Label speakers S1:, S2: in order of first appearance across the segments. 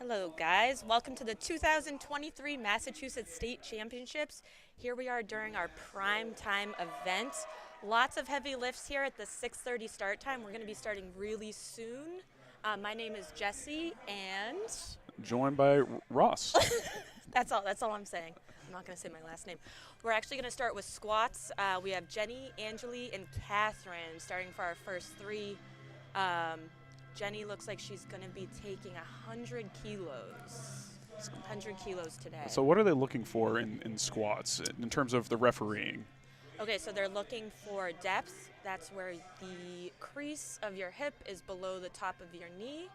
S1: Hello, guys. Welcome to the 2023 Massachusetts State Championships. Here we are during our prime time event. Lots of heavy lifts here at the 6:30 start time. We're going to be starting really soon. My name is Jessie, and
S2: Joined by Ross.
S1: that's all I'm saying. I'm not going to say my last name. We're actually going to start with squats. We have Jenny, Angeli, and Catherine starting for our first three. Jenny looks like she's going to be taking 100 kilos. 100 kilos today.
S2: So what are they looking for in squats in terms of the refereeing?
S1: Okay, so they're looking for depth. That's where the crease of your hip is below the top of your knee.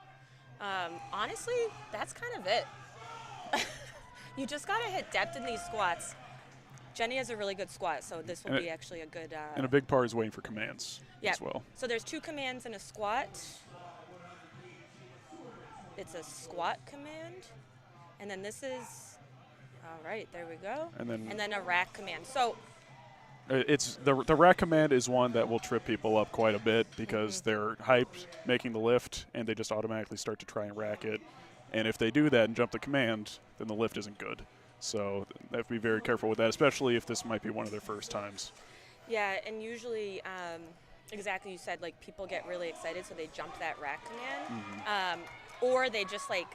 S1: Honestly, that's kind of it. You just got to hit depth in these squats. Jenny has a really good squat, so this will be actually a good...
S2: And a big part is waiting for commands as well.
S1: So there's two commands in a squat. It's a squat command, and then this is, all right, there we go. And then a rack command. So
S2: it's the rack command is one that will trip people up quite a bit because they're hyped making the lift, and they just automatically start to try and rack it. And if they do that and jump the command, then the lift isn't good. So they have to be very careful with that, especially if this might be one of their first times.
S1: Yeah, and usually, exactly you said, like people get really excited, so they jump that rack command. Or they just I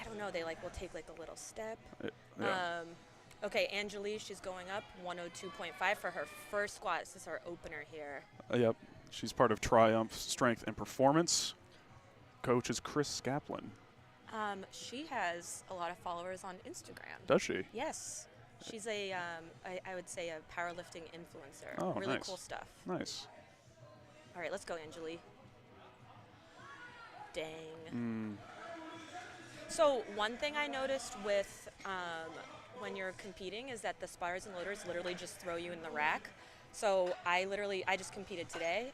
S1: don't know, they will take a little step.
S2: Yeah.
S1: Okay, Angeli, she's going up 102.5 for her first squat. This is our opener here.
S2: Yep. She's part of Triumph Strength and Performance. Coach is Chris Skaplin.
S1: She has a lot of followers on Instagram.
S2: Does she?
S1: Yes. She's I would say a powerlifting influencer.
S2: Oh,
S1: really
S2: nice.
S1: Cool stuff.
S2: Nice.
S1: All right, let's go, Angeli. Dang. So one thing I noticed with when you're competing is that the spars and loaders literally just throw you in the rack. So I just competed today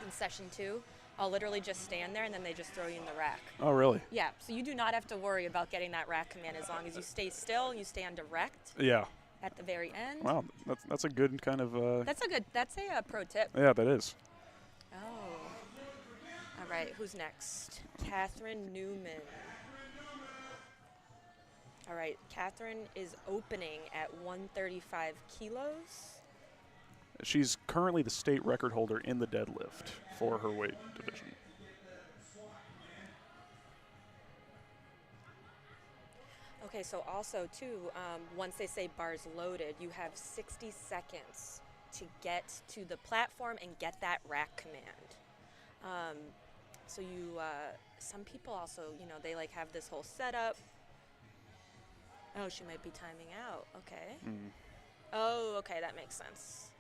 S1: in session 2. I'll literally just stand there and then they just throw you in the rack.
S2: Oh, really?
S1: Yeah, so you do not have to worry about getting that rack command as long as you stay still and you stand erect.
S2: Yeah.
S1: At the very end.
S2: Wow, that's a good kind of...
S1: That's a pro tip.
S2: Yeah, that is.
S1: Oh. All right, who's next? Catherine Newman. All right, Catherine is opening at 135 kilos.
S2: She's currently the state record holder in the deadlift for her weight division.
S1: Okay, so also, too, once they say bars loaded, you have 60 seconds to get to the platform and get that rack command. So you, some people also, they have this whole setup. Oh, she might be timing out. Okay. Oh, okay, that makes sense.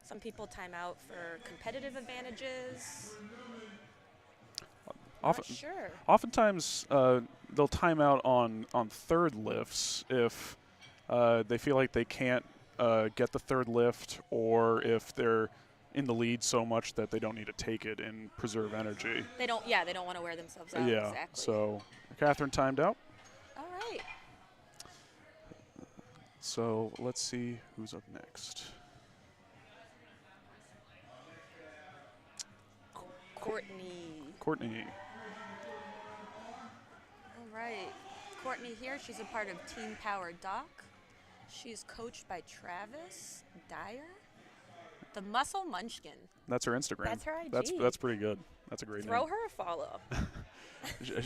S1: Some people time out for competitive advantages. Not sure.
S2: Oftentimes, they'll time out on third lifts if they feel like they can't get the third lift, or if they're in the lead so much that they don't need to take it and preserve energy.
S1: They don't want to wear themselves out.
S2: Yeah.
S1: Exactly.
S2: So Catherine timed out.
S1: All right.
S2: So let's see who's up next. Courtney.
S1: All right. Courtney here. She's a part of Team Power Doc. She's coached by Travis Dyer. The Muscle Munchkin.
S2: That's her Instagram.
S1: That's her IG.
S2: That's pretty good. That's a great name.
S1: Throw her a follow.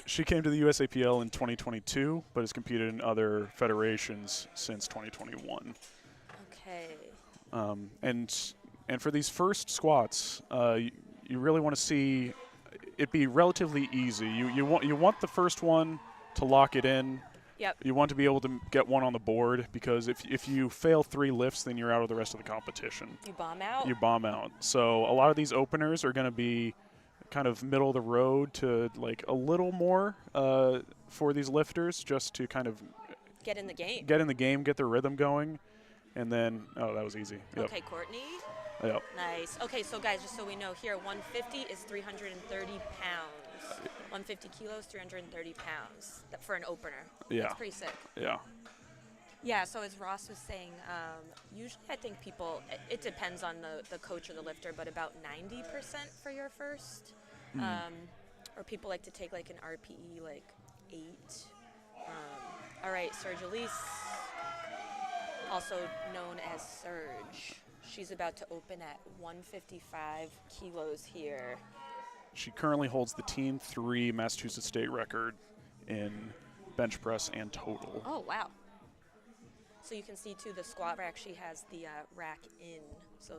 S2: She came to the USAPL in 2022, but has competed in other federations since 2021.
S1: Okay.
S2: And for these first squats, you really want to see it be relatively easy. You want the first one to lock it in.
S1: Yep.
S2: You want to be able to get one on the board, because if you fail 3 lifts, then you're out of the rest of the competition.
S1: You bomb out?
S2: So a lot of these openers are going to be kind of middle of the road to a little more for these lifters, just to kind of
S1: get in the game,
S2: get their rhythm going. And then, that was easy. Yep.
S1: Okay, Courtney.
S2: Yep.
S1: Nice. Okay, so guys, just so we know here, 150 is 330 pounds. 150 kilos, 330 pounds for an opener.
S2: Yeah.
S1: That's pretty sick.
S2: Yeah.
S1: Yeah, so as Ross was saying, usually I think people, it depends on the coach or the lifter, but about 90% for your first. or people like to take like an RPE, like 8. All right, Serge Elise, also known as Serge. She's about to open at 155 kilos here.
S2: She currently holds the Team 3 Massachusetts State record in bench press and total.
S1: Oh, wow. So you can see too, the squat rack, she has the rack in. So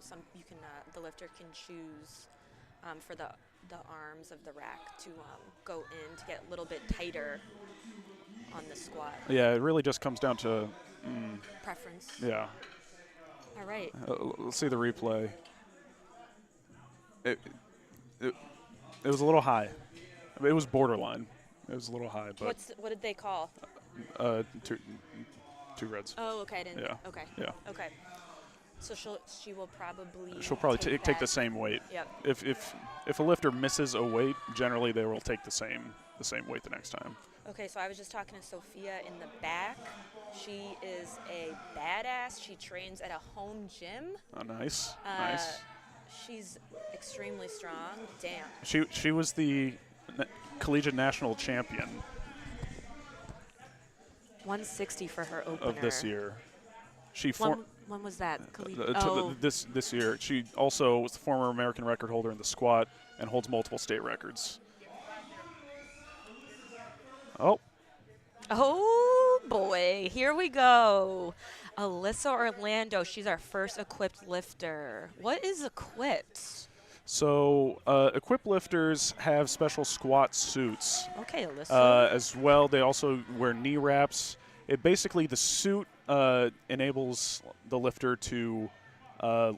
S1: the lifter can choose for the arms of the rack to go in to get a little bit tighter on the squat.
S2: Yeah, it really just comes down to
S1: Preference.
S2: Yeah.
S1: All right.
S2: Let's see the replay. It was a little high. I mean, it was borderline. It was a little high, but
S1: What did they call?
S2: two reds.
S1: Oh, okay. I didn't.
S2: Yeah.
S1: Okay.
S2: Yeah.
S1: Okay. So she will probably.
S2: She'll probably take the same weight.
S1: Yep.
S2: If a lifter misses a weight, generally they will take the same weight the next time.
S1: Okay, so I was just talking to Sophia in the back. She is a badass. She trains at a home gym.
S2: Oh, nice. Nice.
S1: She's extremely strong. Damn.
S2: She was the collegiate national champion
S1: 160 for her opener.
S2: of this year.
S1: When was that?
S2: This year. She also was the former American record holder in the squat and holds multiple state records.
S1: Oh boy, here we go. Alyssa Orlando, she's our first equipped lifter. What is equipped?
S2: So equipped lifters have special squat suits.
S1: Okay, Alyssa.
S2: As well, they also wear knee wraps. The suit enables the lifter to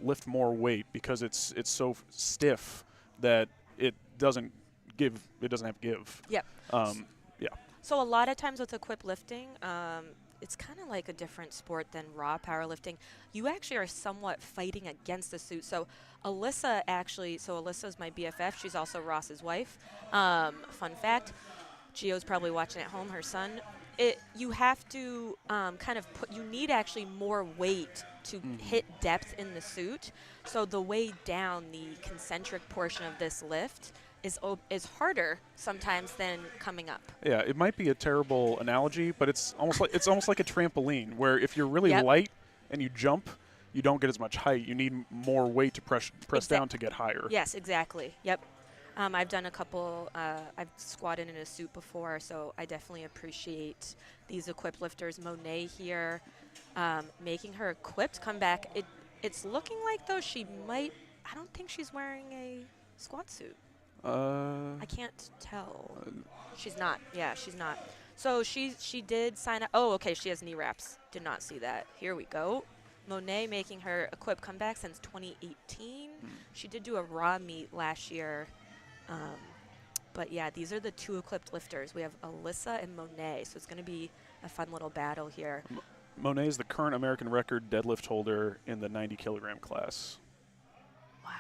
S2: lift more weight because it's so stiff that it doesn't have give.
S1: Yep.
S2: Yeah.
S1: So a lot of times with equipped lifting, it's kind of like a different sport than raw powerlifting. You actually are somewhat fighting against the suit. So Alyssa's my BFF. She's also Ross's wife. Fun fact, Gio's probably watching at home, her son. You have to you need actually more weight to hit depth in the suit. So the way down, the concentric portion of this lift is harder sometimes than coming up.
S2: Yeah, it might be a terrible analogy, but it's almost like a trampoline where if you're really light and you jump, you don't get as much height. You need more weight to press down to get higher.
S1: Yes, exactly. Yep. I've done a couple. I've squatted in a suit before, so I definitely appreciate these equipped lifters. Monet here, making her equipped come back. It's looking like though she might. I don't think she's wearing a squat suit. I can't tell. She's not. Yeah, she's not. So she did sign up. Oh, okay. She has knee wraps. Did not see that. Here we go. Monet making her equipped comeback since 2018. She did do a raw meet last year. But yeah, these are the two equipped lifters. We have Alyssa and Monet, so it's going to be a fun little battle here.
S2: Monet is the current American record deadlift holder in the 90 kilogram class.
S1: Wow.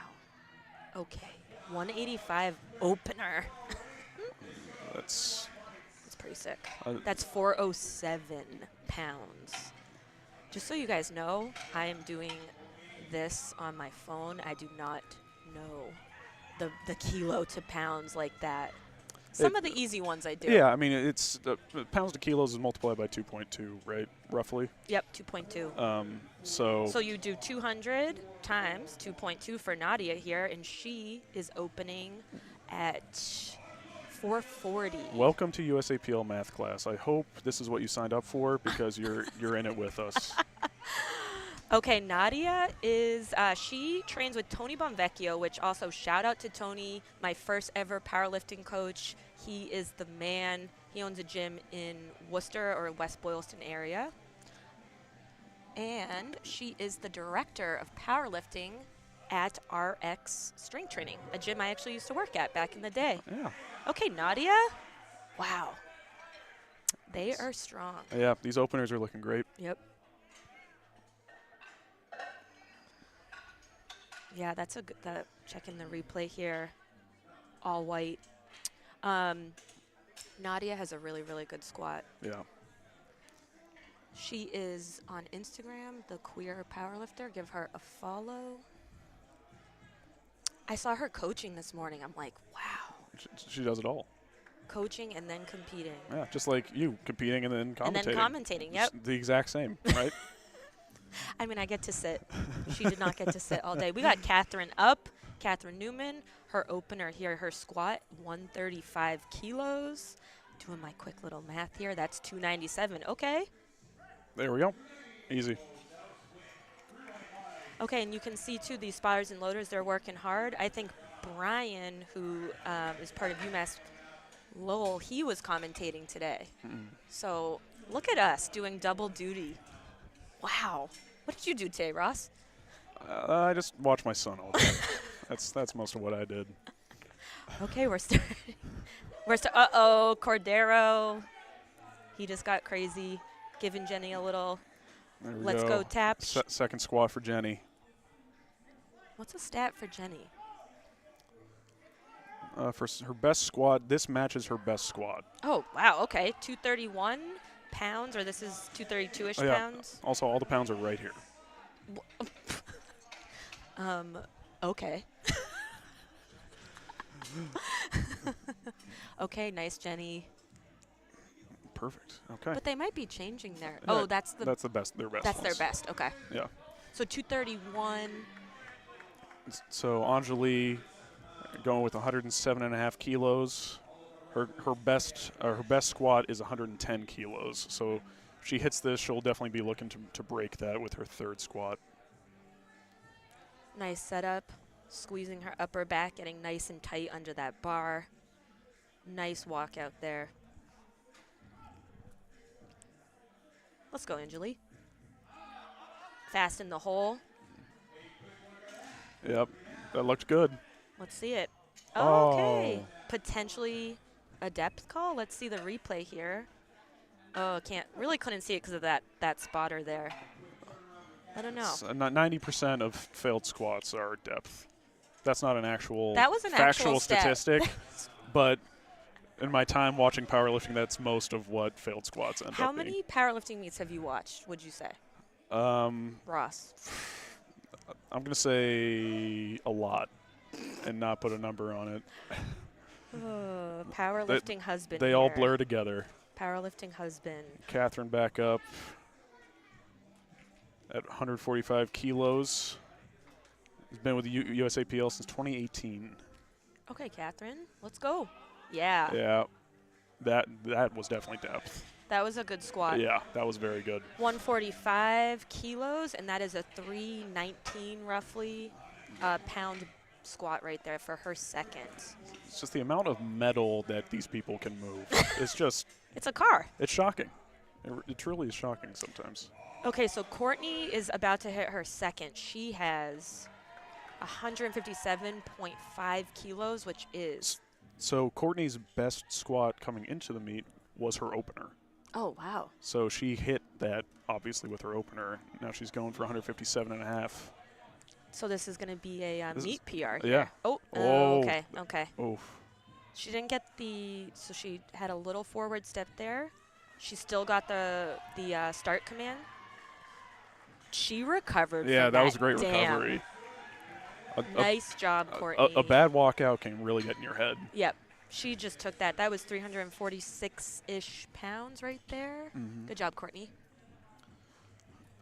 S1: Okay. 185 opener.
S2: That's
S1: pretty sick. That's 407 pounds. Just so you guys know, I am doing this on my phone. I do not know the kilo to pounds like that. Some of the easy ones I do.
S2: Yeah, I mean, it's pounds to kilos is multiplied by 2.2, right? Roughly.
S1: Yep, 2.2. So you do 200 times 2.2 for Nadia here, and she is opening at 440.
S2: Welcome to USAPL math class. I hope this is what you signed up for because you're in it with us.
S1: Okay, Nadia is, she trains with Tony Bonvecchio, which also shout out to Tony, my first ever powerlifting coach. He is the man. He owns a gym in Worcester or West Boylston area. And she is the director of powerlifting at RX Strength Training, a gym I actually used to work at back in the day.
S2: Yeah.
S1: Okay, Nadia. Wow. They are strong.
S2: Yeah, these openers are looking great.
S1: Yep. Yeah, that's a good, checking the replay here. All white. Nadia has a really, really good squat.
S2: Yeah.
S1: She is on Instagram, the Queer Powerlifter. Give her a follow. I saw her coaching this morning. I'm like, wow.
S2: She does it all.
S1: Coaching and then competing.
S2: Yeah, just like you, competing and then commentating.
S1: And then commentating, yep.
S2: It's the exact same, right?
S1: I mean, I get to sit. She did not get to sit all day. We got Catherine up, Catherine Newman. Her opener here, her squat, 135 kilos. Doing my quick little math here. That's 297. Okay.
S2: There we go. Easy.
S1: Okay, and you can see, too, these spotters and loaders, they're working hard. I think Brian, who is part of UMass Lowell, he was commentating today. So look at us doing double duty. Wow. What did you do today, Ross?
S2: I just watched my son all day. That's most of what I did.
S1: Okay, we're starting. Uh-oh, Cordero. He just got crazy, giving Jenny a little
S2: There we
S1: let's go tap.
S2: Second squat for Jenny.
S1: What's a stat for Jenny?
S2: For her best squat, this matches her best squat.
S1: Oh, wow, okay. 231 pounds, or this is 232-ish pounds?
S2: Also, all the pounds are right here.
S1: Okay. Okay, nice, Jenny.
S2: Perfect. Okay.
S1: But they might be changing there.
S2: Yeah,
S1: Oh, that's the
S2: best. Their best.
S1: That's
S2: ones.
S1: their best. Okay.
S2: Yeah.
S1: So 231.
S2: So Anjali going with 107.5 kilos. Her best squat is 110 kilos. So if she hits this, she'll definitely be looking to break that with her third squat.
S1: Nice setup. Squeezing her upper back, getting nice and tight under that bar. Nice walk out there. Let's go, Anjali. Fast in the hole.
S2: Yep, that looked good.
S1: Let's see it.
S2: Oh.
S1: Okay. Potentially a depth call. Let's see the replay here. Oh, couldn't see it because of that spotter there. I don't know.
S2: 90% of failed squats are depth. That's not an actual
S1: That was an
S2: factual
S1: actual stat.
S2: statistic, but in my time watching powerlifting, that's most of what failed squats end
S1: How
S2: up being.
S1: many powerlifting meets have you watched, would you say? Ross.
S2: I'm going to say a lot and not put a number on it.
S1: Powerlifting husband.
S2: They all
S1: here.
S2: blur together.
S1: Powerlifting husband.
S2: Catherine back up at 145 kilos. Has been with the USAPL since 2018.
S1: Okay, Catherine, let's go. Yeah.
S2: Yeah, that was definitely depth.
S1: That was a good squat.
S2: Yeah, that was very good.
S1: 145 kilos, and that is a 319 roughly pound squat right there for her second.
S2: It's just the amount of metal that these people can move. It's just.
S1: It's a car.
S2: It's shocking. It truly is shocking sometimes.
S1: Okay, so Courtney is about to hit her second. She has 157.5 kilos, which is.
S2: So Courtney's best squat coming into the meet was her opener.
S1: Oh, wow.
S2: So she hit that, obviously, with her opener. Now she's going for 157.5.
S1: So this is going to be a meet PR here.
S2: Yeah.
S1: Oh,
S2: Oh.
S1: okay, okay.
S2: Oof.
S1: She didn't get so she had a little forward step there. She still got the start command. She recovered from
S2: Yeah, that was a great
S1: Damn.
S2: recovery.
S1: Nice job, Courtney.
S2: A bad walkout can really get in your head.
S1: Yep. She just took that. That was 346-ish pounds right there.
S2: Mm-hmm.
S1: Good job, Courtney.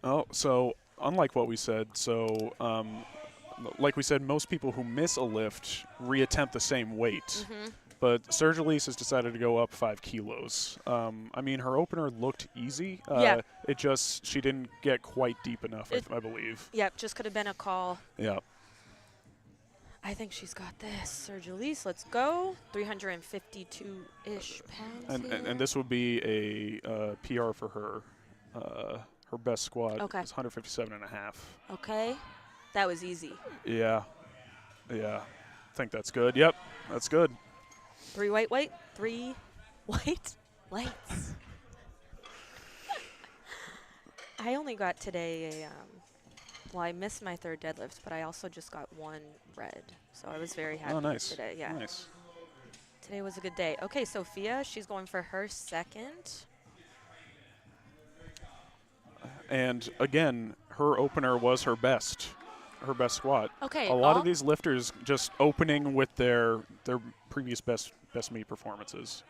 S2: Oh, so unlike what we said, like we said, most people who miss a lift reattempt the same weight.
S1: Mm-hmm.
S2: But Sergilise has decided to go up 5 kilos. I mean, her opener looked easy.
S1: Yeah.
S2: It just, she didn't get quite deep enough, I believe.
S1: Yep, just could have been a call.
S2: Yeah.
S1: I think she's got this. Sergilise, let's go. 352-ish pounds
S2: And this would be a PR for her. Her best squat is 157.5.
S1: Okay. That was easy.
S2: Yeah. Yeah. I think that's good. Yep, that's good.
S1: 3 white. 3 white lights. I only got today I missed my third deadlift, but I also just got 1 red. So I was very happy today. Yeah.
S2: Nice.
S1: Today was a good day. Okay, Sophia, she's going for her second.
S2: And again, her opener was her best. her best squat.
S1: Okay.
S2: A lot of these lifters just opening with their previous best meet performances.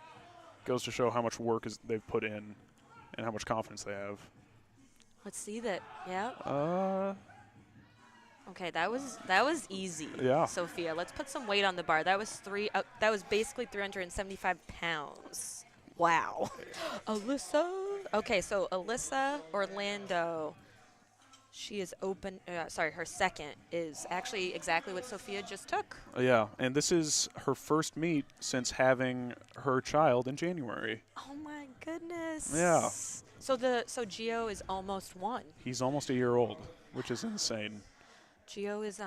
S2: Goes to show how much work they've put in and how much confidence they have.
S1: Let's see that. Yeah. Okay, that was easy.
S2: Yeah.
S1: Sophia, let's put some weight on the bar. That was that was basically 375 pounds. Wow. Alyssa. Okay, so Alyssa Orlando. She is open. Sorry, her second is actually exactly what Sophia just took.
S2: Yeah, and this is her first meet since having her child in January.
S1: Oh my goodness.
S2: Yeah.
S1: So Gio is almost 1.
S2: He's almost a year old, which is insane.
S1: Gio is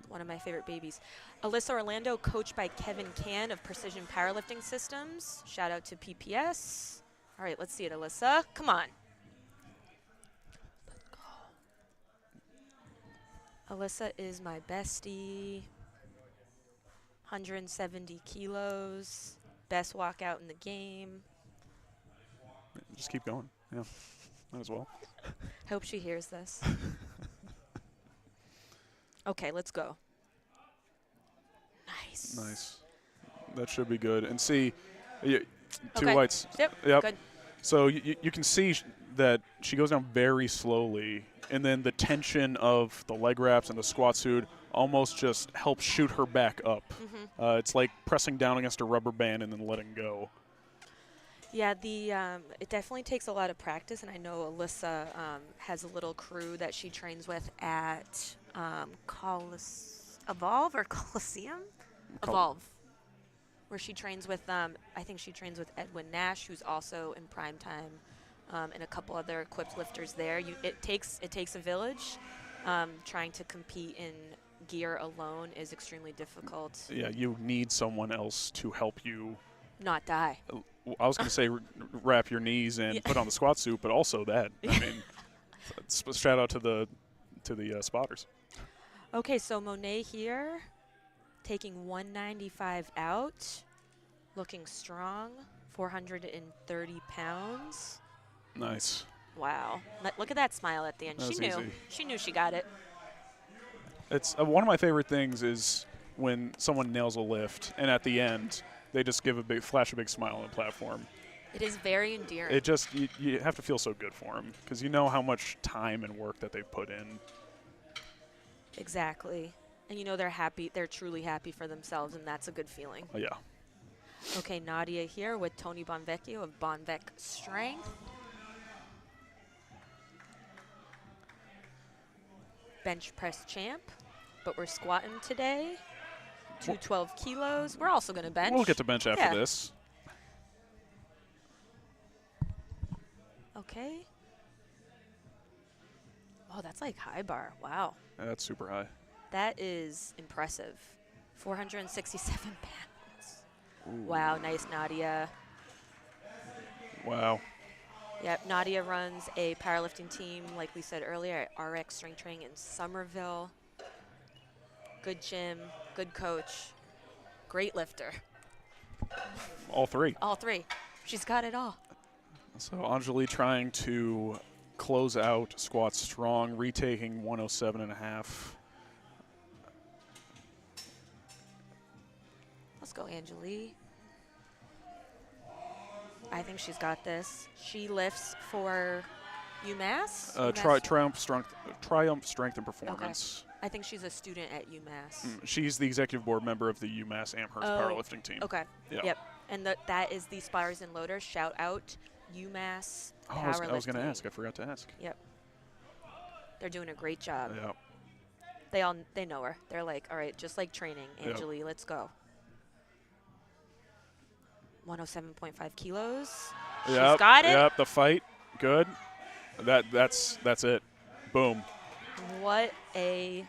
S1: one of my favorite babies. Alyssa Orlando, coached by Kevin Can of Precision Powerlifting Systems. Shout out to PPS. All right, let's see it, Alyssa. Come on. Let's go. Alyssa is my bestie. 170 kilos. Best walkout in the game.
S2: Just keep going. Yeah, might as well.
S1: Hope she hears this. Okay, let's go. Nice.
S2: Nice. That should be good. And see, two
S1: Okay.
S2: whites.
S1: Yep. Good.
S2: So you can see that she goes down very slowly, and then the tension of the leg wraps and the squat suit almost just helps shoot her back up.
S1: Mm-hmm.
S2: It's like pressing down against a rubber band and then letting go.
S1: Yeah, it definitely takes a lot of practice, and I know Alyssa has a little crew that she trains with at Evolve or Coliseum? Evolve, where she trains with, I think she trains with Edwin Nash, who's also in prime time, and a couple other equipped lifters there. It takes a village. Trying to compete in gear alone is extremely difficult.
S2: Yeah, you need someone else to help you.
S1: Not die.
S2: I was going to say wrap your knees and put on the squat suit, but also that. I mean, shout out to the spotters.
S1: Okay, so Monet here, taking 195 out, looking strong, 430 pounds.
S2: Nice.
S1: Wow. Look at that smile at the end.
S2: That was
S1: She knew.
S2: easy.
S1: She knew she got it.
S2: It's one of my favorite things is when someone nails a lift, and at the end, they just give a big smile on the platform.
S1: It is very endearing.
S2: It just you have to feel so good for them because you know how much time and work that they've put in.
S1: Exactly. And you know they're happy. They're truly happy for themselves, and that's a good feeling.
S2: Oh, yeah.
S1: Okay, Nadia here with Tony Bonvecchio of Bonvec Strength. Bench press champ, but we're squatting today. 212 kilos. We're also going to bench.
S2: We'll get to bench after this.
S1: Okay. Oh, that's like high bar. Wow.
S2: That's super high.
S1: That is impressive. 467 pounds.
S2: Ooh.
S1: Wow, nice, Nadia.
S2: Wow.
S1: Yep, Nadia runs a powerlifting team, like we said earlier, at RX Strength Training in Somerville. Good gym, good coach, great lifter.
S2: All three.
S1: All three. She's got it all.
S2: So Anjali trying to close out squat strong, retaking 107.5.
S1: Let's go, Anjali. I think she's got this. She lifts for UMass?
S2: Triumph Strength and Performance.
S1: Okay. I think she's a student at UMass.
S2: She's the executive board member of the UMass Amherst powerlifting team.
S1: Okay.
S2: Yeah.
S1: Yep. And that is the Spotters and Loaders. Shout out UMass Powerlifting.
S2: I was going to ask. I forgot to ask.
S1: Yep. They're doing a great job.
S2: Yeah.
S1: They know her. They're like, all right, just like training, Anjali, let's go. 107.5 kilos. She's got it.
S2: Yep, the fight. Good. That's it. Boom.
S1: What a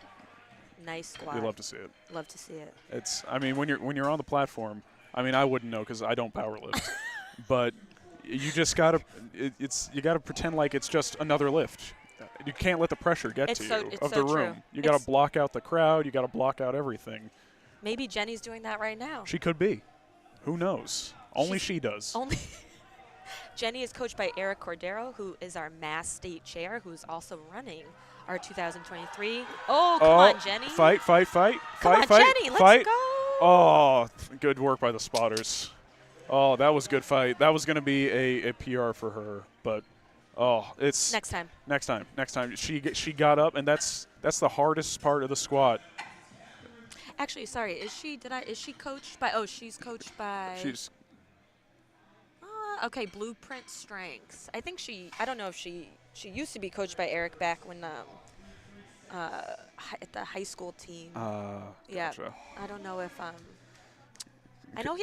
S1: nice squat.
S2: We love to see it.
S1: Love to see it.
S2: It's I mean when you're on the platform, I mean I wouldn't know cuz I don't powerlift. But you just got to you got to pretend like it's just another lift. You can't let the pressure get to you of the room.
S1: True.
S2: You got to block out the crowd, you got to block out everything.
S1: Maybe Jenny's doing that right now.
S2: She could be. Who knows? Only she does.
S1: Only Jenny is coached by Eric Cordero, who is our Mass State Chair, who's also running our 2023. Oh, come on, Jenny.
S2: Fight.
S1: Come on,
S2: Fight.
S1: Jenny, let's go.
S2: Oh, good work by the spotters. Oh, that was a good fight. That was going to be a PR for her, but it's
S1: Next time.
S2: Next time. She got up, and that's the hardest part of the squat.
S1: Actually, sorry. Is she coached by? Oh, she's coached by.
S2: She's
S1: okay. Blueprint Strengths. I think I don't know if she used to be coached by Eric back when at the high school team. Yeah.
S2: Gotcha.
S1: I don't know if I know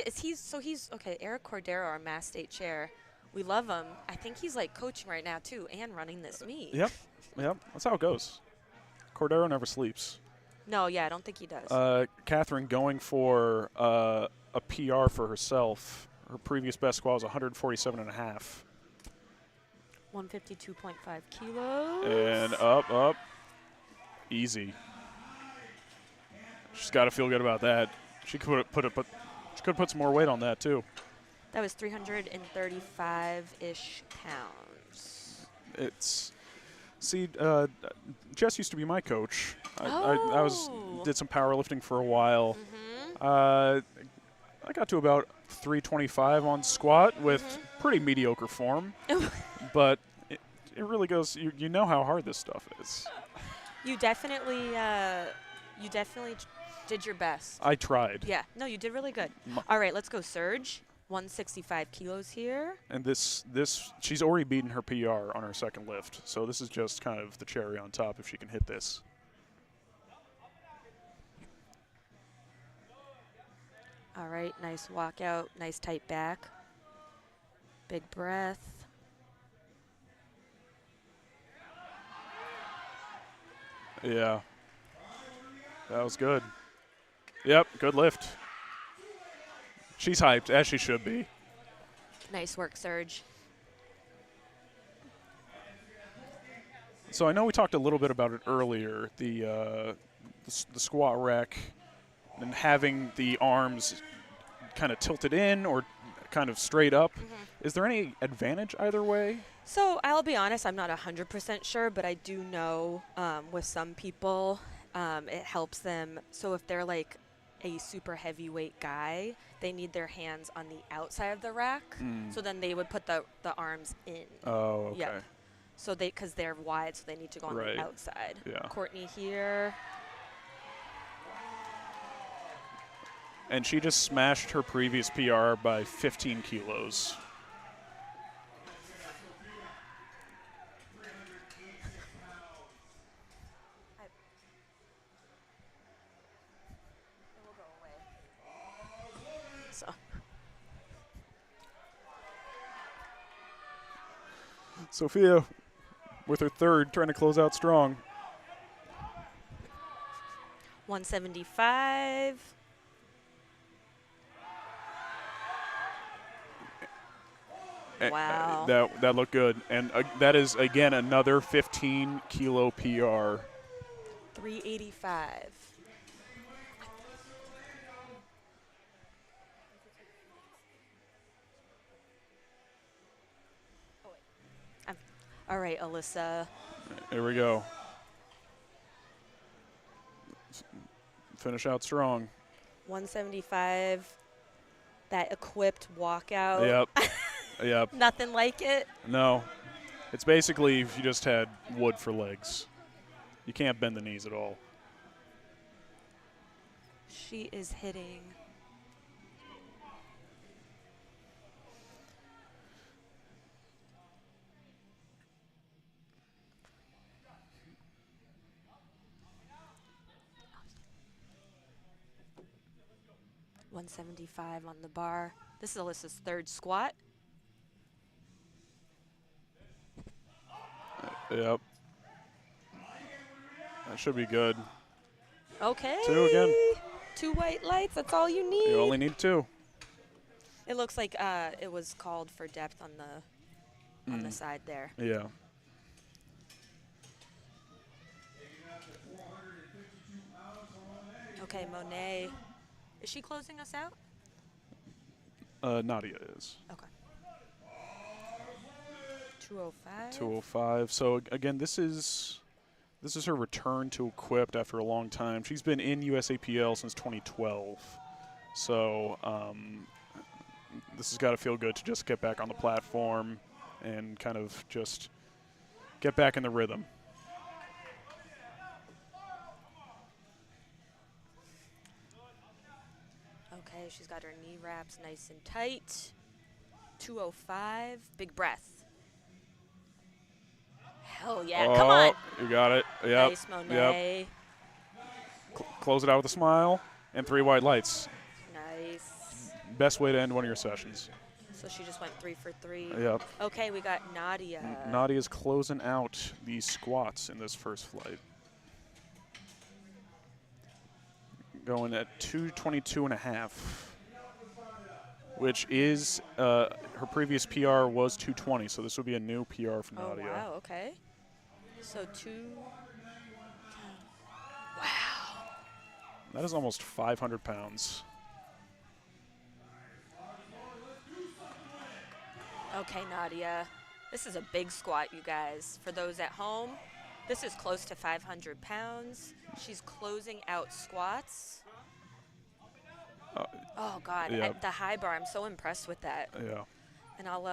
S1: he's okay. Eric Cordero, our Mass State Chair. We love him. I think he's like coaching right now too and running this meet.
S2: Yep. That's how it goes. Cordero never sleeps.
S1: No, yeah, I don't think he does.
S2: Catherine going for a PR for herself. Her previous best squat was 147.5.
S1: 152.5 kilos.
S2: And up. Easy. She's got to feel good about that. She could put some more weight on that too.
S1: That was 335-ish pounds.
S2: Jess used to be my coach. I did some powerlifting for a while. I got to about 325 on squat with pretty mediocre form, but it really goes. You know how hard this stuff is.
S1: You definitely did your best.
S2: I tried.
S1: Yeah, no, you did really good. All right, let's go surge. 165 kilos here.
S2: And this she's already beaten her PR on her second lift, so this is just kind of the cherry on top if she can hit this.
S1: All right, nice walkout, nice tight back. Big breath.
S2: Yeah. That was good. Yep, good lift. She's hyped, as she should be.
S1: Nice work, Surge.
S2: So I know we talked a little bit about it earlier, the squat rack and having the arms kind of tilted in or kind of straight up. Is there any advantage either way?
S1: So I'll be honest, I'm not 100% sure, but I do know with some people it helps them. So if they're like a super heavyweight guy, they need their hands on the outside of the rack. So then they would put the arms in.
S2: Oh, okay.
S1: Yep. So because they're wide, so they need to go on the outside.
S2: Yeah.
S1: Courtney here.
S2: And she just smashed her previous PR by 15 kilos. Sophia, with her third, trying to close out strong.
S1: 175. Wow.
S2: That looked good. And that is, again, another 15-kilo PR.
S1: 385. All right, Alyssa.
S2: Here we go. Finish out strong.
S1: 175. That equipped walkout.
S2: Yep.
S1: Nothing like it.
S2: No. It's basically if you just had wood for legs. You can't bend the knees at all.
S1: She is hitting. $175 on the bar. This is Alyssa's third squat.
S2: Yep. That should be good.
S1: Okay.
S2: 2 again.
S1: 2 white lights. That's all you need.
S2: You only need 2.
S1: It looks like it was called for depth on the side there.
S2: Yeah.
S1: Okay, Monet. Is she closing us out?
S2: Nadia is.
S1: Okay. 205.
S2: 205. So again, this is her return to equipped after a long time. She's been in USAPL since 2012. So this has got to feel good to just get back on the platform and kind of just get back in the rhythm.
S1: Okay, she's got her knee wraps nice and tight. 205. Big breath. Hell yeah. Come on.
S2: You got it. Yep.
S1: Nice, Monet.
S2: Yep. Close it out with a smile and 3 white lights.
S1: Nice.
S2: Best way to end one of your sessions.
S1: So she just went 3 for 3.
S2: Yep.
S1: Okay, we got Nadia.
S2: Nadia's closing out the squats in this first flight. Going at 222.5, which is her previous PR was 220, so this would be a new PR for Nadia.
S1: Oh, wow, okay. So 2. Wow.
S2: That is almost 500 pounds.
S1: Okay, Nadia. This is a big squat, you guys. For those at home, this is close to 500 pounds. She's closing out squats. Oh, God.
S2: Yeah.
S1: The high bar, I'm so impressed with that.
S2: Yeah.
S1: And I'll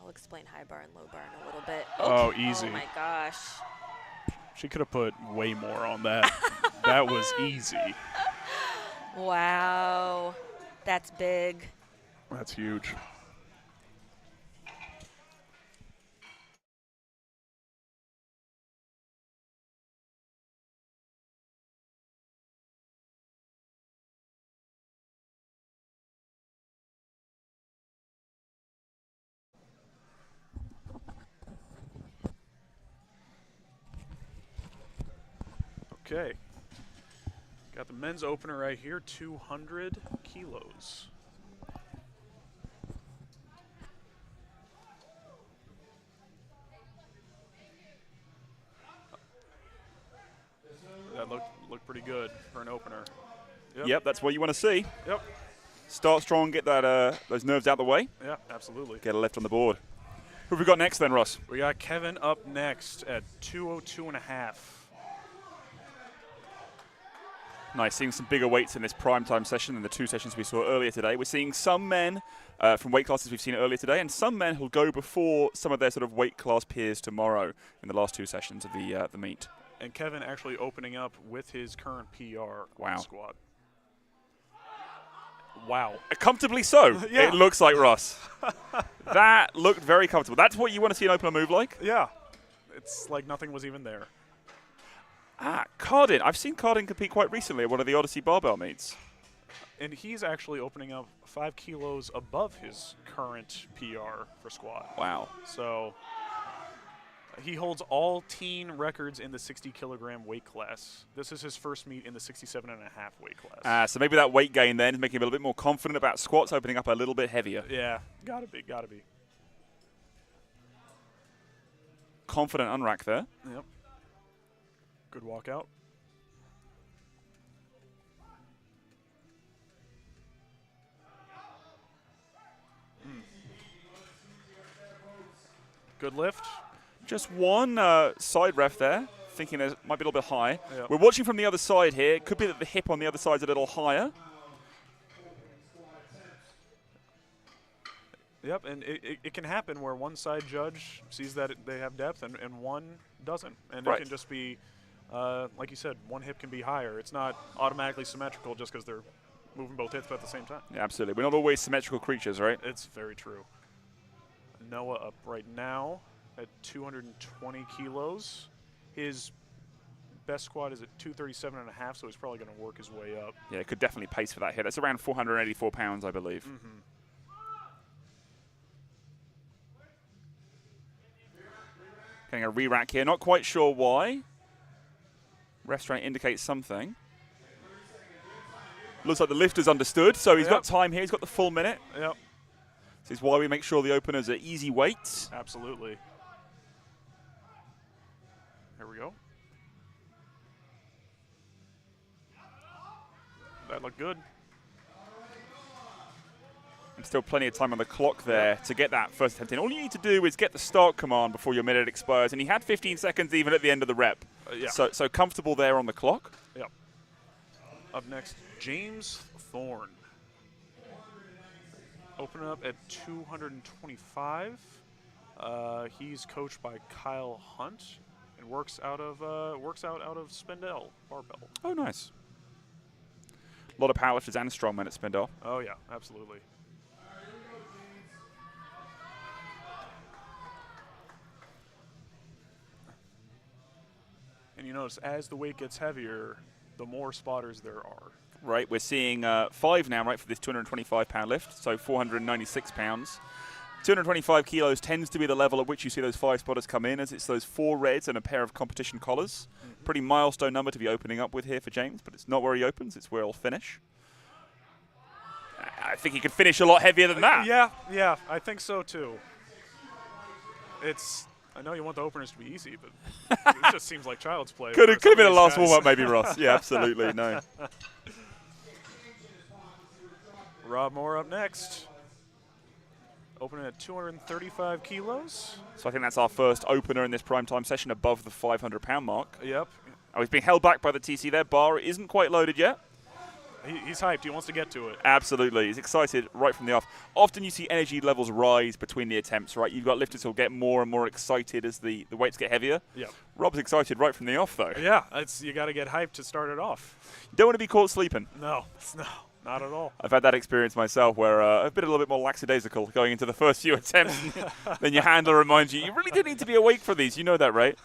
S1: explain high bar and low bar in a little bit.
S2: Oh, easy.
S1: Oh, my gosh.
S2: She could have put way more on that. That was easy.
S1: Wow. That's big.
S2: That's huge. Okay. Got the men's opener right here, 200 kilos. That looked pretty good for an opener.
S3: Yep, that's what you want to see.
S2: Yep.
S3: Start strong, get that those nerves out the way.
S2: Yeah, absolutely.
S3: Get a lift on the board. Who have we got next then, Ross?
S2: We got Kevin up next at 202.5.
S3: Nice, seeing some bigger weights in this primetime session than the 2 sessions we saw earlier today. We're seeing some men from weight classes we've seen earlier today, and some men who'll go before some of their sort of weight class peers tomorrow in the last 2 sessions of the meet.
S2: And Kevin actually opening up with his current PR on the squat. Wow.
S3: Comfortably so,
S2: Yeah.
S3: It looks like, Ross. That looked very comfortable. That's what you want to see an opener move like?
S2: Yeah. It's like nothing was even there.
S3: Cardin. I've seen Cardin compete quite recently at one of the Odyssey barbell meets.
S2: And he's actually opening up 5 kilos above his current PR for squat.
S3: Wow.
S2: So he holds all teen records in the 60 kilogram weight class. This is his first meet in the 67.5 weight class.
S3: So maybe that weight gain then is making him a little bit more confident about squats, opening up a little bit heavier.
S2: Yeah, gotta be.
S3: Confident unrack there.
S2: Yep. Good walkout. Good lift.
S3: Just one side ref there, thinking it might be a little bit high.
S2: Yep.
S3: We're watching from the other side here. It could be that the hip on the other side is a little higher.
S2: Yep, and it can happen where one side judge sees that they have depth and one doesn't. And
S3: Right.
S2: it can just be, like you said, one hip can be higher. It's not automatically symmetrical just because they're moving both hips at the same time.
S3: Yeah, absolutely. We're not always symmetrical creatures, right?
S2: It's very true. Noah up right now at 220 kilos. His best squat is at 237.5, so he's probably going to work his way up.
S3: Yeah, it could definitely pace for that hit. That's around 484 pounds, I believe.
S2: Mm-hmm.
S3: Getting a re-rack here. Not quite sure why. Ref's trying to indicate something. Looks like the lift is understood, so he's got time here. He's got the full minute.
S2: Yep.
S3: This is why we make sure the openers are easy weights.
S2: Absolutely. Here we go. That looked good.
S3: And still plenty of time on the clock there to get that first attempt in. All you need to do is get the start command before your minute expires, and he had 15 seconds even at the end of the rep. So comfortable there on the clock.
S2: Yep. Up next, James Thorne. Opening up at 225. He's coached by Kyle Hunt and works out of Spindell Barbell.
S3: Oh, nice. A lot of powerlifters and strongmen at Spindell.
S2: Oh yeah, absolutely. And you notice as the weight gets heavier, the more spotters there are.
S3: Right, we're seeing 5 now, right, for this 225-pound lift, so 496 pounds. 225 kilos tends to be the level at which you see those 5 spotters come in, as it's those 4 reds and a pair of competition collars. Pretty milestone number to be opening up with here for James, but it's not where he opens, it's where he'll finish. I think he could finish a lot heavier than that.
S2: Yeah, I think so too. I know you want the openers to be easy, but it just seems like child's play.
S3: Could have been a last warm-up maybe, Ross. Yeah, absolutely, no.
S2: Rob Moore up next. Opening at 235 kilos.
S3: So I think that's our first opener in this primetime session above the 500-pound mark.
S2: Yep.
S3: Oh, he's being held back by the TC there. Bar isn't quite loaded yet.
S2: He's hyped. He wants to get to it.
S3: Absolutely. He's excited right from the off. Often you see energy levels rise between the attempts, right? You've got lifters who'll get more and more excited as the weights get heavier.
S2: Yep.
S3: Rob's excited right from the off, though.
S2: Yeah, you got to get hyped to start it off.
S3: You don't want to be caught sleeping.
S2: No, not at all.
S3: I've had that experience myself where I've been a little bit more lackadaisical going into the first few attempts. Then your handler reminds you really do need to be awake for these. You know that, right?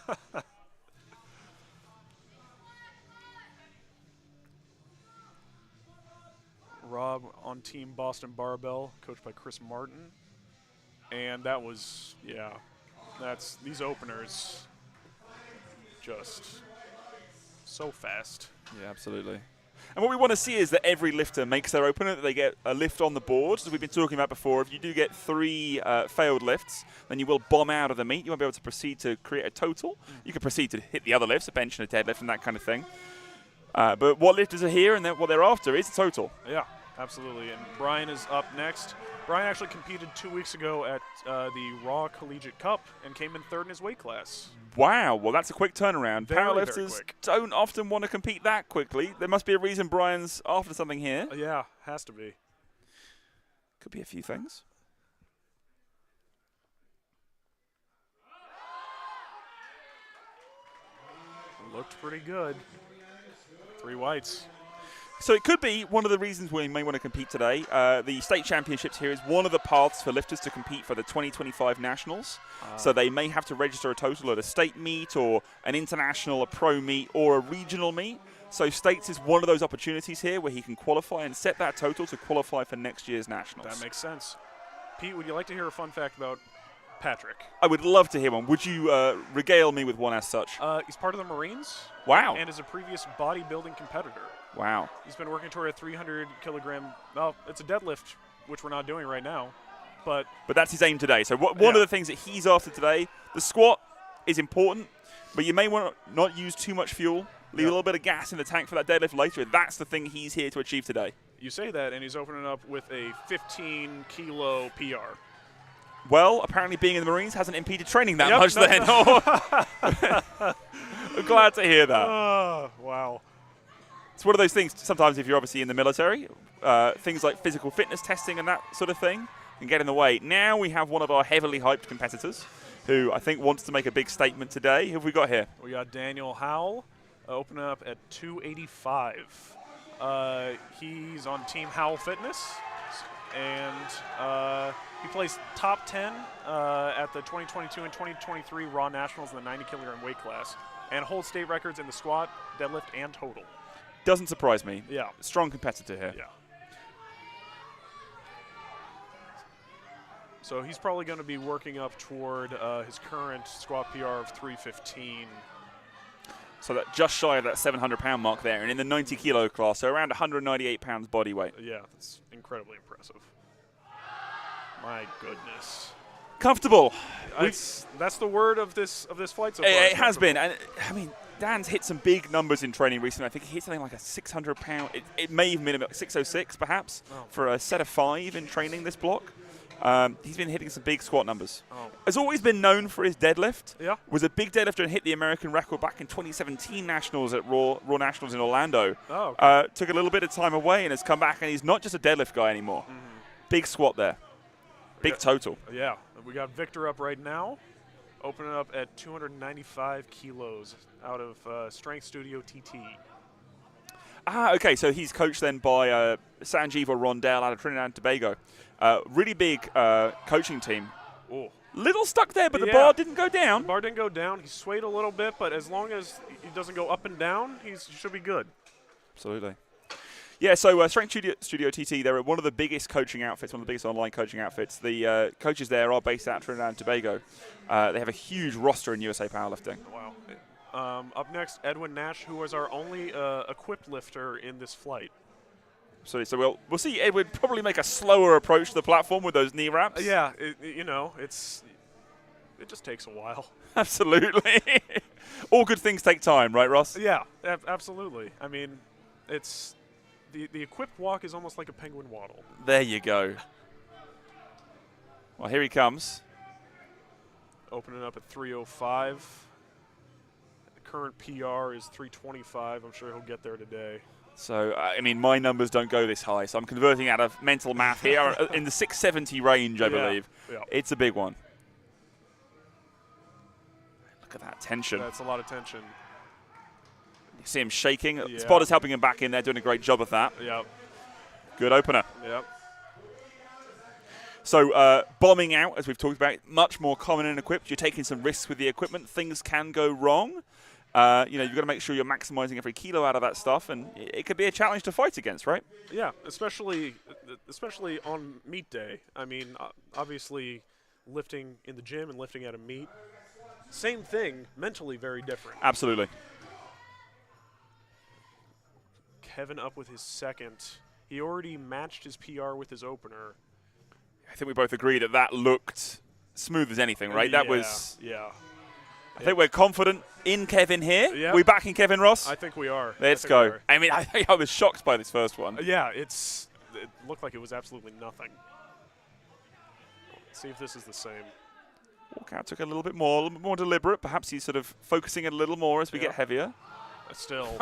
S2: Rob on Team Boston Barbell, coached by Chris Martin. And that was, these openers just so fast.
S3: Yeah, absolutely. And what we want to see is that every lifter makes their opener, that they get a lift on the board. As we've been talking about before, if you do get 3 failed lifts, then you will bomb out of the meet. You won't be able to proceed to create a total. You can proceed to hit the other lifts, a bench and a deadlift and that kind of thing. But what lifters are here and what they're after is a total.
S2: Yeah. Absolutely, and Brian is up next. Brian actually competed 2 weeks ago at the Raw Collegiate Cup and came in 3rd in his weight class.
S3: Wow, well that's a quick turnaround. Powerlifters
S2: quick.
S3: Don't often want to compete that quickly. There must be a reason Brian's after something here.
S2: Yeah, has to be.
S3: Could be a few things.
S2: Looked pretty good. 3 whites.
S3: So it could be one of the reasons we may want to compete today. The state championships here is one of the paths for lifters to compete for the 2025 nationals. So they may have to register a total at a state meet or an international, a pro meet, or a regional meet. So states is one of those opportunities here where he can qualify and set that total to qualify for next year's nationals.
S2: That makes sense. Pete, would you like to hear a fun fact about Patrick?
S3: I would love to hear one. Would you regale me with one as such?
S2: He's part of the Marines.
S3: Wow.
S2: And is a previous bodybuilding competitor.
S3: Wow.
S2: He's been working toward a 300-kilogram, well, it's a deadlift, which we're not doing right now. But
S3: that's his aim today. So one of the things that he's after today, the squat is important, but you may want to not use too much fuel. Leave a little bit of gas in the tank for that deadlift later. That's the thing he's here to achieve today.
S2: You say that, and he's opening up with a 15-kilo PR.
S3: Well, apparently being in the Marines hasn't impeded training that much then. I'm glad to hear that.
S2: Oh, wow.
S3: It's one of those things, sometimes if you're obviously in the military, things like physical fitness testing and that sort of thing can get in the way. Now we have one of our heavily hyped competitors who I think wants to make a big statement today. Who have we got here?
S2: We got Daniel Howell opening up at 285. He's on Team Howell Fitness, and he placed top 10 at the 2022 and 2023 Raw Nationals in the 90-kilogram weight class, and holds state records in the squat, deadlift, and total.
S3: Doesn't surprise me.
S2: Yeah.
S3: Strong competitor here.
S2: Yeah. So he's probably going to be working up toward his current squat PR of 315.
S3: So that just shy of that 700-pound mark there, and in the 90-kilo class, so around 198 pounds body weight.
S2: Yeah, that's incredibly impressive. My goodness.
S3: Comfortable.
S2: That's the word of this flight so far.
S3: It has been. And I mean, Dan's hit some big numbers in training recently. I think he hit something like a 600-pound. It may even been about 606, perhaps, for a set of 5 in training this block. He's been hitting some big squat numbers. Has always been known for his deadlift.
S4: Yeah.
S3: Was a big deadlifter and hit the American record back in 2017 Nationals at Raw Nationals in Orlando.
S4: Oh, okay.
S3: Took a little bit of time away and has come back, and he's not just a deadlift guy anymore.
S4: Mm-hmm.
S3: Big squat there. Big total.
S4: Yeah. We got Victor up right now, opening up at 295 kilos out of Strength Studio TT.
S3: Okay, so he's coached then by Sanjeev or Rondell out of Trinidad and Tobago. Really big coaching team.
S4: Oh.
S3: Little stuck there, but the bar didn't go down.
S4: The bar didn't go down. He swayed a little bit, but as long as he doesn't go up and down, he should be good.
S3: Absolutely. Yeah, so Strength Studio TT, they're one of the biggest coaching outfits, one of the biggest online coaching outfits. The coaches there are based out of Trinidad and Tobago. They have a huge roster in USA Powerlifting.
S4: Wow. Up next, Edwin Nash, who was our only equipped lifter in this flight.
S3: So we'll see Edwin probably make a slower approach to the platform with those knee wraps.
S4: Yeah, it just takes a while.
S3: Absolutely. All good things take time, right, Ross?
S4: Yeah, absolutely. I mean, it's the equipped walk is almost like a penguin waddle.
S3: There you go. Well, here he comes.
S4: Opening up at 305. The current PR is 325. I'm sure he'll get there today.
S3: So, I mean, my numbers don't go this high, so I'm converting out of mental math here in the 670 range, I believe.
S4: Yeah.
S3: It's a big one. Look at that tension.
S4: That's a lot of tension.
S3: You see him shaking.
S4: Yeah.
S3: Spotter's helping him back in there, doing a great job of that.
S4: Yep.
S3: Good opener.
S4: Yep.
S3: So, bombing out, as we've talked about, much more common in equipped. You're taking some risks with the equipment. Things can go wrong. You've got to make sure you're maximizing every kilo out of that stuff, and it could be a challenge to fight against, right?
S4: Yeah, especially on meet day. I mean, obviously, lifting in the gym and lifting at a meet, same thing, mentally very different.
S3: Absolutely.
S4: Kevin up with his second. He already matched his PR with his opener.
S3: I think we both agree that looked smooth as anything, right? That was.
S4: Yeah.
S3: I think we're confident in Kevin here.
S4: Yeah.
S3: We backing Kevin, Ross?
S4: I think we are.
S3: Let's go. I mean, I was shocked by this first one.
S4: Yeah, it looked like it was absolutely nothing. Let's see if this is the same.
S3: Walkout took a little bit more deliberate. Perhaps he's sort of focusing it a little more as we get heavier.
S4: Still.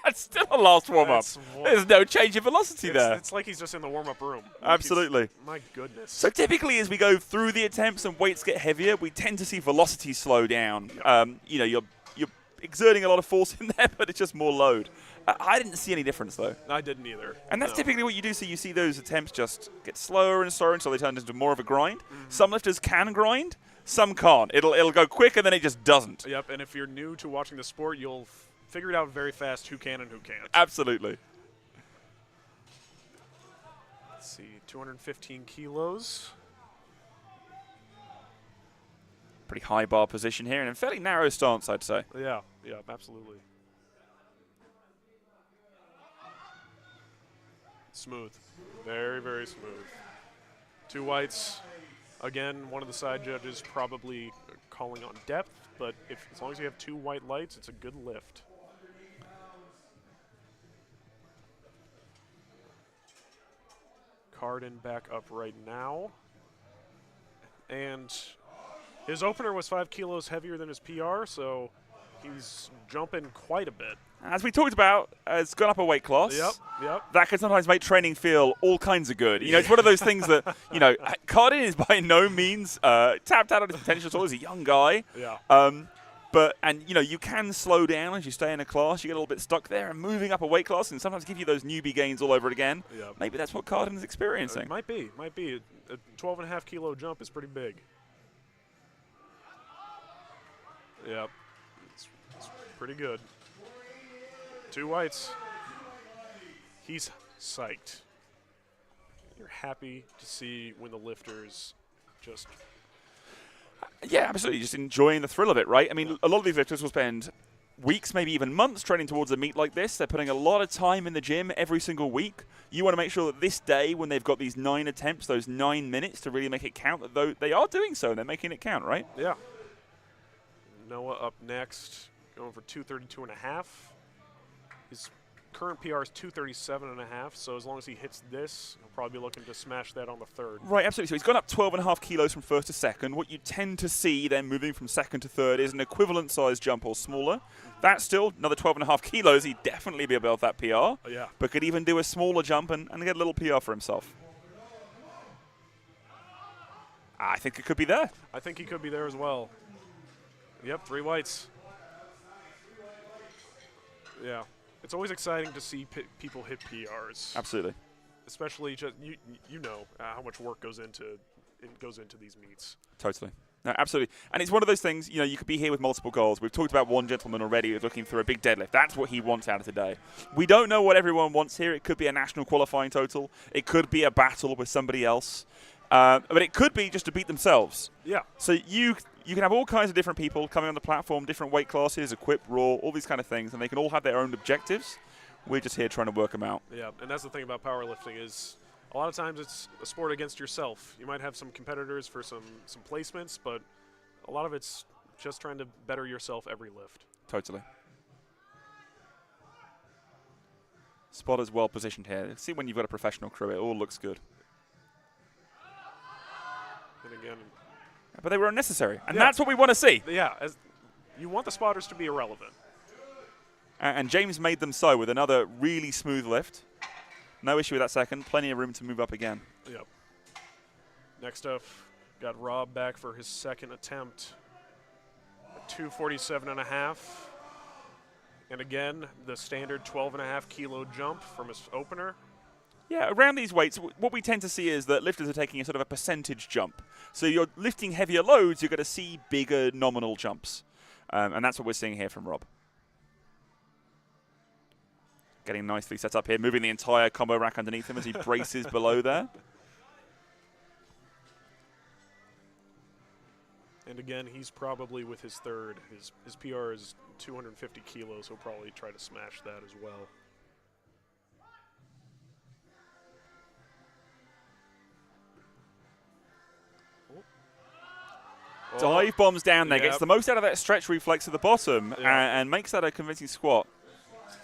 S3: It's still a last warm-up. There's no change in velocity there.
S4: It's like he's just in the warm-up room.
S3: Absolutely.
S4: My goodness.
S3: So typically as we go through the attempts and weights get heavier, we tend to see velocity slow down.
S4: Yep.
S3: You're exerting a lot of force in there, but it's just more load. I didn't see any difference, though.
S4: I didn't either.
S3: And that's typically what you do. So you see those attempts just get slower and slower until they turn into more of a grind. Mm-hmm. Some lifters can grind, some can't. It'll go quick, and then it just doesn't.
S4: Yep, and if you're new to watching the sport, you'll figure it out very fast who can and who can't.
S3: Absolutely.
S4: Let's see, 215 kilos.
S3: Pretty high bar position here, and a fairly narrow stance, I'd say.
S4: Yeah, absolutely. Smooth. Very, very smooth. 2 whites. Again, one of the side judges probably calling on depth, but as long as you have 2 white lights, it's a good lift. Carden back up right now. And his opener was 5 kilos heavier than his PR, so he's jumping quite a bit.
S3: As we talked about, it's gone up a weight class.
S4: Yep.
S3: That can sometimes make training feel all kinds of good. It's one of those things that, Carden is by no means tapped out on his potential at all. He's a young guy.
S4: Yeah.
S3: You can slow down as you stay in a class. You get a little bit stuck there, and moving up a weight class can sometimes give you those newbie gains all over again.
S4: Yep.
S3: Maybe that's what Carden is experiencing.
S4: Might be. A 12.5 kilo jump is pretty big. Yep. It's pretty good. 2 whites. He's psyched. You're happy to see when the lifters just...
S3: Yeah, absolutely. Just enjoying the thrill of it, right? I mean, a lot of these lifters will spend weeks, maybe even months training towards a meet like this. They're putting a lot of time in the gym every single week. You want to make sure that this day, when they've got these 9 attempts, those 9 minutes to really make it count, that they are doing so and they're making it count, right?
S4: Yeah. Noah up next. going for 232.5. His current PR is 237.5, so as long as he hits this, he'll probably be looking to smash that on the third.
S3: Right, absolutely. So he's gone up 12.5 kilos from first to second. What you tend to see then moving from second to third is an equivalent size jump or smaller. That's still another 12.5 kilos. He'd definitely be above that PR.
S4: Oh, yeah.
S3: But could even do a smaller jump and get a little PR for himself. I think it could be there.
S4: I think he could be there as well. Yep, 3 whites. Yeah. It's always exciting to see people hit PRs.
S3: Absolutely.
S4: Especially, just you know how much work goes into these meets.
S3: Totally. No, absolutely. And it's one of those things, you know, you could be here with multiple goals. We've talked about one gentleman already who's looking for a big deadlift. That's what he wants out of today. We don't know what everyone wants here. It could be a national qualifying total. It could be a battle with somebody else. But it could be just to beat themselves.
S4: Yeah.
S3: So you can have all kinds of different people coming on the platform, different weight classes, equipped, raw, all these kind of things, and they can all have their own objectives. We're just here trying to work them out.
S4: Yeah, and that's the thing about powerlifting is a lot of times it's a sport against yourself. You might have some competitors for some placements, but a lot of it's just trying to better yourself every lift.
S3: Totally. Spotter's well positioned here. See, when you've got a professional crew, it all looks good.
S4: And again,
S3: but they were unnecessary, and that's what we want to see.
S4: Yeah, as you want the spotters to be irrelevant.
S3: And James made them so with another really smooth lift. No issue with that second. Plenty of room to move up again.
S4: Yep. Next up, got Rob back for his second attempt. 247.5. And again, the standard 12.5 kilo jump from his opener.
S3: Yeah, around these weights, what we tend to see is that lifters are taking a sort of a percentage jump. So you're lifting heavier loads, you're going to see bigger nominal jumps. And that's what we're seeing here from Rob. Getting nicely set up here, moving the entire combo rack underneath him as he braces below there.
S4: And again, he's probably with his third. His PR is 250 kilos. He'll probably try to smash that as well.
S3: Dive bombs down there,
S4: Yep.
S3: gets the most out of that stretch reflex at the bottom, and makes that a convincing squat.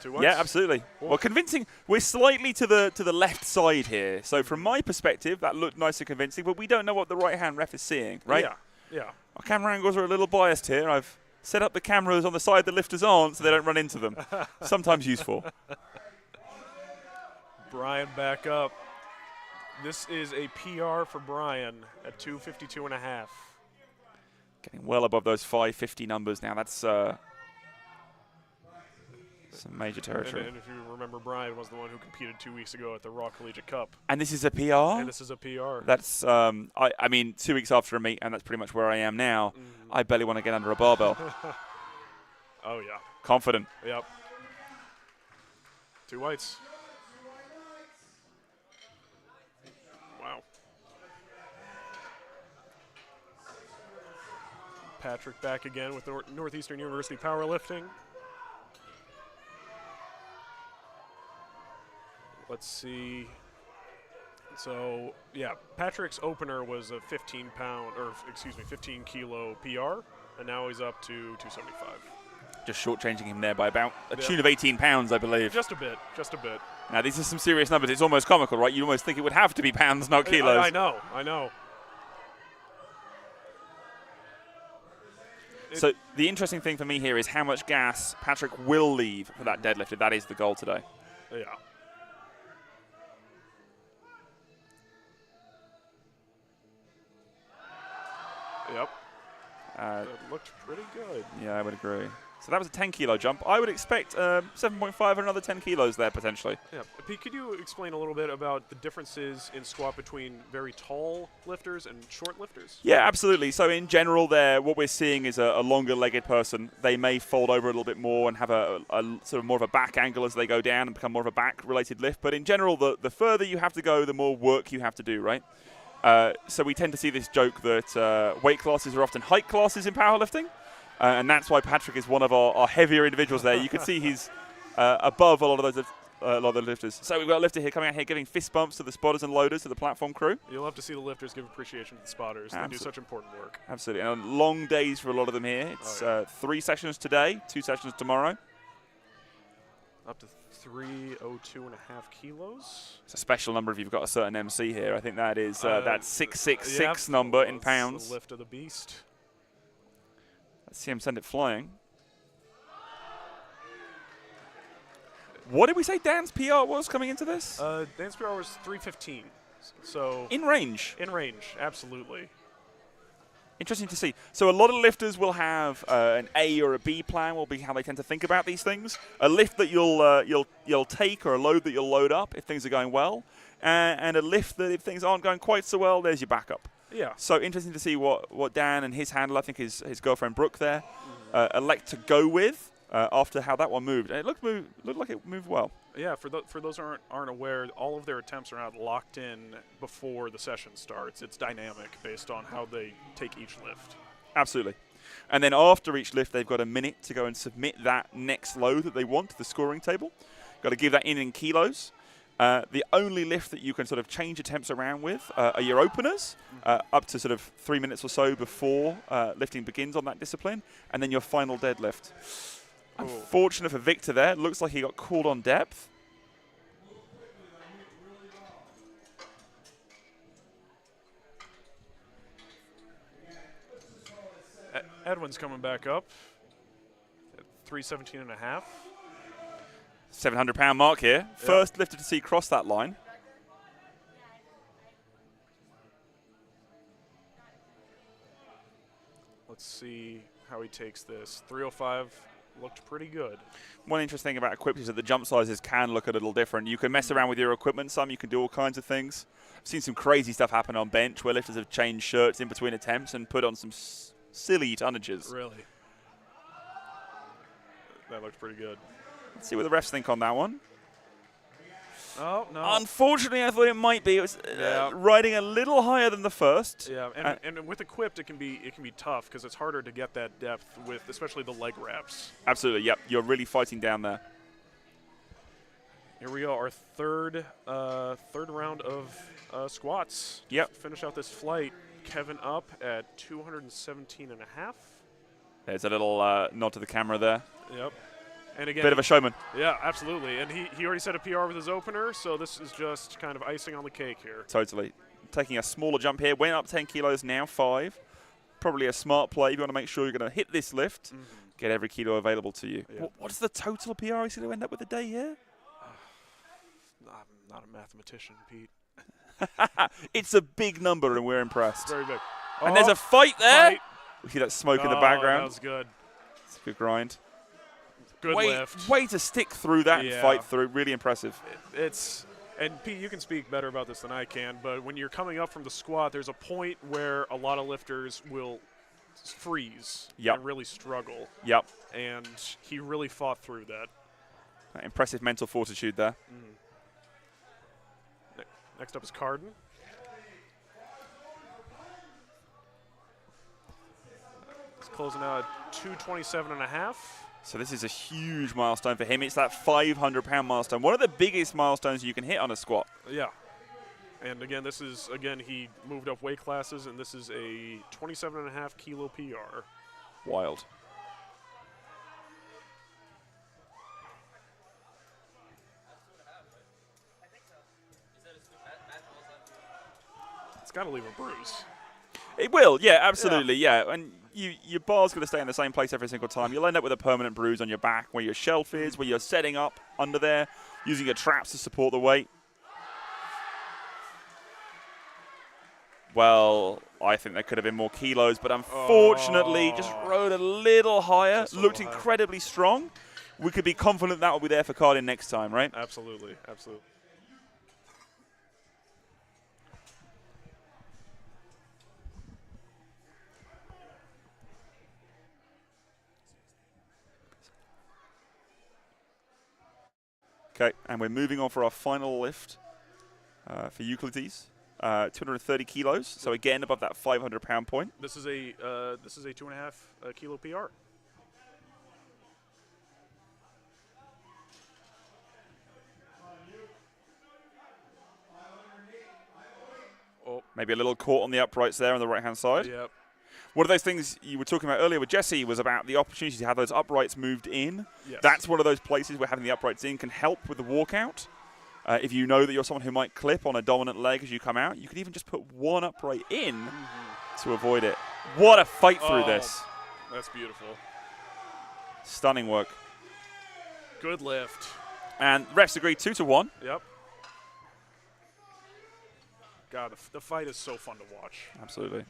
S4: 2 whites?
S3: Yeah, absolutely. Well, convincing. We're slightly to the left side here, so from my perspective, that looked nice and convincing. But we don't know what the right-hand ref is seeing, right?
S4: Yeah.
S3: Our camera angles are a little biased here. I've set up the cameras on the side the lifters aren't, so they don't run into them. Sometimes useful.
S4: Brian back up. This is a PR for Brian at 252.5.
S3: Getting well above those 550 numbers now. That's some major territory.
S4: And if you remember, Brian was the one who competed 2 weeks ago at the Raw Collegiate Cup.
S3: And this is a PR?
S4: And this is a PR.
S3: That's, I mean, 2 weeks after a meet, and that's pretty much where I am now. I barely want to get under a barbell.
S4: Oh, yeah.
S3: Confident.
S4: Yep. 2 whites. Wow. Patrick back again with Northeastern University Powerlifting. Let's see. So, yeah, Patrick's opener was a 15 kilo PR, and now he's up to 275.
S3: Just shortchanging him there by about a tune of 18 pounds, I believe.
S4: Just a bit.
S3: Now, these are some serious numbers. It's almost comical, right? You almost think it would have to be pounds, not kilos.
S4: I know.
S3: So the interesting thing for me here is how much gas Patrick will leave for that deadlift, if that is the goal today.
S4: Yeah. Yep. That looked pretty good.
S3: Yeah, I would agree. So that was a 10 kilo jump. I would expect 7.5 or another 10 kilos there potentially.
S4: Yeah. Pete, could you explain a little bit about the differences in squat between very tall lifters and short lifters?
S3: Yeah, absolutely. So in general there, what we're seeing is a longer-legged person. They may fold over a little bit more and have a sort of more of a back angle as they go down and become more of a back-related lift. But in general, the further you have to go, the more work you have to do, right? So we tend to see this joke that weight classes are often height classes in powerlifting. And that's why Patrick is one of our heavier individuals there. You can see he's above a lot of those a lot of the lifters. So we've got a lifter here coming out here giving fist bumps to the spotters and loaders, to the platform crew.
S4: You'll have to see the lifters give appreciation to the spotters. They do such important work.
S3: Absolutely. And long days for a lot of them here. It's 3 sessions today, 2 sessions tomorrow.
S4: Up to 302.5 kilos.
S3: It's a special number if you've got a certain MC here. I think that is that 666 number in pounds.
S4: The lift of the beast.
S3: Let's see him send it flying. What did we say Dan's PR was coming into this?
S4: Dan's PR was 315. So
S3: in range.
S4: In range, absolutely.
S3: Interesting to see. So a lot of lifters will have an A or a B plan. Will be how they tend to think about these things. A lift that you'll take, or a load that you'll load up if things are going well, and a lift that if things aren't going quite so well, there's your backup.
S4: Yeah.
S3: So interesting to see what Dan and his handler, I think his girlfriend Brooke there, elect to go with after how that one moved. And it looked like it moved well.
S4: Yeah, for those who aren't aware, all of their attempts are not locked in before the session starts. It's dynamic based on how they take each lift.
S3: Absolutely. And then after each lift, they've got a minute to go and submit that next load that they want to the scoring table. Got to give that in kilos. The only lift that you can sort of change attempts around with are your openers, up to sort of 3 minutes or so before lifting begins on that discipline, and then your final deadlift. Unfortunate for Victor there. Looks like he got called on depth.
S4: Edwin's coming back up at 317.5.
S3: 700-pound mark here. Yep. First lifter to see cross that line.
S4: Let's see how he takes this. 305 looked pretty good.
S3: One interesting thing about equipment is that the jump sizes can look a little different. You can mess around with your equipment some. You can do all kinds of things. I've seen some crazy stuff happen on bench where lifters have changed shirts in between attempts and put on some silly tonnages.
S4: Really? That looked pretty good.
S3: Let's see what the refs think on that one.
S4: Oh, no.
S3: Unfortunately, I thought it might be. It was riding a little higher than the first.
S4: Yeah, and with equipped, it can be tough because it's harder to get that depth with especially the leg wraps.
S3: Absolutely, yep. You're really fighting down there.
S4: Here we go, our third round of squats.
S3: Yep.
S4: Finish out this flight. Kevin up at 217.5.
S3: There's a little nod to the camera there.
S4: Yep. And again,
S3: bit of a showman.
S4: Yeah, absolutely. And he already set a PR with his opener, so this is just kind of icing on the cake here.
S3: Totally. Taking a smaller jump here. Went up 10 kilos, now 5. Probably a smart play. You want to make sure you're going to hit this lift, get every kilo available to you. Yeah. What's the total PR he's going to end up with a day here?
S4: I'm not a mathematician, Pete.
S3: It's a big number, and we're impressed.
S4: Very big.
S3: And there's a fight there. We see that smoke in the background.
S4: That was good.
S3: It's a good grind.
S4: Good lift.
S3: Way to stick through that and fight through. Really impressive.
S4: And Pete, you can speak better about this than I can, but when you're coming up from the squat, there's a point where a lot of lifters will freeze and really struggle.
S3: Yep.
S4: And he really fought through that.
S3: Impressive mental fortitude there.
S4: Next up is Carden. He's closing out at 227.5.
S3: So this is a huge milestone for him. It's that 500-pound milestone. One of the biggest milestones you can hit on a squat.
S4: Yeah. And again, he moved up weight classes, and this is a 27.5 kilo PR.
S3: Wild.
S4: It's got to leave a bruise.
S3: It will, yeah, absolutely, yeah. And your bar's going to stay in the same place every single time. You'll end up with a permanent bruise on your back where your shelf is, where you're setting up under there, using your traps to support the weight. Well, I think there could have been more kilos, but unfortunately just rode a little higher, looked incredibly strong. We could be confident that will be there for Cardin next time, right?
S4: Absolutely, absolutely.
S3: Okay, and we're moving on for our final lift for Euclides, 230 kilos. So again, above that 500-pound point.
S4: This is a 2.5 kilo PR.
S3: Maybe a little caught on the uprights there on the right-hand side.
S4: Yep.
S3: One of those things you were talking about earlier with Jesse was about the opportunity to have those uprights moved in.
S4: Yes.
S3: That's one of those places where having the uprights in can help with the walkout. If you know that you're someone who might clip on a dominant leg as you come out, you could even just put one upright in to avoid it. What a fight through this.
S4: That's beautiful.
S3: Stunning work.
S4: Good lift.
S3: And refs agree 2-1.
S4: Yep. God, the fight is so fun to watch.
S3: Absolutely.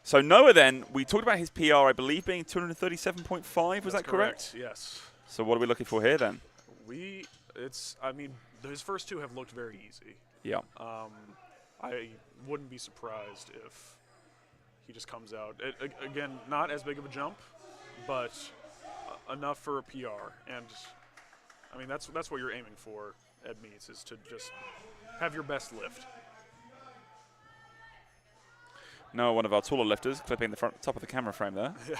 S3: So Noah then, we talked about his PR, I believe, being 237.5. Was that correct?
S4: Yes.
S3: So what are we looking for here then?
S4: I mean, his first two have looked very easy.
S3: Yeah.
S4: I wouldn't be surprised if he just comes out. Again, not as big of a jump, but enough for a PR. And, I mean, that's what you're aiming for at meets, is to just have your best lift.
S3: Noah, one of our taller lifters, clipping the top of the camera frame there.
S4: Yeah.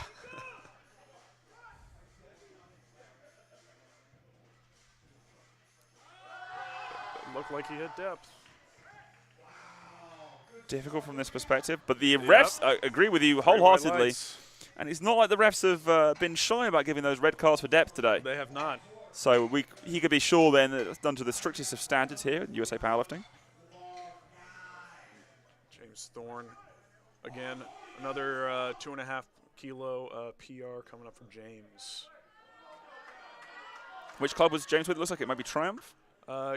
S4: Looked like he hit depth.
S3: Difficult from this perspective, but the refs agree with you wholeheartedly. And it's not like the refs have been shy about giving those red cards for depth today.
S4: They have not.
S3: So he could be sure then that it's done to the strictest of standards here in USA Powerlifting.
S4: James Thorne, again, another 2.5 kilo PR coming up from James.
S3: Which club was James with? It looks like it might be Triumph.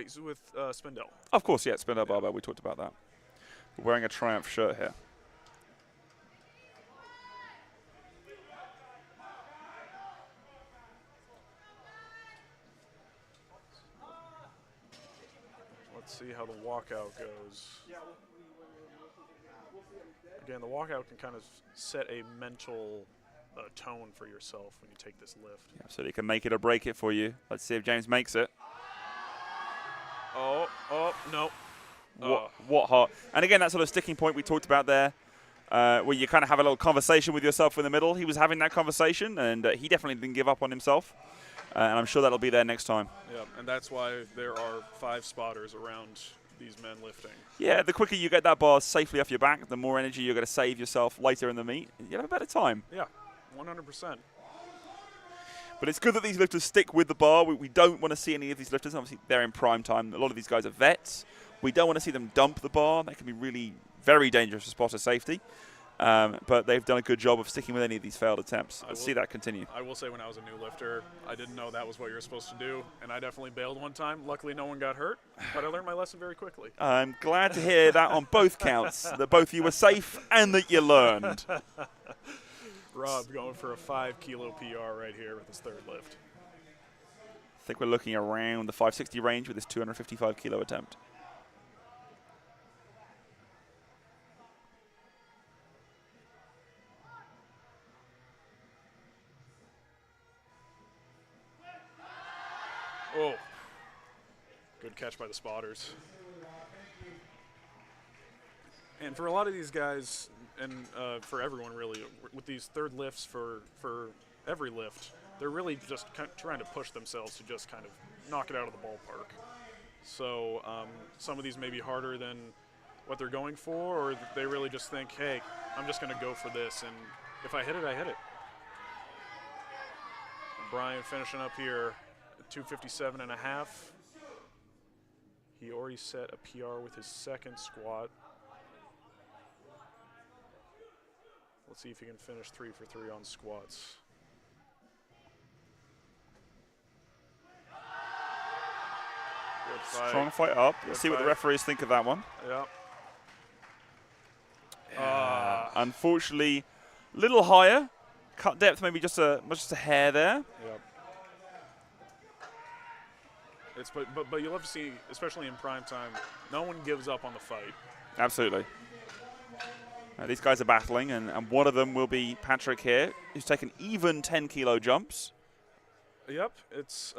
S4: He's with Spindell.
S3: Of course, yeah, Spindell Barbell. We talked about that. We're wearing a Triumph shirt here.
S4: Let's see how the walkout goes. Again, the walkout can kind of set a mental tone for yourself when you take this lift.
S3: Yeah, so it can make it or break it for you. Let's see if James makes it.
S4: Oh, no.
S3: What heart. And again, that sort of sticking point we talked about there, where you kind of have a little conversation with yourself in the middle. He was having that conversation, and he definitely didn't give up on himself. And I'm sure that'll be there next time.
S4: Yeah, and that's why there are 5 spotters around these men lifting.
S3: Yeah, the quicker you get that bar safely off your back, the more energy you're going to save yourself later in the meet. You have a better time.
S4: Yeah, 100%.
S3: But it's good that these lifters stick with the bar. We don't want to see any of these lifters. Obviously, they're in prime time. A lot of these guys are vets. We don't want to see them dump the bar. That can be really very dangerous for spotter safety. But they've done a good job of sticking with any of these failed attempts. Let's see that continue.
S4: I will say, when I was a new lifter, I didn't know that was what you were supposed to do, and I definitely bailed one time. Luckily, no one got hurt, but I learned my lesson very quickly.
S3: I'm glad to hear that on both counts, that both you were safe and that you learned.
S4: Rob going for a 5 kilo PR right here with his third lift.
S3: I think we're looking around the 560 range with this 255 kilo attempt.
S4: Oh, good catch by the spotters. And for a lot of these guys, and for everyone really, with these third lifts for every lift, they're really just trying to push themselves to just kind of knock it out of the ballpark. So some of these may be harder than what they're going for, or they really just think, hey, I'm just going to go for this, and if I hit it, I hit it. Brian finishing up here. 257.5. He already set a PR with his second squat. Let's see if he can finish 3 for 3 on squats. Good fight.
S3: Strong fight up. Let's see what the referees think of that one.
S4: Yep.
S3: Unfortunately, a little higher. Cut depth maybe just a hair there.
S4: Yep. But you'll have to see, especially in prime time, no one gives up on the fight.
S3: Absolutely. These guys are battling, and one of them will be Patrick here, who's taken even 10 kilo jumps.
S4: Yep, it's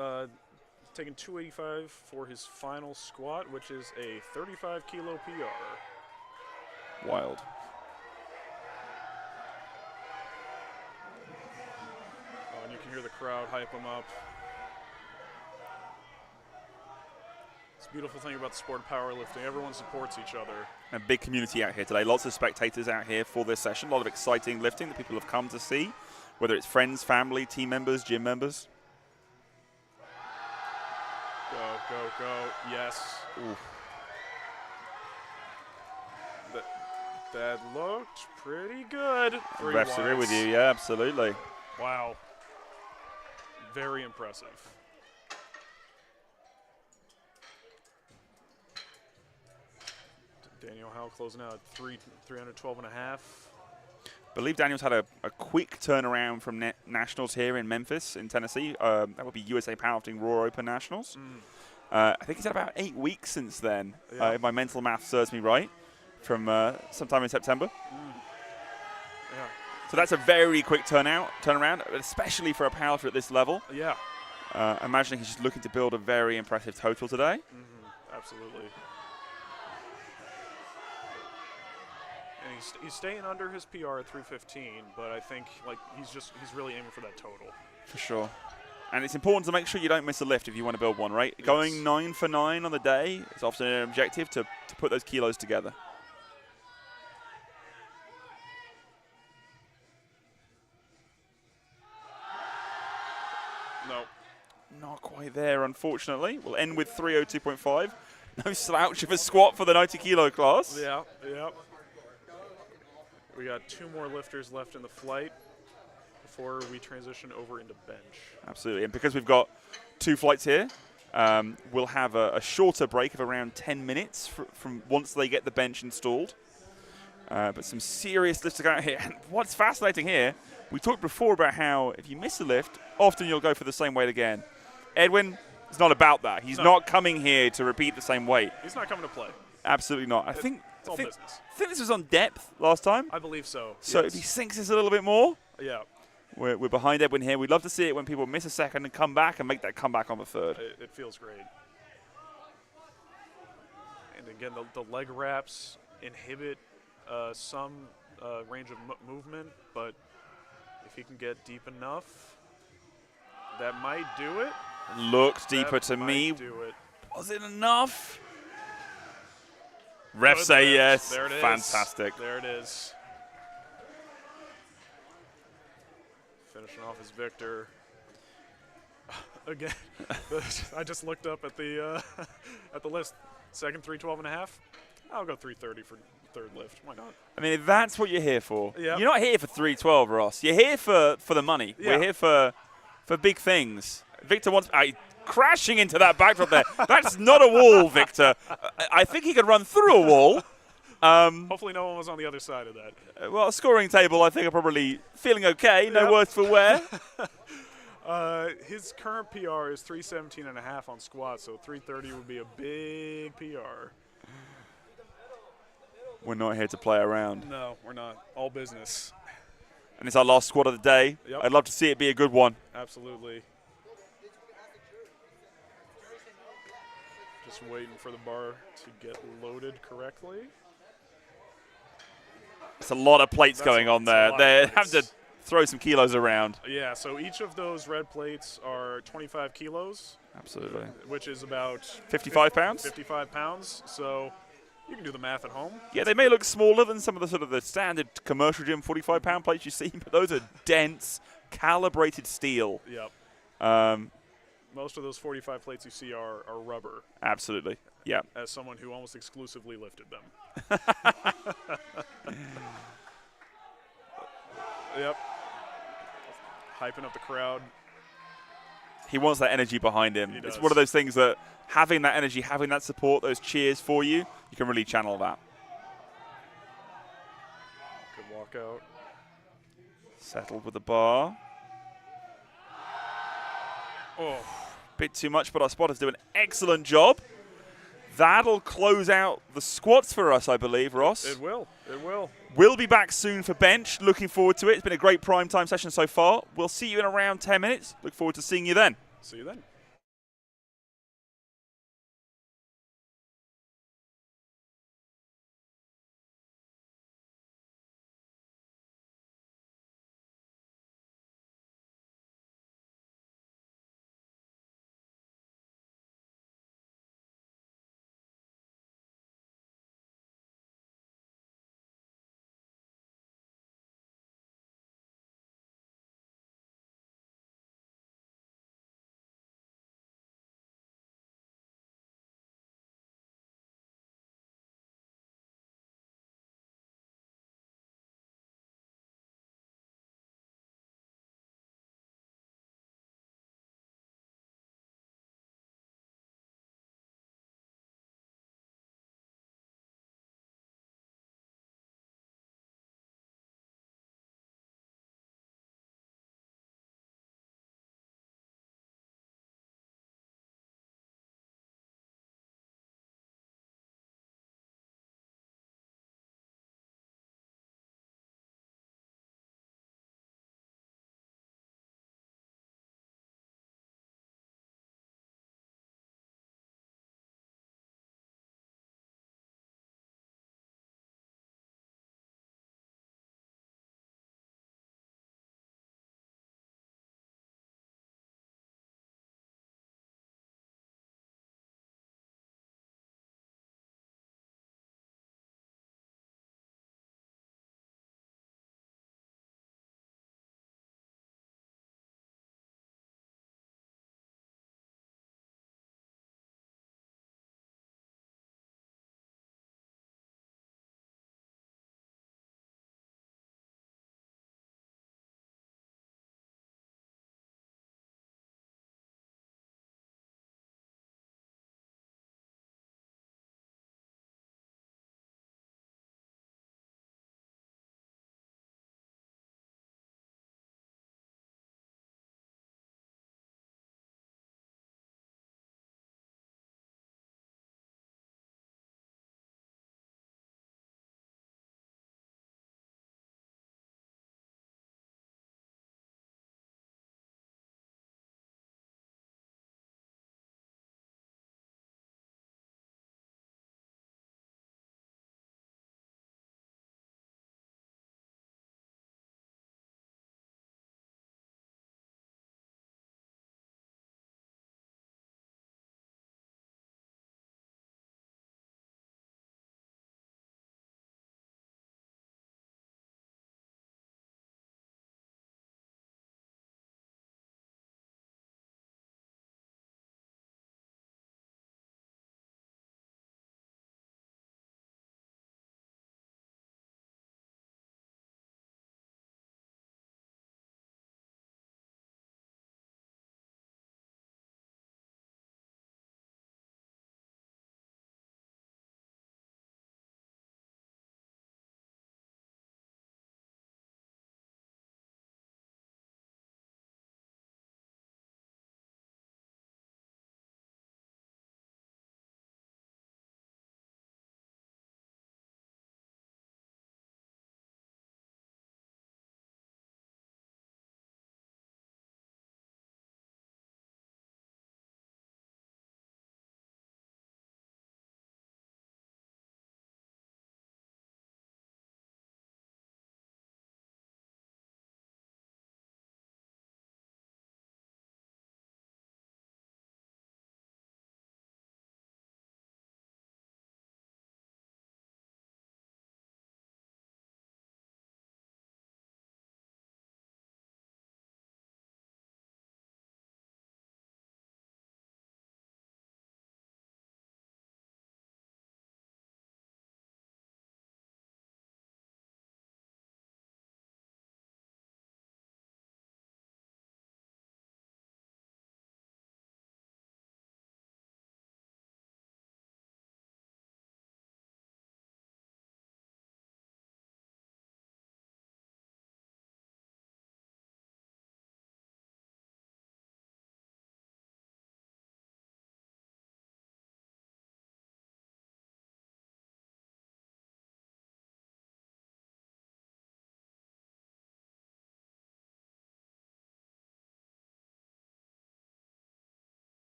S4: taken 285 for his final squat, which is a 35 kilo PR.
S3: Wild.
S4: Oh, and you can hear the crowd hype him up. It's a beautiful thing about the sport of powerlifting. Everyone supports each other.
S3: A big community out here today. Lots of spectators out here for this session. A lot of exciting lifting that people have come to see, whether it's friends, family, team members, gym members.
S4: Go, go, go. Yes.
S3: Ooh.
S4: That looked pretty good.
S3: Refs agree with you. Yeah, absolutely.
S4: Wow. Very impressive. Daniel Howe closing out at 312 and a half.
S3: I believe Daniel's had a quick turnaround from Nationals here in Memphis, in Tennessee. That would be USA Powerlifting Raw Open Nationals. I think he's had about 8 weeks since then, if my mental math serves me right, from sometime in September.
S4: Yeah.
S3: So that's a very quick turnaround, especially for a powerlifter at this level.
S4: Yeah.
S3: Imagining he's just looking to build a very impressive total today.
S4: Absolutely. And he's staying under his PR at 315, but I think like he's really aiming for that total.
S3: For sure. And it's important to make sure you don't miss a lift if you want to build one, right? Yes. Going 9 for 9 on the day is often an objective to put those kilos together.
S4: No.
S3: Not quite there, unfortunately. We'll end with 302.5. No slouch of a squat for the 90 kilo class.
S4: Yeah, yeah. We got 2 more lifters left in the flight before we transition over into bench.
S3: Absolutely, and because we've got 2 flights here, we'll have a shorter break of around 10 minutes from once they get the bench installed. But some serious lifts to go out here. And what's fascinating here, we talked before about how if you miss a lift, often you'll go for the same weight again. Edwin is not about that. He's not coming here to repeat the same weight.
S4: He's not coming to play.
S3: Absolutely not. I think
S4: business.
S3: I think this was on depth last time.
S4: I believe so.
S3: So
S4: yes.
S3: if he sinks this a little bit more,
S4: yeah,
S3: we're behind Edwin here. We'd love to see it when people miss a second and come back and make that comeback on the third.
S4: It feels great. And again, the leg wraps inhibit some range of movement, but if he can get deep enough, that might do it.
S3: Looked deeper to me.
S4: Do it.
S3: Was it enough? Refs say yes.
S4: There it is.
S3: Fantastic.
S4: There it is. Finishing off as Victor. Again, I just looked up at the list. Second 312 and a half. I'll go 330 for third lift. Why not?
S3: I mean, if that's what you're here for.
S4: Yep.
S3: You're not here for 312, Ross. You're here for the money.
S4: Yeah.
S3: We're here for big things. Victor wants crashing into that backdrop there. That's not a wall, Victor. I think he could run through a wall.
S4: Hopefully no one was on the other side of that.
S3: Well, scoring table, I think, are probably feeling okay. No worse for wear.
S4: His current PR is 317 and a half on squat, so 330 would be a big PR.
S3: We're not here to play around.
S4: No, we're not. All business.
S3: And it's our last squat of the day.
S4: Yep.
S3: I'd love to see it be a good one.
S4: Absolutely. Just waiting for the bar to get loaded correctly.
S3: It's a lot of plates going on there. They have to throw some kilos around.
S4: Yeah, so each of those red plates are 25 kilos.
S3: Absolutely.
S4: Which is about
S3: 55 pounds?
S4: 55 pounds. So you can do the math at home.
S3: Yeah, they may look smaller than some of the sort of the standard commercial gym 45-pound plates you see, but those are dense, calibrated steel.
S4: Yep. Most of those 45 plates you see are rubber.
S3: Absolutely. Yeah.
S4: As someone who almost exclusively lifted them. Yep. Hyping up the crowd.
S3: He wants that energy behind him.
S4: He does.
S3: It's one of those things that having that energy, having that support, those cheers for you, you can really channel that.
S4: Good walkout.
S3: Settled with the bar.
S4: Oh.
S3: Bit too much, but our spotters do an excellent job. That'll close out the squats for us, I believe, Ross.
S4: It will. It will.
S3: We'll be back soon for bench. Looking forward to it. It's been a great prime time session so far. We'll see you in around 10 minutes. Look forward to seeing you then.
S4: See you then.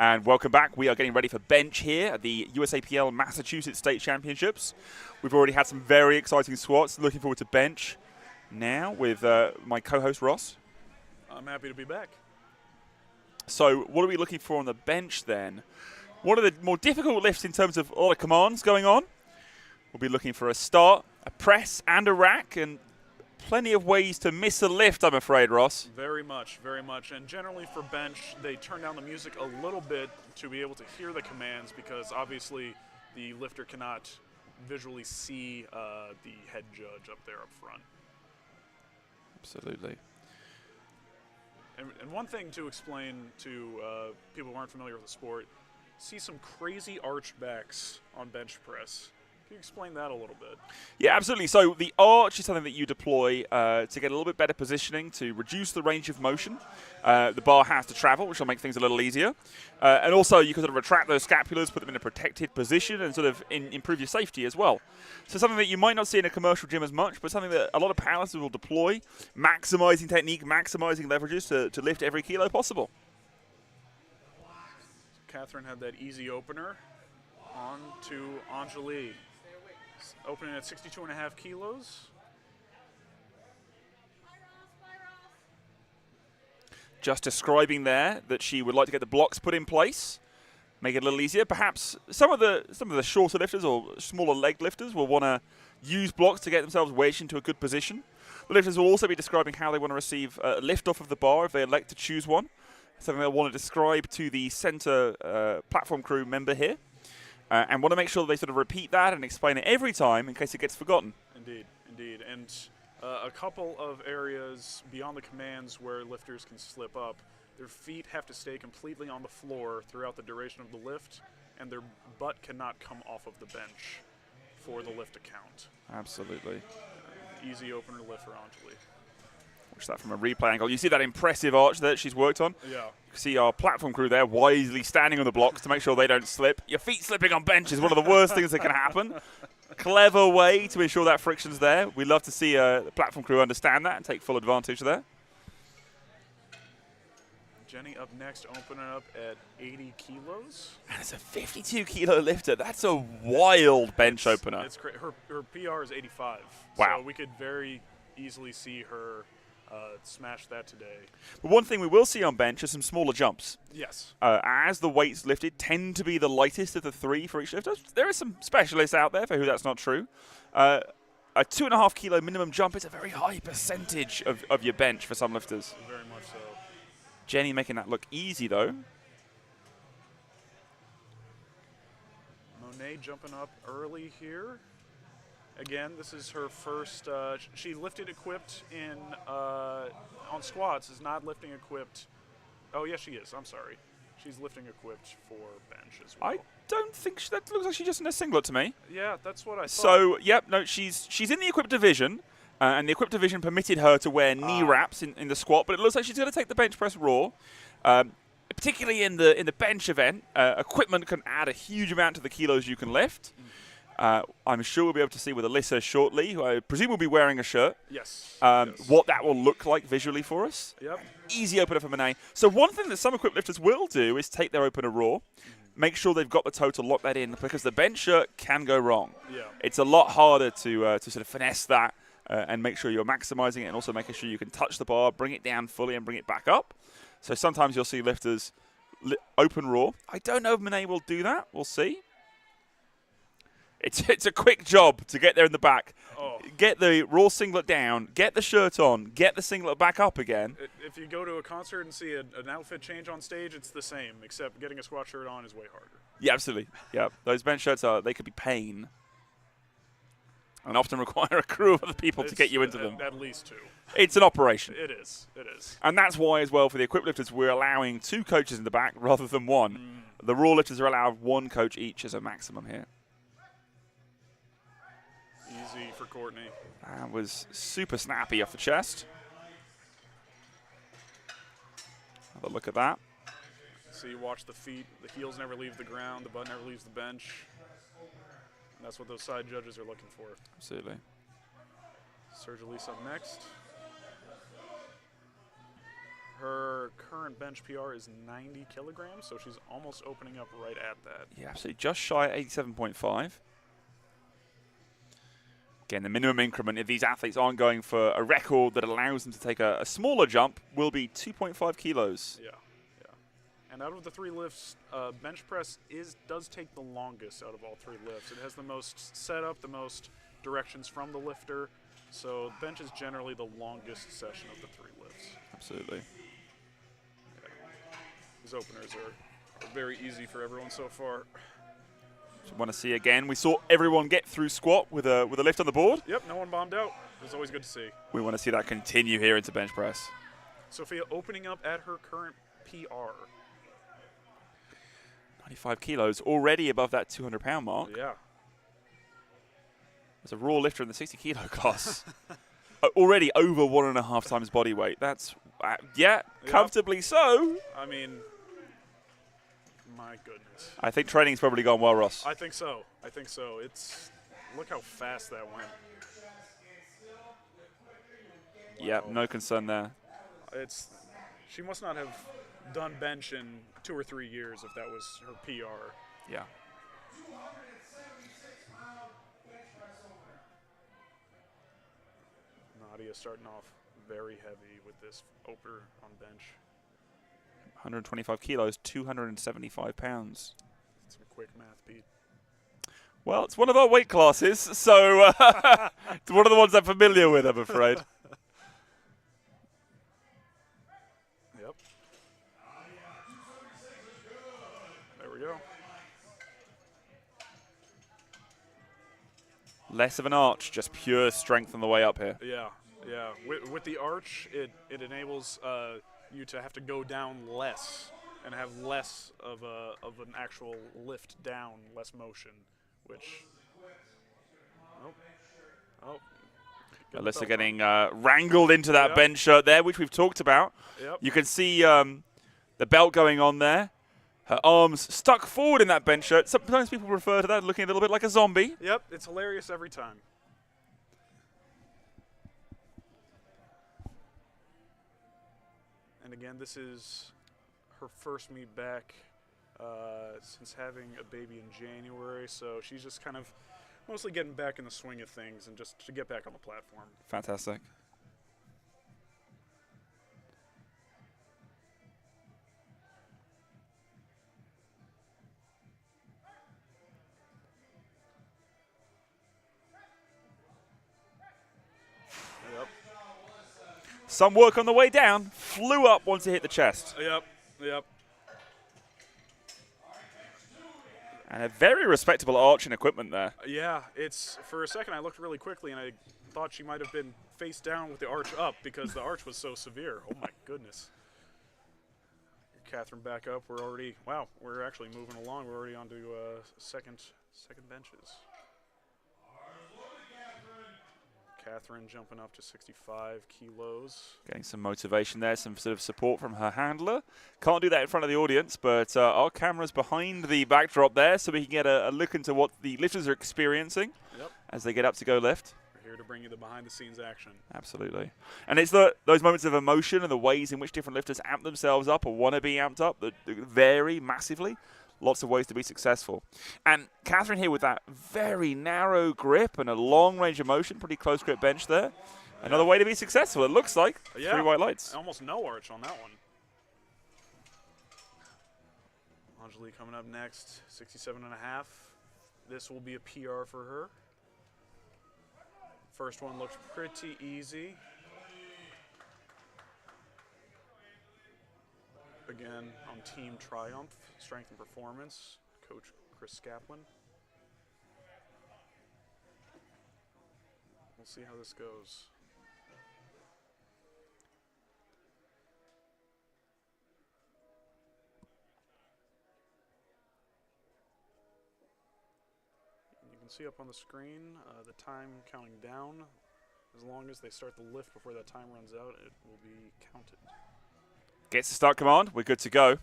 S3: And welcome back. We are getting ready for bench here at the USAPL Massachusetts State Championships. We've already had some very exciting squats. Looking forward to bench now with my co-host Ross.
S2: I'm happy to be back.
S3: So what are we looking for on the bench then? One of the more difficult lifts in terms of all the commands going on. We'll be looking for a start, a press, and a rack, and plenty of ways to miss a lift, I'm afraid, Ross.
S2: Very much, very much. And generally for bench, they turn down the music a little bit to be able to hear the commands, because obviously the lifter cannot visually see the head judge up there up front.
S3: Absolutely.
S2: And one thing to explain to people who aren't familiar with the sport, see some crazy arched backs on bench press. Can you explain that a little bit?
S3: Yeah, absolutely. So the arch is something that you deploy to get a little bit better positioning, to reduce the range of motion the bar has to travel, which will make things a little easier. And also you can sort of retract those scapulars, put them in a protected position, and sort of improve your safety as well. So something that you might not see in a commercial gym as much, but something that a lot of powerlifters will deploy, maximizing technique, maximizing leverages to lift every kilo possible.
S2: Catherine had that easy opener on to Anjali. Opening at 62.5 kilos.
S3: Just describing there that she would like to get the blocks put in place, make it a little easier. Perhaps some of the shorter lifters or smaller leg lifters will want to use blocks to get themselves wedged into a good position. The lifters will also be describing how they want to receive a lift off of the bar if they elect to choose one. Something they'll want to describe to the center platform crew member here. And want to make sure that they sort of repeat that and explain it every time in case it gets forgotten.
S2: Indeed, indeed. And a couple of areas beyond the commands where lifters can slip up. Their feet have to stay completely on the floor throughout the duration of the lift, and their butt cannot come off of the bench for the lift to count.
S3: Absolutely.
S2: Easy opener lift for Anjali.
S3: Watch that from a replay angle. You see that impressive arch that she's worked on?
S2: Yeah.
S3: You see our platform crew there wisely standing on the blocks to make sure they don't slip. Your feet slipping on bench is one of the worst things that can happen. Clever way to ensure that friction's there. We love to see the platform crew understand that and take full advantage of that.
S2: Jenny up next, opening up at 80 kilos.
S3: And it's a 52-kilo lifter. That's a wild bench opener.
S2: It's great. Her PR is 85.
S3: Wow.
S2: So we could very easily see her smash that today.
S3: But one thing we will see on bench are some smaller jumps.
S2: Yes.
S3: As the weights lifted tend to be the lightest of the three for each lifter. There are some specialists out there for who that's not true. A 2.5 kilo minimum jump is a very high percentage of your bench for some lifters.
S2: Very much so.
S3: Jenny making that look easy though.
S2: Monet jumping up early here. Again, this is her first. She lifted equipped in on squats. Is not lifting equipped. Oh yes, she is. I'm sorry. She's lifting equipped for bench as well.
S3: I don't think that looks like she's just in a singlet to me.
S2: Yeah, that's what I thought.
S3: So yep, no, she's in the equipped division, and the equipped division permitted her to wear knee wraps in the squat. But it looks like she's going to take the bench press raw. Particularly in the bench event, equipment can add a huge amount to the kilos you can lift. I'm sure we'll be able to see with Alyssa shortly, who I presume will be wearing a shirt.
S2: Yes.
S3: What that will look like visually for us.
S2: Yep.
S3: Easy opener for Monet. So one thing that some equipped lifters will do is take their opener raw, make sure they've got the total, lock that in, because the bench shirt can go wrong.
S2: Yeah.
S3: It's a lot harder to sort of finesse that and make sure you're maximizing it, and also making sure you can touch the bar, bring it down fully, and bring it back up. So sometimes you'll see lifters open raw. I don't know if Monet will do that. We'll see. It's a quick job to get there in the back.
S2: Oh.
S3: Get the raw singlet down, get the shirt on, get the singlet back up again.
S2: If you go to a concert and see an outfit change on stage, it's the same, except getting a squat shirt on is way harder.
S3: Yeah, absolutely. Yeah, those bench shirts they could be pain, and often require a crew of other people to get you into them.
S2: At least two.
S3: It's an operation.
S2: It is. It is.
S3: And that's why, as well, for the equipped lifters, we're allowing 2 coaches in the back rather than 1. The raw lifters are allowed 1 coach each as a maximum here.
S2: Easy for Courtney.
S3: That was super snappy off the chest. Have a look at that.
S2: So you watch the feet. The heels never leave the ground. The butt never leaves the bench. And that's what those side judges are looking for.
S3: Absolutely.
S2: Serge Elise up next.
S4: Her current bench PR is 90 kilograms, so she's almost opening up right at that.
S3: Yeah, absolutely. Just shy at 87.5. Again, the minimum increment, if these athletes aren't going for a record that allows them to take a smaller jump, will be 2.5 kilos.
S4: Yeah, yeah. And out of the 3 lifts, bench press does take the longest out of all 3 lifts. It has the most setup, the most directions from the lifter. So bench is generally the longest session of the 3 lifts.
S3: Absolutely.
S4: Yeah. These openers are very easy for everyone so far.
S3: So want to see again. We saw everyone get through squat with a lift on the board.
S4: Yep, no one bombed out. It was always good to see.
S3: We want to see that continue here into bench press.
S4: Sophia opening up at her current PR.
S3: 95 kilos, already above that 200-pound mark.
S4: Yeah.
S3: As a raw lifter in the 60 kilo class. Already over 1.5 times body weight. That's, comfortably so.
S4: I mean, my goodness.
S3: I think training's probably gone well, Ross.
S4: I think so. Look how fast that went.
S3: Yep, no concern there.
S4: She must not have done bench in 2 or 3 years if that was her PR.
S3: Yeah.
S4: Nadia starting off very heavy with this opener on bench.
S3: 125 kilos, 275 pounds.
S4: Some quick math, Pete.
S3: Well, it's one of our weight classes, so it's one of the ones I'm familiar with, I'm afraid.
S4: Yep. There we go.
S3: Less of an arch, just pure strength on the way up here.
S4: Yeah, yeah. With the arch, it enables you to have to go down less and have less of an actual lift down, less motion, which.
S3: Alyssa getting wrangled into that bench shirt there, which we've talked about.
S4: Yep.
S3: You can see the belt going on there. Her arms stuck forward in that bench shirt. Sometimes people refer to that looking a little bit like a zombie.
S4: Yep, it's hilarious every time. And again, this is her first meet back since having a baby in January, so she's just kind of mostly getting back in the swing of things and just to get back on the platform.
S3: Fantastic.
S4: Yep.
S3: Some work on the way down. Flew up once it hit the chest.
S4: Yep. Yep.
S3: And a very respectable arch and equipment there.
S4: Yeah, for a second I looked really quickly and I thought she might have been face down with the arch up because the arch was so severe. Oh my goodness. Catherine back up. We're actually moving along. We're already on to second benches. Catherine jumping up to 65 kilos.
S3: Getting some motivation there, some sort of support from her handler. Can't do that in front of the audience, but our camera's behind the backdrop there so we can get a look into what the lifters are experiencing as they get up to go lift.
S4: We're here to bring you the behind-the-scenes action.
S3: Absolutely. And it's those moments of emotion and the ways in which different lifters amp themselves up or want to be amped up that vary massively. Lots of ways to be successful. And Catherine here with that very narrow grip and a long range of motion, pretty close grip bench there. Another way to be successful, it looks like. 3 white lights.
S4: Almost no arch on that one. Anjali coming up next, 67.5. This will be a PR for her. First one looked pretty easy. Again, on Team Triumph, Strength and Performance, Coach Chris Skaplin. We'll see how this goes. You can see up on the screen the time counting down. As long as they start the lift before that time runs out, it will be counted.
S3: Gets the start command. We're good to go.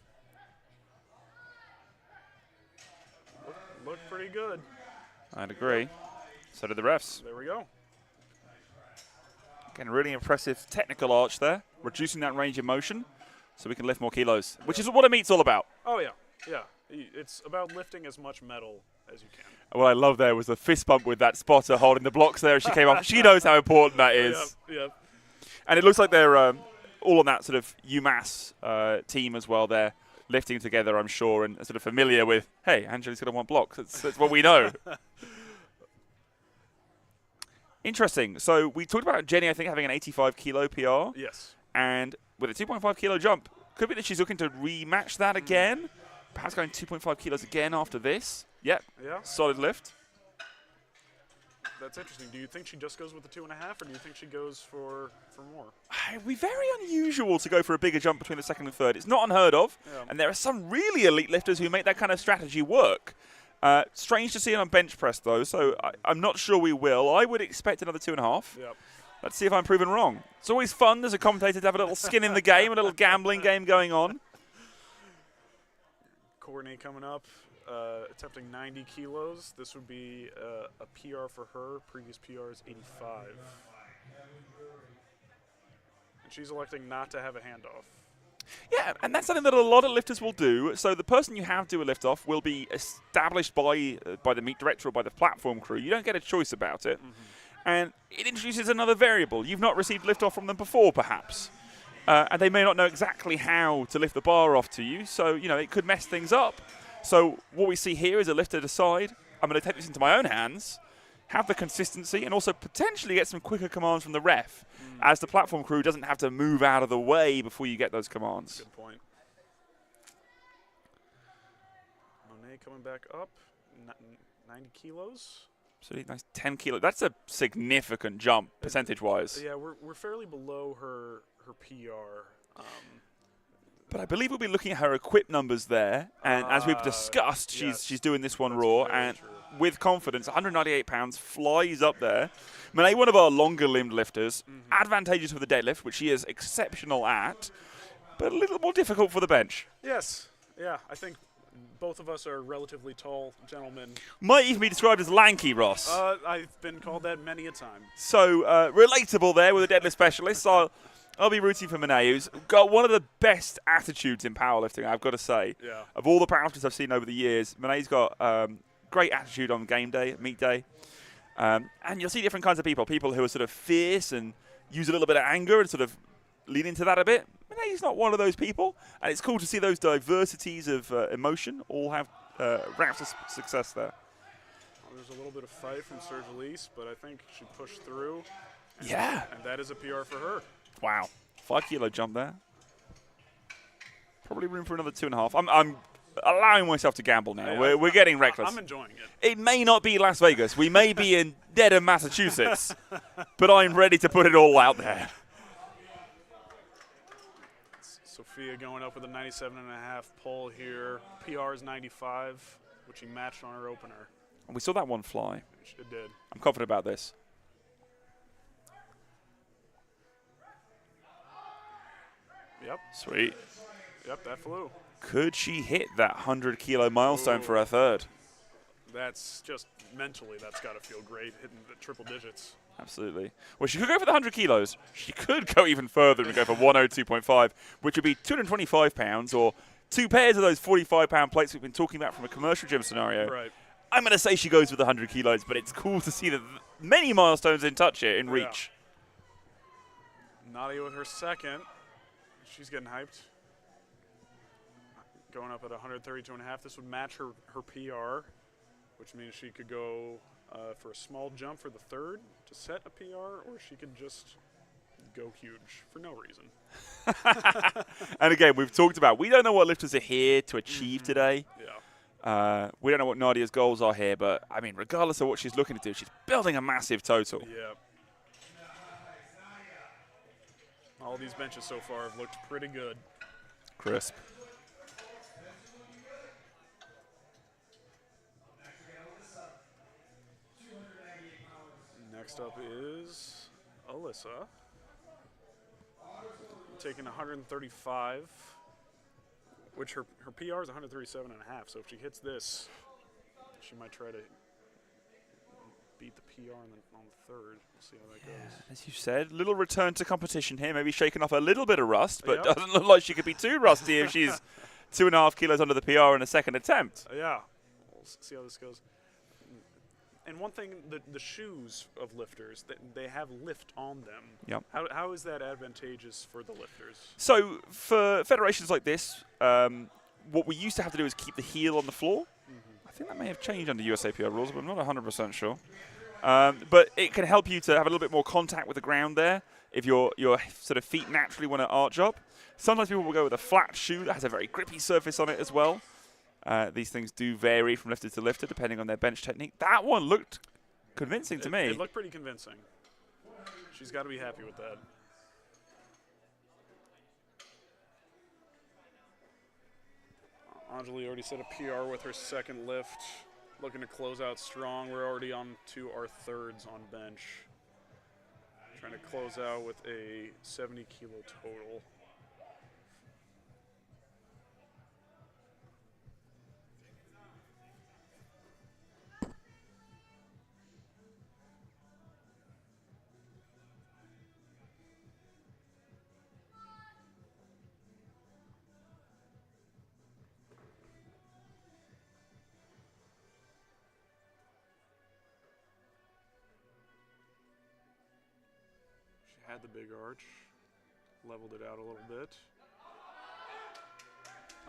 S4: Looked pretty good.
S3: I'd agree. So did the refs.
S4: There we go.
S3: Again, really impressive technical arch there, reducing that range of motion. so we can lift more kilos, which is what a meet's all about.
S4: Oh, yeah. Yeah. It's about lifting as much metal as you can.
S3: What I love there was the fist bump with that spotter holding the blocks there as she came up. She knows how important that is.
S4: Yep.
S3: And it looks like they're all on that sort of UMass team as well. They're lifting together, I'm sure, and sort of familiar with, hey, Angelique's going to want blocks. That's what we know. Interesting. So we talked about Jenny, I think, having an 85 kilo PR.
S4: Yes.
S3: And with a 2.5 kilo jump, could be that she's looking to rematch that again. Perhaps going 2.5 kilos again after this. Yep.
S4: Yeah.
S3: Solid lift.
S4: That's interesting. Do you think she just goes with the 2.5, or do you think she goes for more?
S3: It would be very unusual to go for a bigger jump between the second and third. It's not unheard of, and there are some really elite lifters who make that kind of strategy work. Strange to see it on bench press, though, so I'm not sure we will. I would expect another 2.5.
S4: Yep.
S3: Let's see if I'm proven wrong. It's always fun as a commentator to have a little skin in the game, a little gambling game going on.
S4: Courtney coming up, attempting 90 kilos. This would be a PR for her. Previous PR is 85. And she's electing not to have a handoff.
S3: Yeah, and that's something that a lot of lifters will do. So the person you have do a lift off will be established by the meet director or by the platform crew. You don't get a choice about it. And it introduces another variable. You've not received lift off from them before, perhaps. And they may not know exactly how to lift the bar off to you. So, it could mess things up. So what we see here is a lifter decide, I'm going to take this into my own hands, have the consistency, and also potentially get some quicker commands from the ref, as the platform crew doesn't have to move out of the way before you get those commands.
S4: Good point. Monet coming back up, 90 kilos.
S3: Absolutely nice, 10 kilos. That's a significant jump, percentage-wise.
S4: Yeah, we're fairly below her PR.
S3: But I believe we'll be looking at her equip numbers there, and as we've discussed, she's doing this one raw, and with confidence, 198 pounds flies up there. Monet, one of our longer-limbed lifters, advantageous for the deadlift, which she is exceptional at, but a little more difficult for the bench.
S4: Yes, yeah, I think both of us are relatively tall gentlemen.
S3: Might even be described as lanky, Ross.
S4: I've been called that many a time.
S3: So, relatable there with a deadlift specialist. I'll be rooting for Monet, who's got one of the best attitudes in powerlifting, I've got to say.
S4: Yeah.
S3: Of all the powerlifters I've seen over the years, Monet's got great attitude on game day, meet day. And you'll see different kinds of people who are sort of fierce and use a little bit of anger and sort of lean into that a bit. Monet's not one of those people. And it's cool to see those diversities of emotion all have routes of success there.
S4: Well, there's a little bit of fight from Serge Elise, but I think she pushed through. And that is a PR for her.
S3: Wow. 5 kilo jump there. Probably room for another 2.5. I'm allowing myself to gamble now.
S4: Yeah,
S3: we're getting reckless.
S4: I'm enjoying it.
S3: It may not be Las Vegas. We may be in Dedham, Massachusetts. But I'm ready to put it all out there.
S4: Sophia going up with a 97.5 pull here. PR is 95, which he matched on her opener.
S3: And we saw that one fly.
S4: It did.
S3: I'm confident about this.
S4: Yep.
S3: Sweet.
S4: Yep, that flew.
S3: Could she hit that 100 kilo milestone for her third?
S4: That's just mentally, that's got to feel great, hitting the triple digits.
S3: Absolutely. Well, she could go for the 100 kilos. She could go even further and go for 102.5, which would be 225 pounds or 2 pairs of those 45-pound plates we've been talking about from a commercial gym scenario.
S4: Right.
S3: I'm going to say she goes with 100 kilos, but it's cool to see that many milestones in touch here, in reach.
S4: Nadia with her second. She's getting hyped. Going up at 132.5. This would match her PR, which means she could go for a small jump for the third to set a PR, or she could just go huge for no reason.
S3: And again, we've talked about, we don't know what lifters are here to achieve today.
S4: Yeah.
S3: We don't know what Nadia's goals are here, but, I mean, regardless of what she's looking to do, she's building a massive total.
S4: Yeah. All these benches so far have looked pretty good.
S3: Crisp.
S4: Next up is Alyssa. Taking 135, which her PR is 137.5, so if she hits this, she might try to beat the PR on the third. We'll see how that goes.
S3: As you said, little return to competition here, maybe shaking off a little bit of rust, but
S4: Yep.
S3: doesn't look like she could be too rusty if she's 2.5 kilos under the PR in a second attempt.
S4: Yeah, we'll see how this goes. And one thing, the shoes of lifters, they have lift on them.
S3: Yep.
S4: How is that advantageous for the lifters?
S3: So for federations like this, what we used to have to do is keep the heel on the floor. I think that may have changed under USAPL rules, but I'm not 100% sure. But it can help you to have a little bit more contact with the ground there if your sort of feet naturally want to arch up. Sometimes people will go with a flat shoe that has a very grippy surface on it as well. These things do vary from lifter to lifter depending on their bench technique. That one looked convincing to me.
S4: It looked pretty convincing. She's got to be happy with that. Anjali already set a PR with her second lift. Looking to close out strong. We're already on to our thirds on bench. Trying to close out with a 70 kilo total. Had the big arch, leveled it out a little bit.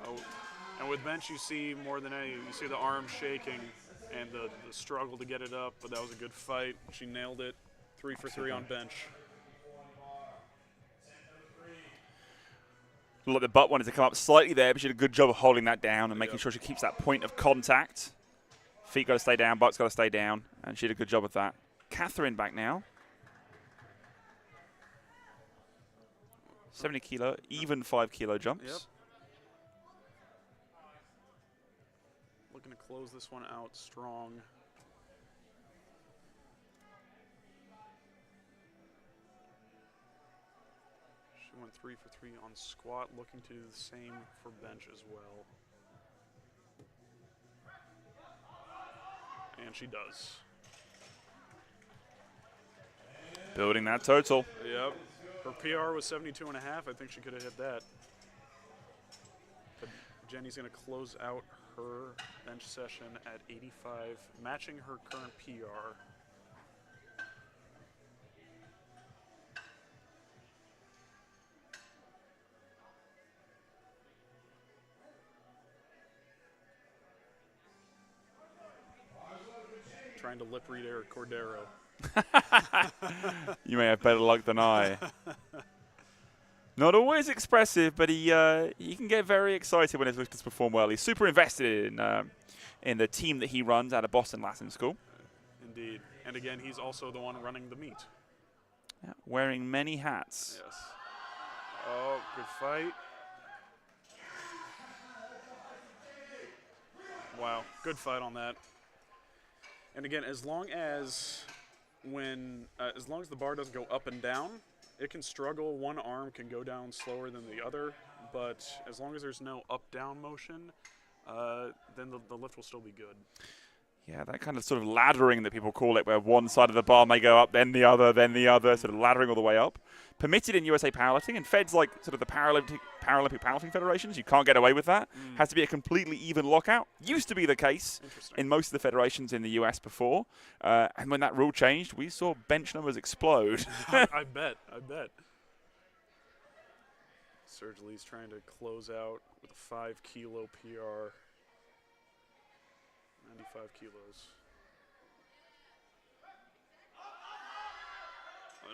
S4: Oh, and with bench you see more than any, you see the arm shaking and the struggle to get it up, but that was a good fight. She nailed it, 3 for 3 on bench.
S3: Look, like the butt wanted to come up slightly there, but she did a good job of holding that down and making sure she keeps that point of contact. Feet got to stay down, butt's got to stay down, and she did a good job of that. Catherine back now. 70 kilo, even 5 kilo jumps.
S4: Yep. Looking to close this one out strong. She went 3 for 3 on squat, looking to do the same for bench as well. And she does.
S3: Building that total.
S4: Yep. Her PR was 72.5. I think she could have hit that. But Jenny's going to close out her bench session at 85, matching her current PR. Trying to lip read Eric Cordero.
S3: You may have better luck than I. Not always expressive, but he can get very excited when his lifters perform well. He's super invested in the team that he runs out of Boston Latin School.
S4: Indeed. And again, he's also the one running the meet.
S3: Yeah, wearing many hats.
S4: Yes. Oh, good fight. Wow, good fight on that. And again, as long as the bar doesn't go up and down, it can struggle. One arm can go down slower than the other, but as long as there's no up-down motion, then the lift will still be good.
S3: Yeah, that kind of sort of laddering that people call it, where one side of the bar may go up, then the other, sort of laddering all the way up. Permitted in USA Powerlifting, and feds like sort of the Paralympic Powerlifting federations, you can't get away with that. Has to be a completely even lockout. Used to be the case in most of the federations in the US before, and when that rule changed, we saw bench numbers explode.
S4: I bet. Serge Lee's trying to close out with a 5 kilo PR. 95 kilos.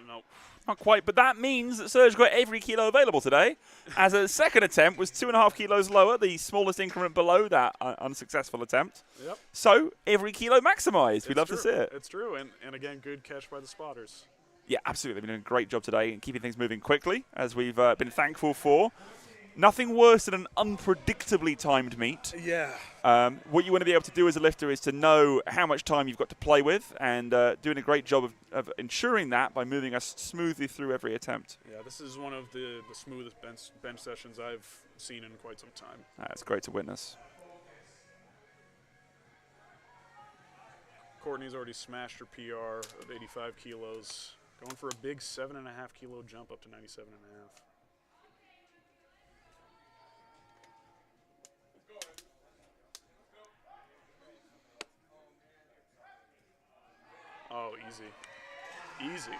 S4: No.
S3: Not quite, but that means that Serge got every kilo available today, as a second attempt was 2.5 kilos lower, the smallest increment below that unsuccessful attempt.
S4: Yep.
S3: So every kilo maximized. We love to see it.
S4: It's true, and again, good catch by the spotters.
S3: Yeah, absolutely. They've been doing a great job today and keeping things moving quickly, as we've been thankful for. Nothing worse than an unpredictably timed meet.
S4: Yeah.
S3: What you want to be able to do as a lifter is to know how much time you've got to play with, and doing a great job of ensuring that by moving us smoothly through every attempt.
S4: Yeah, this is one of the smoothest bench sessions I've seen in quite some time.
S3: It's great to witness.
S4: Courtney's already smashed her PR of 85 kilos. Going for a big 7.5 kilo jump up to 97.5. Oh, easy. Easy.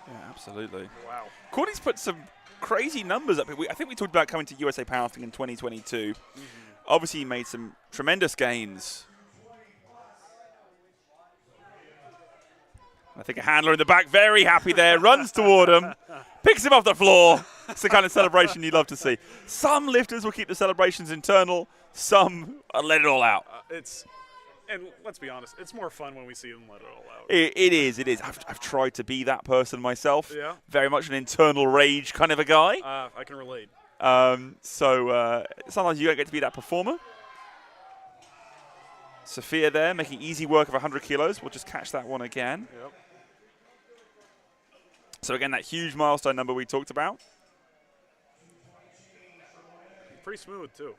S3: Yeah, absolutely.
S4: Wow.
S3: Courtney's put some crazy numbers up here. I think we talked about coming to USA Powerlifting in 2022. Obviously, he made some tremendous gains. I think a handler in the back, very happy there, runs toward him, picks him off the floor. It's the kind of celebration you love to see. Some lifters will keep the celebrations internal. Some let it all out.
S4: And let's be honest, it's more fun when we see them let it all out.
S3: It is. I've tried to be that person myself.
S4: Yeah.
S3: Very much an internal rage kind of a guy.
S4: I can relate.
S3: So sometimes you don't get to be that performer. Sophia there making easy work of 100 kilos. We'll just catch that one again.
S4: Yep.
S3: So again, that huge milestone number we talked about.
S4: Pretty smooth, too.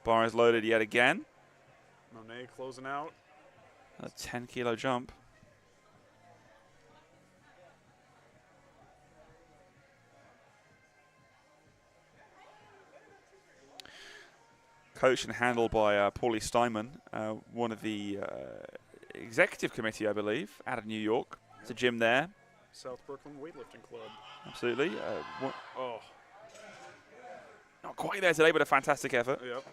S3: Bar is loaded yet again.
S4: Monet closing out.
S3: A 10-kilo jump. Coached and handled by Paulie Steinman, one of the executive committee, I believe, out of New York. It's a gym there.
S4: South Brooklyn Weightlifting Club.
S3: Absolutely.
S4: Oh.
S3: Not quite there today, but a fantastic effort.
S4: Yep.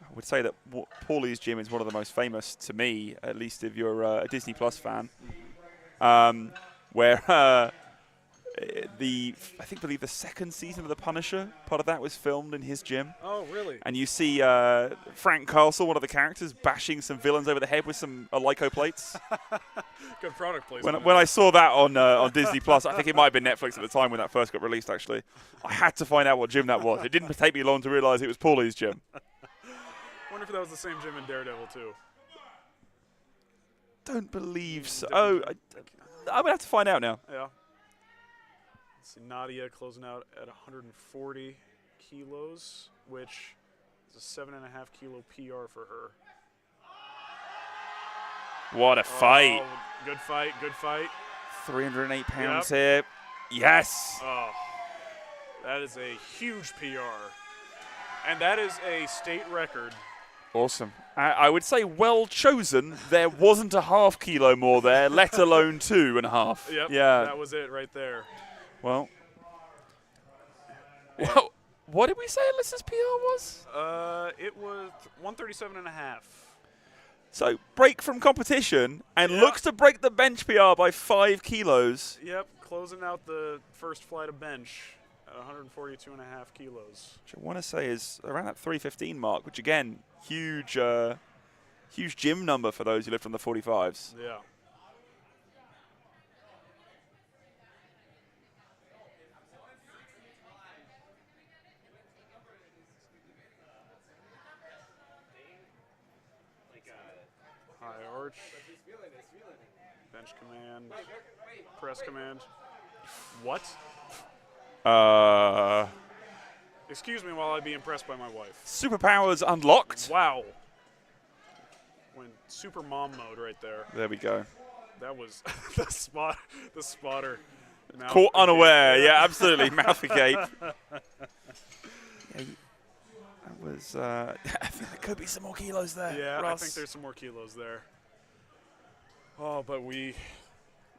S3: I would say that Paulie's gym is one of the most famous to me, at least if you're a Disney Plus fan, where I believe the second season of The Punisher, part of that was filmed in his gym.
S4: Oh, really?
S3: And you see Frank Castle, one of the characters, bashing some villains over the head with some Leica plates.
S4: Good product placement.
S3: When I saw that on Disney Plus, I think it might have been Netflix at the time when that first got released, actually. I had to find out what gym that was. It didn't take me long to realize it was Paulie's gym.
S4: I wonder if that was the same gym in Daredevil, too.
S3: Don't believe so. Oh, I'm going to have to find out now.
S4: Yeah. Let's see, Nadia closing out at 140 kilos, which is a 7.5 kilo PR for her.
S3: What a fight.
S4: Oh, good fight, good fight.
S3: 308 pounds here. Yes.
S4: Oh, that is a huge PR. And that is a state record.
S3: Awesome. I would say well chosen. There wasn't a half kilo more there, let alone 2.5.
S4: Yep,
S3: yeah.
S4: that was it right there.
S3: Well, what did we say Alyssa's PR was?
S4: It was 137.5.
S3: So break from competition and looks to break the bench PR by 5 kilos.
S4: Yep, closing out the first flight of bench at 142.5 kilos.
S3: Which I want to say is around that 315 mark, which again, huge gym number for those who live from the 45s.
S4: Yeah. High arch. Bench command. Press command. What? Excuse me while I be impressed by my wife.
S3: Superpowers unlocked.
S4: Wow. Went super mom mode right there.
S3: There we go.
S4: That was the spotter. Mouth
S3: Caught unaware.
S4: agape.
S3: Yeah, absolutely. Mouth agape. Yeah, that was. I think there could be some more kilos there.
S4: Yeah,
S3: Ross.
S4: I think there's some more kilos there. Oh, but the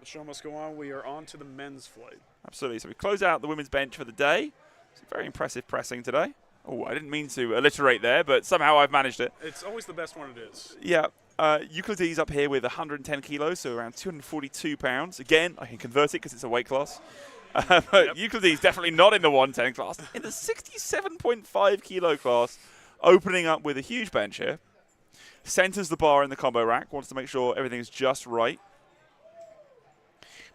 S4: show must go on. We are on to the men's flight.
S3: Absolutely. So we close out the women's bench for the day. Some very impressive pressing today. Oh, I didn't mean to alliterate there, but somehow I've managed it.
S4: It's always the best when it is.
S3: Yeah. Euclides up here with 110 kilos, so around 242 pounds. Again, I can convert it because it's a weight class. But Euclides definitely not in the 110 class. In the 67.5 kilo class, opening up with a huge bench here. Centers the bar in the combo rack, wants to make sure everything's just right.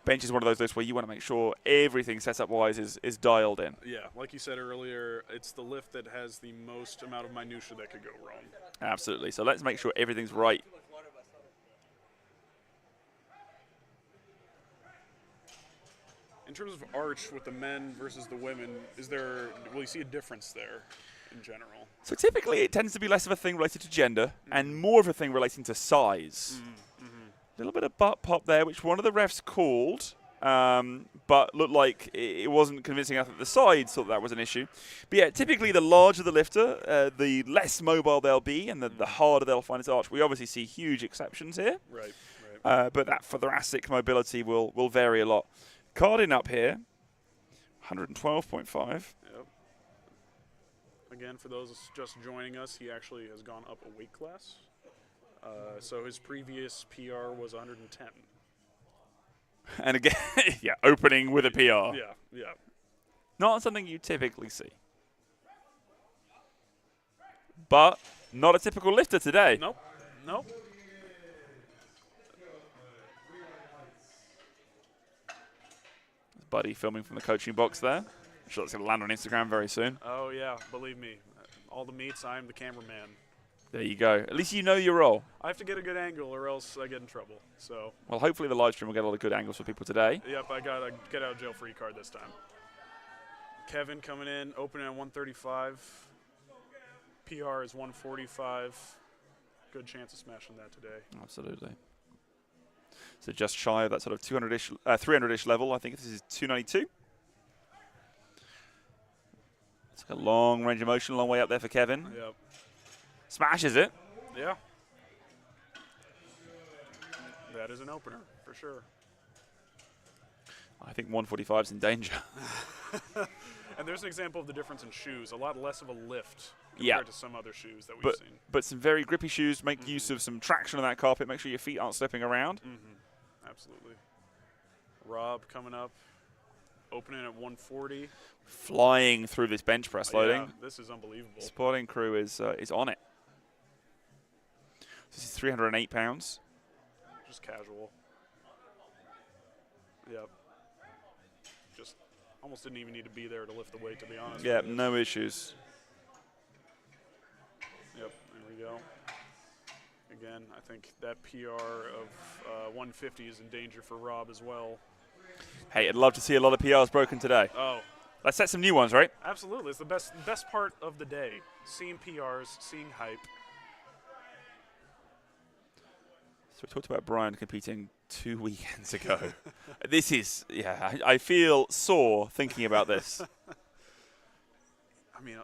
S3: Bench is one of those lifts where you want to make sure everything setup-wise is dialed in.
S4: Yeah, like you said earlier, it's the lift that has the most amount of minutia that could go wrong.
S3: Absolutely. So let's make sure everything's right.
S4: In terms of arch with the men versus the women, will you see a difference there?
S2: in general.
S3: So typically it tends to be less of a thing related to gender and more of a thing relating to size. A little bit of butt pop there, which one of the refs called, but looked like it wasn't convincing enough that the side thought that was an issue. But yeah, typically the larger the lifter, the less mobile they'll be and the harder they'll find its arch. We obviously see huge exceptions here.
S2: Right.
S3: But that thoracic mobility will vary a lot. Cardin up here, 112.5.
S2: Yep. Again, for those just joining us, he actually has gone up a weight class. So his previous PR was 110.
S3: And again, yeah, opening with a PR.
S2: Yeah.
S3: Not something you typically see. But not a typical lifter today.
S2: Nope.
S3: Buddy filming from the coaching box there. I'm sure that's going to land on Instagram very soon.
S2: Oh, yeah, believe me. All the meets, I'm the cameraman.
S3: There you go. At least you know your role.
S2: I have to get a good angle or else I get in trouble. So,
S3: Well, hopefully the live stream will get a lot of good angles for people today.
S2: yep, I got a get out of jail free card this time. Kevin coming in, opening at 135. PR is 145. Good chance of smashing that today.
S3: Absolutely. So just shy of that sort of 200-ish, 300-ish level. I think this is 292. It's a long range of motion, a long way up there for Kevin.
S2: Yep.
S3: Smashes it.
S2: Yeah. That is an opener, for sure.
S3: I think 145 is in danger.
S2: And there's an example of the difference in shoes. A lot less of a lift
S3: Yeah.
S2: compared to some other shoes that we've seen.
S3: But some very grippy shoes. Make use of some traction on that carpet. Make sure your feet aren't slipping around.
S2: Absolutely. Rob coming up, opening at 140.
S3: Flying through this bench press loading.
S2: Yeah, this is unbelievable.
S3: Spotting crew is on it. This is 308 pounds.
S2: Just casual. Yep. Just almost didn't even need to be there to lift the weight, to be honest.
S3: Yeah,
S2: with you.
S3: no issues.
S2: Yep, there we go. Again, I think that PR of 150 is in danger for Rob as well.
S3: Hey, I'd love to see a lot of PRs broken today.
S2: Oh,
S3: Let's set some new ones, right?
S2: absolutely. It's the best part of the day. Seeing PRs, seeing hype.
S3: So we talked about Brian competing 2 weekends ago. This is, yeah, I feel sore thinking about this.
S2: I mean,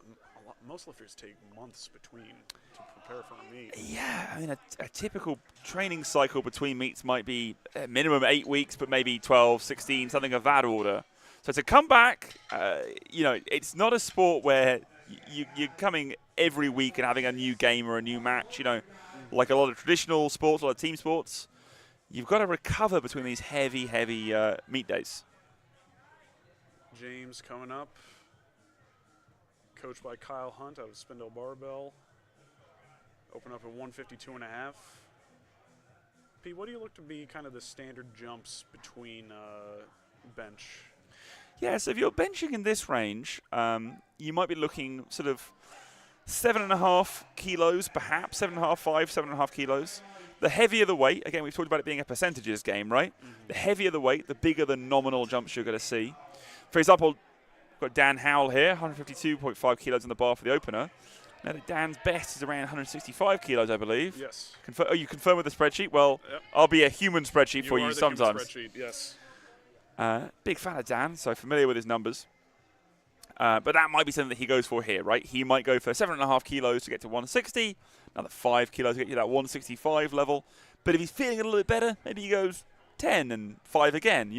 S2: most lifters take months between to prepare for a meet.
S3: Yeah, I mean, a typical training cycle between meets might be a minimum 8 weeks, but maybe 12, 16, something of that order. So to come back, it's not a sport where you're coming every week and having a new game or a new match, like a lot of traditional sports, a lot of team sports. You've got to recover between these heavy meet days.
S2: James coming up. Coached by Kyle Hunt out of Spindle Barbell. Open up at 152.5. Pete, what do you look to be kind of the standard jumps between bench?
S3: Yeah, so if you're benching in this range, you might be looking sort of 7.5 kilos, perhaps 7.5, 7.5 kilos. The heavier the weight, again, we've talked about it being a percentages game, right? The heavier the weight, the bigger the nominal jumps you're going to see. For example, we've got Dan Howell here, 152.5 kilos on the bar for the opener. Now, Dan's best is around 165 kilos, I believe.
S2: Yes.
S3: You confirm with the spreadsheet? Well,
S2: Yep.
S3: I'll be a human spreadsheet for you
S2: are the
S3: sometimes.
S2: human spreadsheet, yes.
S3: Big fan of Dan, so familiar with his numbers. But that might be something that he goes for here, right? He might go for 7.5 kilos to get to 160, another 5 kilos to get you that 165 level. But if he's feeling a little bit better, maybe he goes 10 and 5 again,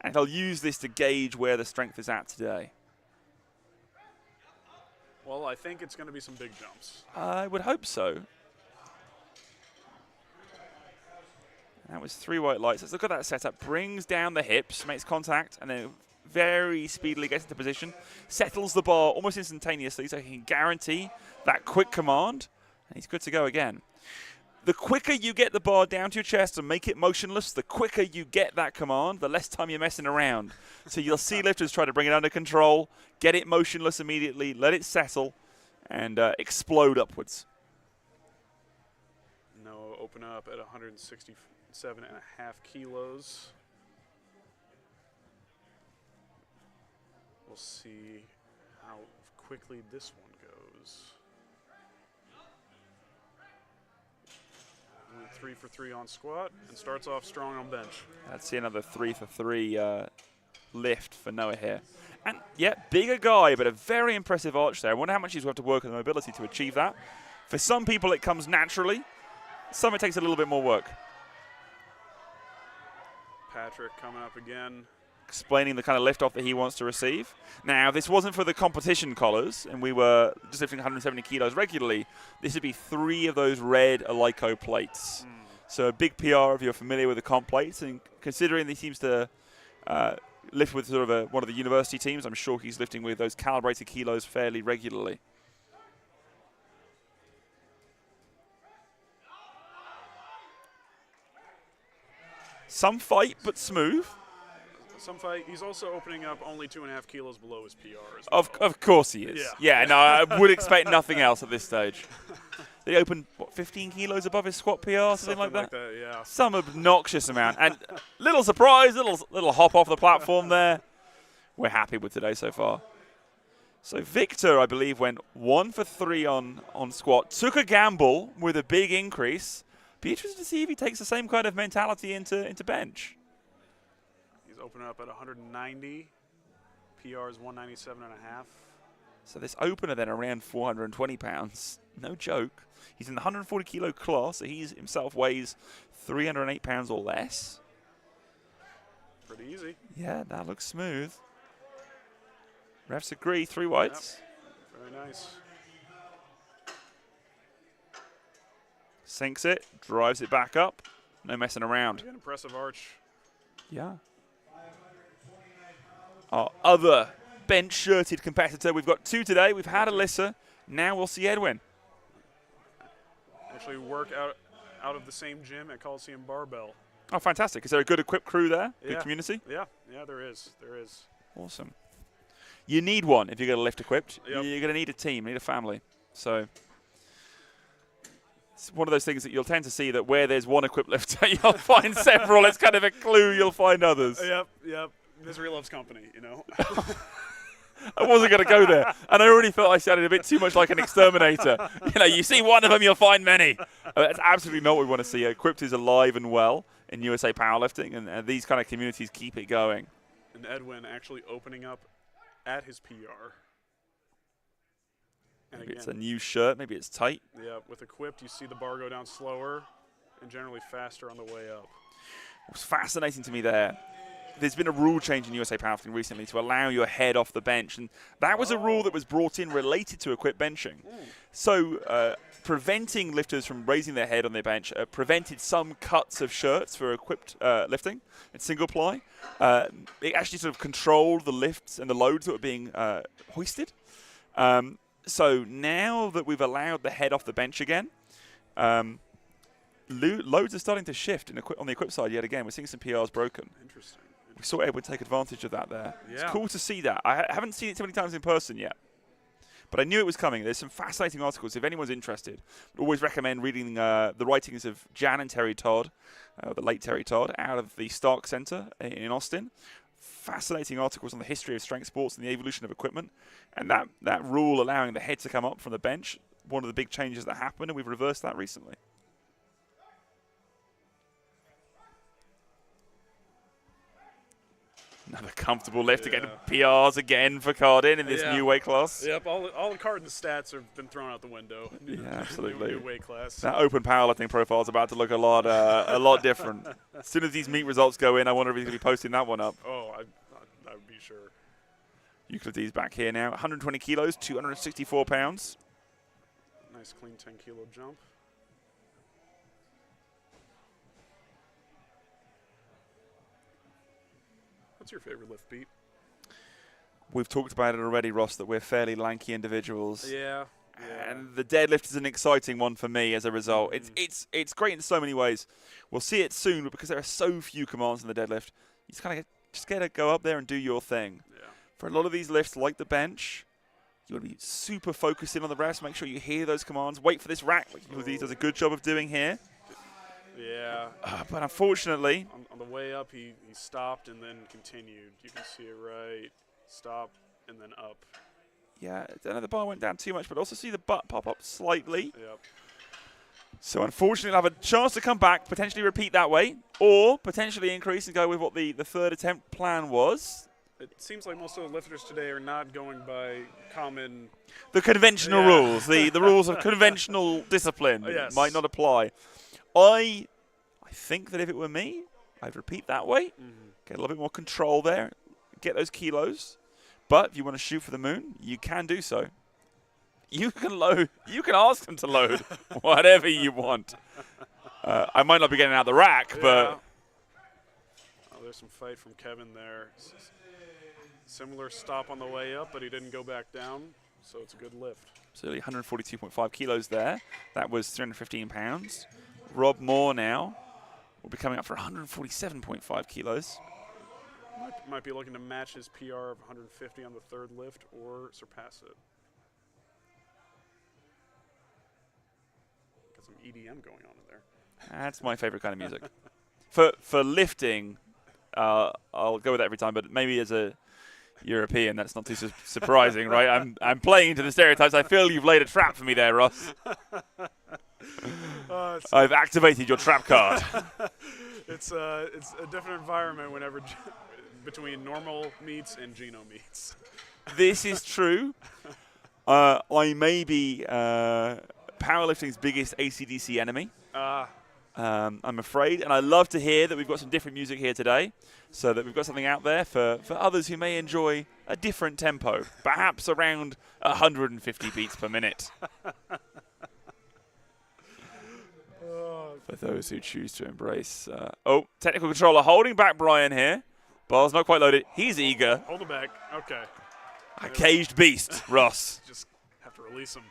S3: And he'll use this to gauge where the strength is at today.
S2: Well, I think it's going to be some big jumps.
S3: I would hope so. That was 3 white lights. Let's look at that setup. Brings down the hips, makes contact, and then very speedily gets into position. Settles the bar almost instantaneously so he can guarantee that quick command. And he's good to go again. The quicker you get the bar down to your chest and make it motionless, the quicker you get that command, the less time you're messing around. So you'll see lifters try to bring it under control, get it motionless immediately, let it settle, and explode upwards.
S2: No, open up at 167.5 kilos. We'll see how quickly this one
S4: kilos. Went 3 for 3 on squat and starts off strong on bench.
S3: Let's see another 3 for 3 lift for Noah here. And yeah, bigger guy, but a very impressive arch there. I wonder how much he's going to have to work on the mobility to achieve that. For some people, it comes naturally. Some, it takes a little bit more work.
S4: Patrick coming up again.
S3: Explaining the kind of lift-off that he wants to receive. Now, this wasn't for the competition collars, and we were just lifting 170 kilos regularly. This would be 3 of those red Alico plates. So a big PR if you're familiar with the comp plates, and considering he seems to lift with sort of one of the university teams, I'm sure he's lifting with those calibrated kilos fairly regularly. Some fight, but smooth.
S4: Some fight. He's also opening up only 2.5 kilos below his PR as well.
S3: Of course he is. Yeah, no, I would expect nothing else at this stage. They opened, what, 15 kilos above his squat PR, something like that?
S4: Yeah.
S3: Some obnoxious amount. And little surprise, little hop off the platform there. We're happy with today so far. So Victor, I believe, went 1 for 3 on squat. Took a gamble with a big increase. Be interested to see if he takes the same kind of mentality into bench.
S4: He's opening up at 190. PR is 197.5.
S3: So this opener then around 420 pounds. No joke. He's in the 140 kilo class, so he himself weighs 308 pounds or less.
S4: Pretty easy.
S3: Yeah, that looks smooth. Refs agree, 3 whites.
S4: Yep. Very nice.
S3: Sinks it, drives it back up. No messing around.
S4: An impressive arch.
S3: Yeah. Our other bench-shirted competitor. We've got 2 today. We've had Alyssa. Now we'll see Edwin.
S4: Actually work out of the same gym at Coliseum Barbell.
S3: Oh, fantastic. Is there a good equipped crew there? Good
S4: Yeah.
S3: community?
S4: Yeah, there is. There is.
S3: Awesome. You need one if you're going to lift equipped.
S4: Yep.
S3: You're going to need a team, you need a family. So it's one of those things that you'll tend to see that where there's one equipped lifter, you'll find several. It's kind of a clue you'll find others.
S4: Yep. Misery loves company, you know.
S3: I wasn't going to go there. And I already felt I sounded a bit too much like an exterminator. You see one of them, you'll find many. That's absolutely not what we want to see. Equipped is alive and well in USA powerlifting, and these kind of communities keep it going.
S4: And Edwin actually opening up at his PR. And
S3: Maybe
S4: again,
S3: it's a new shirt. Maybe it's tight.
S4: yeah, with equipped, you see the bar go down slower and generally faster on the way up.
S3: What's fascinating to me there, there's been a rule change in USA powerlifting recently to allow your head off the bench, and that was a rule that was brought in related to equipped benching. So preventing lifters from raising their head on their bench prevented some cuts of shirts for equipped lifting and single ply. It actually sort of controlled the lifts and the loads that were being hoisted. So now that we've allowed the head off the bench again, loads are starting to shift on the equipped side yet again. We're seeing some PRs broken.
S4: Interesting.
S3: We saw Edward take advantage of that there.
S4: Yeah.
S3: It's cool to see that. I haven't seen it too many times in person yet, but I knew it was coming. There's some fascinating articles. If anyone's interested, I always recommend reading the writings of Jan and Terry Todd, the late Terry Todd, out of the Stark Center in Austin. Fascinating articles on the history of strength sports and the evolution of equipment. And that rule allowing the head to come up from the bench, one of the big changes that happened, and we've reversed that recently. Another comfortable lift again. PRs again for Cardin in this new weight class.
S4: Yep, all the Cardin stats have been thrown out the window.
S3: Yeah, absolutely.
S4: New weight class.
S3: That open powerlifting profile is about to look a lot different. As soon as these meet results go in, I wonder if he's going to be posting that one up.
S4: Oh, I would be sure.
S3: Euclides back here now. 120 kilos, 264 pounds.
S4: Nice clean 10-kilo jump. What's your favorite lift, Pete?
S3: We've talked about it already, Ross, that we're fairly lanky individuals.
S4: Yeah.
S3: And the deadlift is an exciting one for me as a result. It's great in so many ways. We'll see it soon, but because there are so few commands in the deadlift, you just got to go up there and do your thing.
S4: Yeah.
S3: For a lot of these lifts, like the bench, you want to be super focused in on the reps, make sure you hear those commands, wait for this rack, like Euclides does a good job of doing here.
S4: Yeah.
S3: But unfortunately,
S4: on the way up, he stopped and then continued. You can see it right. Stop and then up.
S3: Yeah, I don't know the bar went down too much, but also see the butt pop up slightly.
S4: Yep.
S3: So unfortunately, I'll have a chance to come back, potentially repeat that way, or potentially increase and go with what the third attempt plan was.
S4: It seems like most of the lifters today are not going by common.
S3: The conventional rules, the rules of conventional discipline
S4: Yes.
S3: might not apply. I think that if it were me, I'd repeat that way, get a little bit more control there, get those kilos. But if you want to shoot for the moon, you can do so. You can load. You can ask them to load whatever you want. I might not be getting out the rack, but
S4: There's some fight from Kevin there. Similar stop on the way up, but he didn't go back down, so it's a good lift.
S3: Absolutely, 142.5 kilos there. That was 315 pounds. Rob Moore now will be coming up for 147.5 kilos.
S4: Might be looking to match his PR of 150 on the third lift or surpass it. Got some EDM going on in there.
S3: That's my favorite kind of music. For lifting, I'll go with that every time, but maybe as a European, that's not too surprising, right? I'm playing into the stereotypes. I feel you've laid a trap for me there, Ross. I've activated your trap card.
S4: It's a different environment whenever between normal meets and Geno meets.
S3: This is true. I may be powerlifting's biggest AC/DC enemy. I'm afraid, and I love to hear that we've got some different music here today, so that we've got something out there for others who may enjoy a different tempo, perhaps around 150 beats per minute. For those who choose to embrace. Technical controller holding back Brian here. Bar's not quite loaded. He's eager.
S4: Hold it back. Okay.
S3: A caged beast, Ross.
S4: Just have to release him.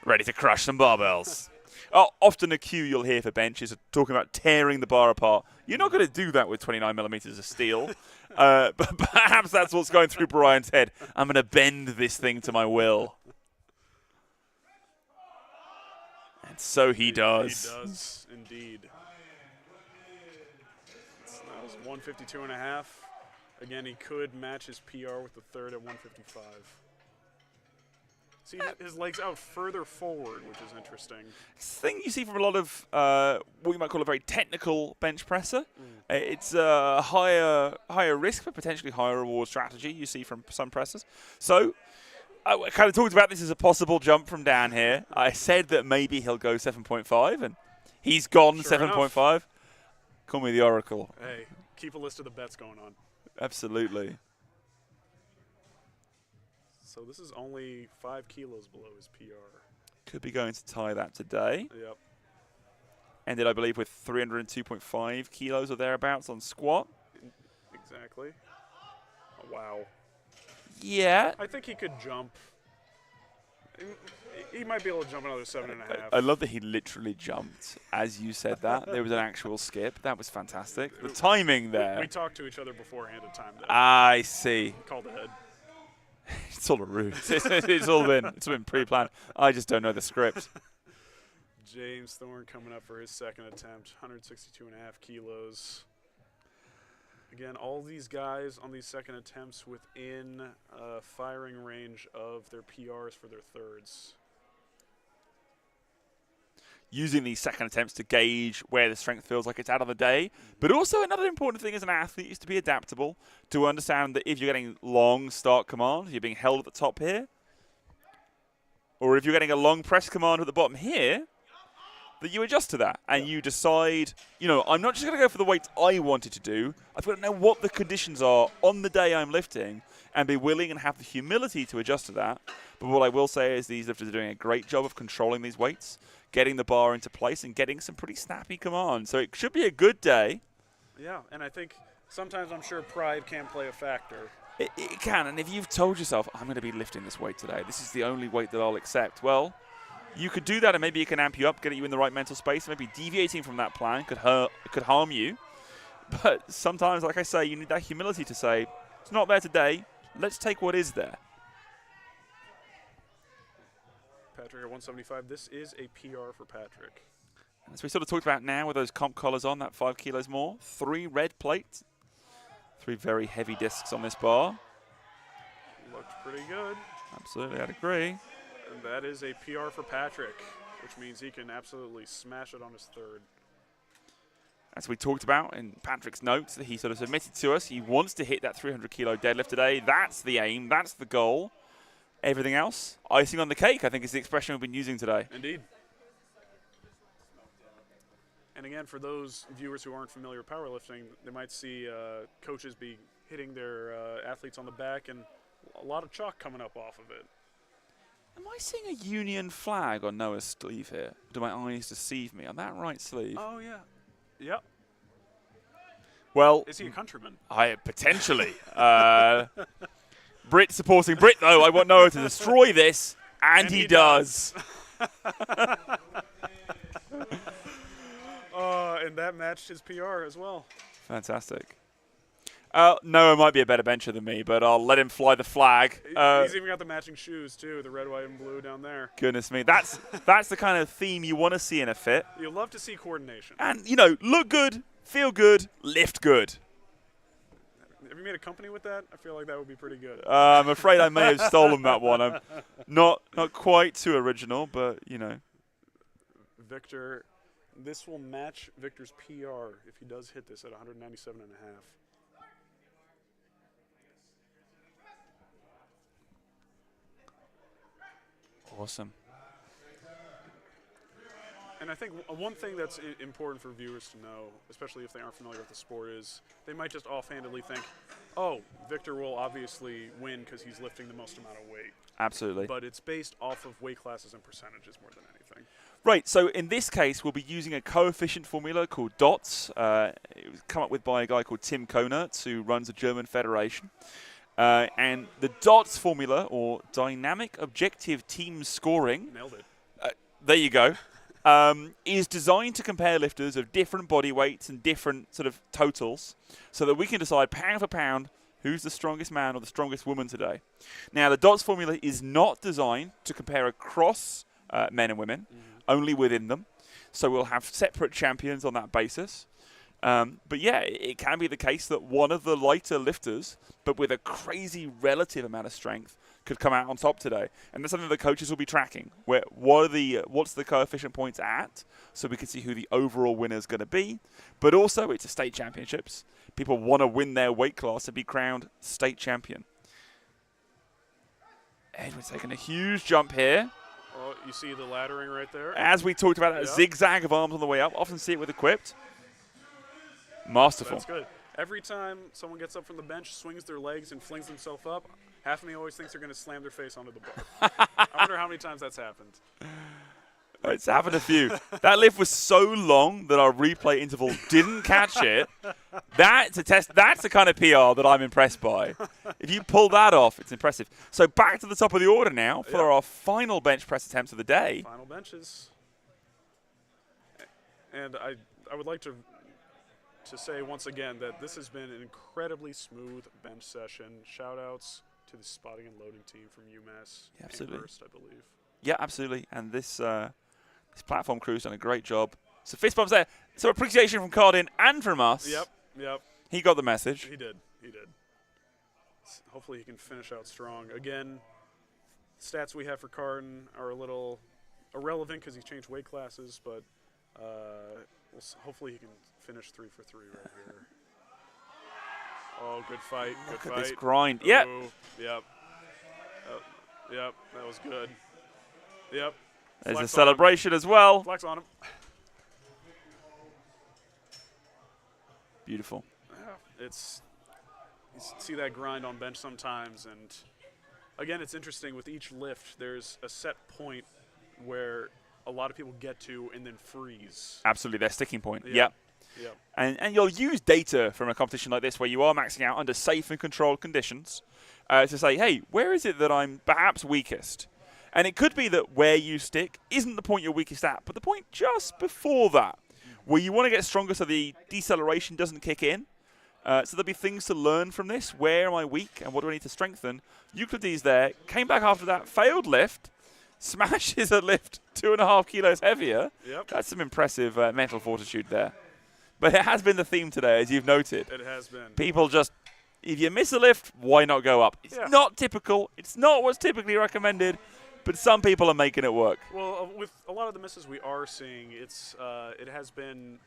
S3: Ready to crush some barbells. Often a cue you'll hear for benches are talking about tearing the bar apart. You're not going to do that with 29 millimeters of steel. But perhaps that's what's going through Brian's head. I'm going to bend this thing to my will. And so he does.
S4: He does, indeed. That was 152.5. Again, he could match his PR with the third at 155. See his legs out further forward, which is interesting.
S3: It's the thing you see from a lot of what you might call a very technical bench presser. It's a higher risk but potentially higher reward strategy you see from some pressers. So I kind of talked about this as a possible jump from down here. I said that maybe he'll go 7.5, and he's gone 7.5. Call me the Oracle.
S4: Hey, keep a list of the bets going on.
S3: Absolutely.
S4: So this is only 5 kilos below his PR.
S3: Could be going to tie that today.
S4: Yep.
S3: Ended, I believe, with 302.5 kilos or thereabouts on squat.
S4: Exactly. Oh, wow.
S3: Yeah.
S4: I think he could jump. He might be able to jump another 7.5.
S3: I love that he literally jumped as you said that. There was an actual skip. That was fantastic. The timing there.
S4: We talked to each other beforehand at time.
S3: I see.
S4: Called ahead.
S3: It's all a ruse. It's all been pre-planned. I just don't know the script.
S4: James Thorne coming up for his second attempt, 162.5 kilos. Again, all these guys on these second attempts within firing range of their PRs for their thirds.
S3: Using these second attempts to gauge where the strength feels like it's out of the day. But also another important thing as an athlete is to be adaptable, to understand that if you're getting long start command, you're being held at the top here, or if you're getting a long press command at the bottom here, that you adjust to that and you decide, I'm not just going to go for the weights I wanted to do. I've got to know what the conditions are on the day I'm lifting and be willing and have the humility to adjust to that. But what I will say is these lifters are doing a great job of controlling these weights, getting the bar into place and getting some pretty snappy commands. So it should be a good day.
S4: Yeah, and I think sometimes I'm sure pride can play a factor.
S3: It can, and if you've told yourself, I'm going to be lifting this weight today, this is the only weight that I'll accept, well, you could do that and maybe it can amp you up, get you in the right mental space. Maybe deviating from that plan could harm you. But sometimes, like I say, you need that humility to say, it's not there today, let's take what is there.
S4: Patrick at 175, this is a PR for Patrick.
S3: As we sort of talked about now with those comp collars on, that 5 kilos more, 3 red plates, 3 very heavy discs on this bar.
S4: Looked pretty good.
S3: Absolutely, I'd agree.
S4: And that is a PR for Patrick, which means he can absolutely smash it on his third.
S3: As we talked about in Patrick's notes that he sort of submitted to us, he wants to hit that 300 kilo deadlift today. That's the aim. That's the goal. Everything else, icing on the cake, I think is the expression we've been using today.
S4: Indeed. And again, for those viewers who aren't familiar with powerlifting, they might see coaches be hitting their athletes on the back and a lot of chalk coming up off of it.
S3: Am I seeing a Union flag on Noah's sleeve here? Do my eyes deceive me? On that right sleeve?
S4: Oh, yeah. Yep.
S3: Well,
S4: Is he a countryman?
S3: Potentially. Brit supporting Brit, though. I want Noah to destroy this, and he does.
S4: And that matched his PR as well.
S3: Fantastic. Noah might be a better bencher than me, but I'll let him fly the flag.
S4: He's even got the matching shoes, too, the red, white, and blue down there.
S3: Goodness me. That's the kind of theme you want to see in a fit.
S4: You'll love to see coordination.
S3: And, look good, feel good, lift good.
S4: Have you made a company with that? I feel like that would be pretty good.
S3: I'm afraid I may have stolen that one. I'm not quite too original, but,
S4: Victor, this will match Victor's PR if he does hit this at 197.5.
S3: Awesome.
S4: And I think one thing that's important for viewers to know, especially if they aren't familiar with the sport, is they might just offhandedly think, oh, Victor will obviously win because he's lifting the most amount of weight.
S3: Absolutely.
S4: But it's based off of weight classes and percentages more than anything.
S3: Right, so in this case, we'll be using a coefficient formula called DOTS. It was come up with by a guy called Tim Konertz, who runs a German federation. And the DOTS formula, or Dynamic Objective Team Scoring,
S4: Nailed it.
S3: there you go, is designed to compare lifters of different body weights and different sort of totals so that we can decide pound for pound who's the strongest man or the strongest woman today. Now, the DOTS formula is not designed to compare across men and women, only within them. So we'll have separate champions on that basis. But yeah, it can be the case that one of the lighter lifters, but with a crazy relative amount of strength, could come out on top today. And that's something the coaches will be tracking. What's the coefficient points at, so we can see who the overall winner is going to be. But also, it's a state championships. People want to win their weight class and be crowned state champion. Edward's taking a huge jump here.
S4: Oh, you see the laddering right there?
S3: As we talked about, a zigzag of arms on the way up. Often see it with equipped. Masterful.
S4: That's good. Every time someone gets up from the bench, swings their legs, and flings themselves up, half of me always thinks they're going to slam their face onto the bar. I wonder how many times that's happened.
S3: It's happened a few. That lift was so long that our replay interval didn't catch it. That's a test. That's the kind of PR that I'm impressed by. If you pull that off, it's impressive. So back to the top of the order now for our final bench press attempts of the day.
S4: Final benches. And I would like to say once again that this has been an incredibly smooth bench session. Shout outs to the spotting and loading team from UMass.
S3: Yeah, absolutely.
S4: First, I believe.
S3: Yeah, absolutely. And this platform crew's done a great job. So fist bumps there. So appreciation from Cardin and from us.
S4: Yep.
S3: He got the message.
S4: He did. Hopefully he can finish out strong. Again, stats we have for Cardin are a little irrelevant because he's changed weight classes, but hopefully he can finish 3 for 3 right here. Oh, good fight.
S3: Look at this grind. Yep.
S4: Yep. Yep. That was good. Yep.
S3: There's a celebration as well.
S4: Flex on him.
S3: Beautiful.
S4: Yeah, you see that grind on bench sometimes, and again, it's interesting with each lift. There's a set point where a lot of people get to and then freeze.
S3: Absolutely, their sticking point.
S4: Yep.
S3: And you'll use data from a competition like this where you are maxing out under safe and controlled conditions to say, hey, where is it that I'm perhaps weakest? And it could be that where you stick isn't the point you're weakest at, but the point just before that, where you want to get stronger so the deceleration doesn't kick in. So there'll be things to learn from this. Where am I weak and what do I need to strengthen? Euclides there, came back after that, failed lift, smashes a lift 2.5 kilos heavier.
S4: Yep.
S3: That's some impressive mental fortitude there. But it has been the theme today, as you've noted.
S4: It has been.
S3: People just, if you miss a lift, why not go up? It's
S4: Yeah.
S3: not typical. It's not what's typically recommended, but some people are making it work.
S4: Well, with a lot of the misses we are seeing, it has been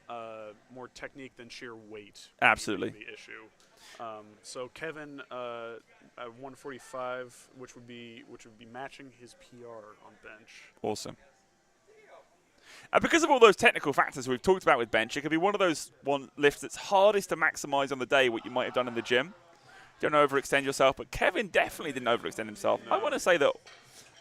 S4: more technique than sheer weight.
S3: Absolutely.
S4: The issue. So Kevin at 145, which would be matching his PR on bench.
S3: Awesome. And because of all those technical factors we've talked about with bench, it could be one of those lifts that's hardest to maximize on the day, what you might have done in the gym. Don't overextend yourself, but Kevin definitely didn't overextend himself.
S4: No.
S3: I want to say that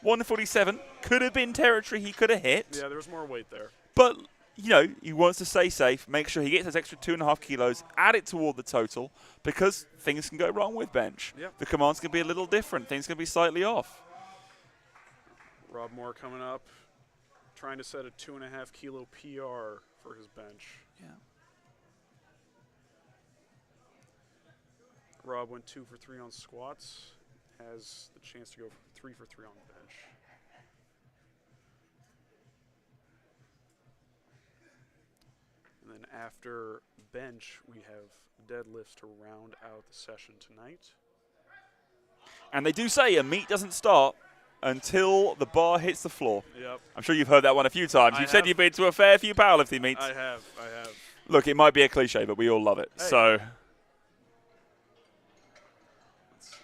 S3: 147 could have been territory he could have hit.
S4: Yeah, there was more weight there.
S3: But, he wants to stay safe, make sure he gets those extra 2.5 kilos, add it toward the total, because things can go wrong with bench.
S4: Yep.
S3: The commands can be a little different. Things can be slightly off.
S4: Rob Moore coming up, trying to set a 2.5 kilo PR for his bench.
S3: Yeah.
S4: Rob went 2 for 3 on squats, has the chance to go 3 for 3 on the bench. And then after bench, we have deadlifts to round out the session tonight.
S3: And they do say a meet doesn't start until the bar hits the floor.
S4: Yep,
S3: I'm sure you've heard that one a few times.
S4: I
S3: You've said
S4: have.
S3: you've been to a fair few powerlifting meets.
S4: I have.
S3: Look, it might be a cliche, but we all love it.
S4: Hey.
S3: So,
S4: Let's see.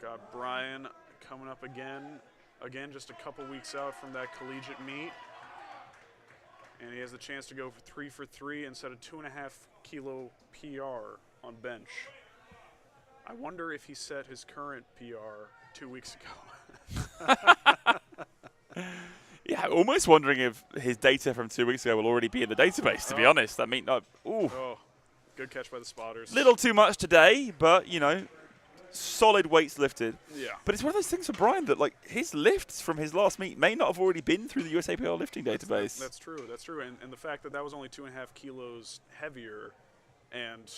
S4: Got Brian coming up again. Again, just a couple weeks out from that collegiate meet. And he has the chance to go for 3 for 3 and set a 2.5 kilo PR on bench. I wonder if he set his current PR 2 weeks ago.
S3: yeah, almost wondering if his data from 2 weeks ago will already be in the database, to be honest. That mean not. Ooh.
S4: Oh, good catch by the spotters.
S3: Little too much today, but, solid weights lifted.
S4: Yeah.
S3: But it's one of those things for Brian that, his lifts from his last meet may not have already been through the USA lifting database.
S4: That's true. That's true. And the fact that was only 2.5 kilos heavier and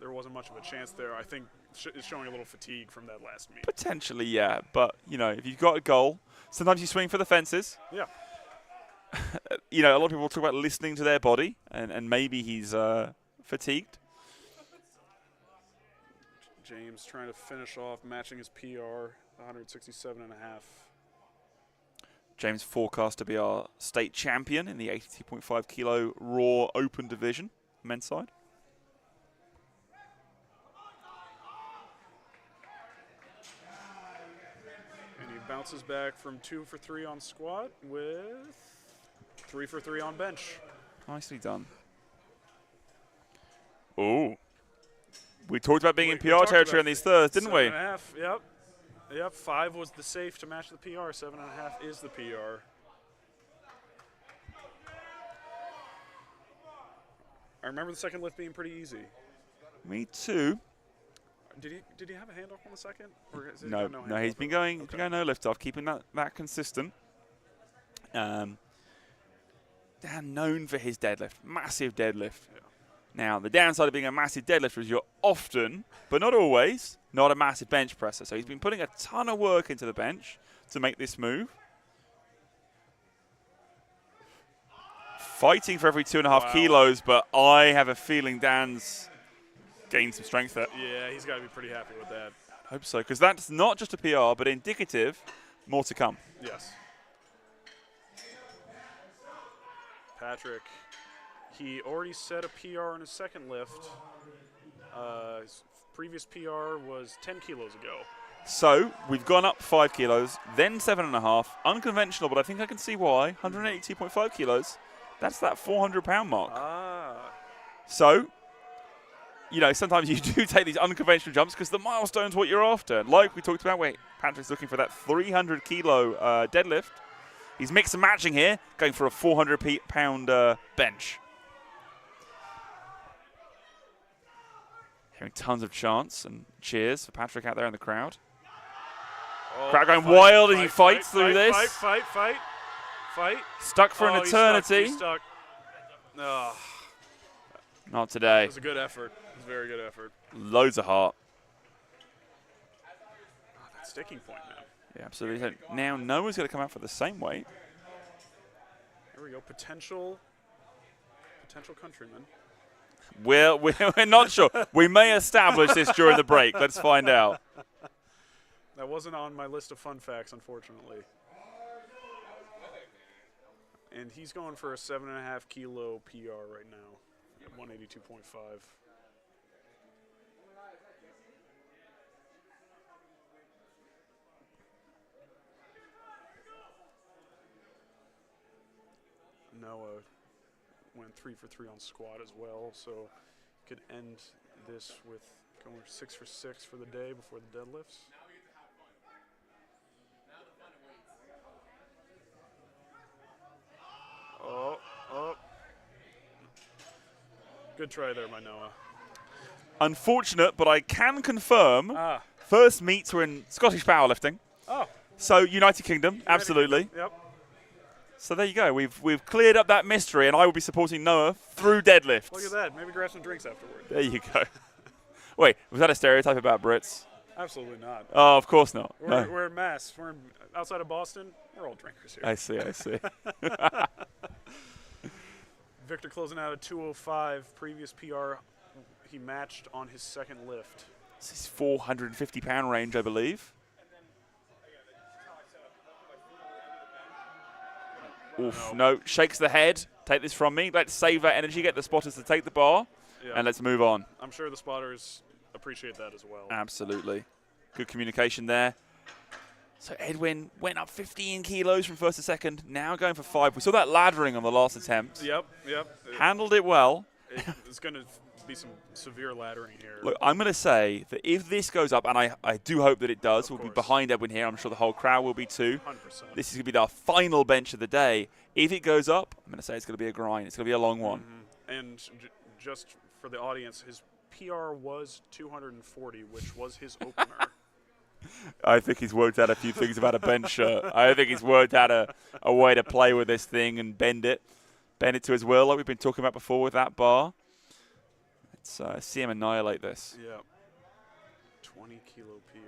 S4: there wasn't much of a chance there, I think is showing a little fatigue from that last meet.
S3: Potentially, yeah. But, if you've got a goal, sometimes you swing for the fences.
S4: Yeah.
S3: A lot of people talk about listening to their body, and maybe he's fatigued.
S4: James trying to finish off, matching his PR, 167.5.
S3: James forecast to be our state champion in the 82.5 kilo raw open division, men's side.
S4: And he bounces back from 2 for 3 on squat with 3 for 3 on bench.
S3: Nicely done. Ooh. We talked about being in PR territory on these thirds, didn't we?
S4: 7.5, yep. 5 was the safe to match the PR. 7.5 is the PR. I remember the second lift being pretty easy.
S3: Me too.
S4: Did he have a handoff on the second? Or has he
S3: No,
S4: got
S3: no, he's
S4: handoff?
S3: been going
S4: Okay.
S3: no lift off, keeping that consistent. Dan known for his deadlift, massive deadlift.
S4: Yeah.
S3: Now, the downside of being a massive deadlifter is you're often, but not always, not a massive bench presser. So he's been putting a ton of work into the bench to make this move. Fighting for every 2.5 kilos, but I have a feeling Dan's gained some strength there.
S4: Yeah, he's got to be pretty happy with that.
S3: I hope so, because that's not just a PR, but indicative, more to come.
S4: Yes. Patrick, he already set a PR in his second lift. His previous PR was 10 kilos ago.
S3: So we've gone up 5 kilos, then 7.5. Unconventional, but I think I can see why. 182.5 kilos. That's that 400-pound mark. So, sometimes you do take these unconventional jumps because the milestone's what you're after. Like we talked about, Patrick's looking for that 300-kilo deadlift. He's mix and matching here, going for a 400-pound bench. Hearing tons of chants and cheers for Patrick out there in the crowd. Crowd going wild as he fights through this.
S4: Fight.
S3: Stuck for an eternity.
S4: He's stuck. Oh,
S3: Not today.
S4: it was a good effort. It was a very good effort.
S3: Loads of heart.
S4: That sticking point, man.
S3: Yeah, absolutely. So now Noah's going to come out for the same weight.
S4: Here we go. Potential
S2: potential countryman.
S3: We're not sure. We may establish this during the break. Let's find out.
S2: That wasn't on my list of fun facts, unfortunately. And he's going for a 7.5 kilo PR right now at 182.5. Noah went 3 for 3 on squat as well, so could end this with going 6 for 6 for the day before the deadlifts. Oh. Good try there by Noah.
S3: Unfortunate, but I can confirm
S2: Ah.
S3: first meets were in Scottish powerlifting.
S2: Oh.
S3: So United Kingdom, absolutely.
S2: Yep.
S3: So there you go. We've cleared up that mystery, and I will be supporting Noah through deadlifts.
S2: Look at that. Maybe grab some drinks afterward.
S3: There you go. Wait, was that a stereotype about Brits?
S2: Absolutely not.
S3: Oh, of course not. No.
S2: We're in Mass. We're outside of Boston. We're all drinkers here.
S3: I see.
S2: Victor closing out at 205. Previous PR he matched on his second lift.
S3: This is 450-pound range, I believe. Oof, no, shakes the head. Take this from me. Let's save that energy, get the spotters to take the bar, and let's move on.
S2: I'm sure the spotters appreciate that as well.
S3: Absolutely. Good communication there. So Edwin went up 15 kilos from first to second, now going for 5. We saw that laddering on the last attempt.
S2: Yep.
S3: Handled it well.
S2: It's going to be some severe laddering here.
S3: Look, I'm going to say that if this goes up, and I do hope that it does, we'll be behind Edwin here. I'm sure the whole crowd will be too.
S2: 100%.
S3: This is going to be our final bench of the day. If it goes up, I'm going to say it's going to be a grind. It's going to be a long one.
S2: Mm-hmm. And just for the audience, his PR was 240, which was his opener.
S3: I think he's worked out a few things about a bench shirt. I think he's worked out a way to play with this thing and bend it to his will, like we've been talking about before with that bar. Let's see him annihilate this.
S2: Yeah. 20 kilo PR.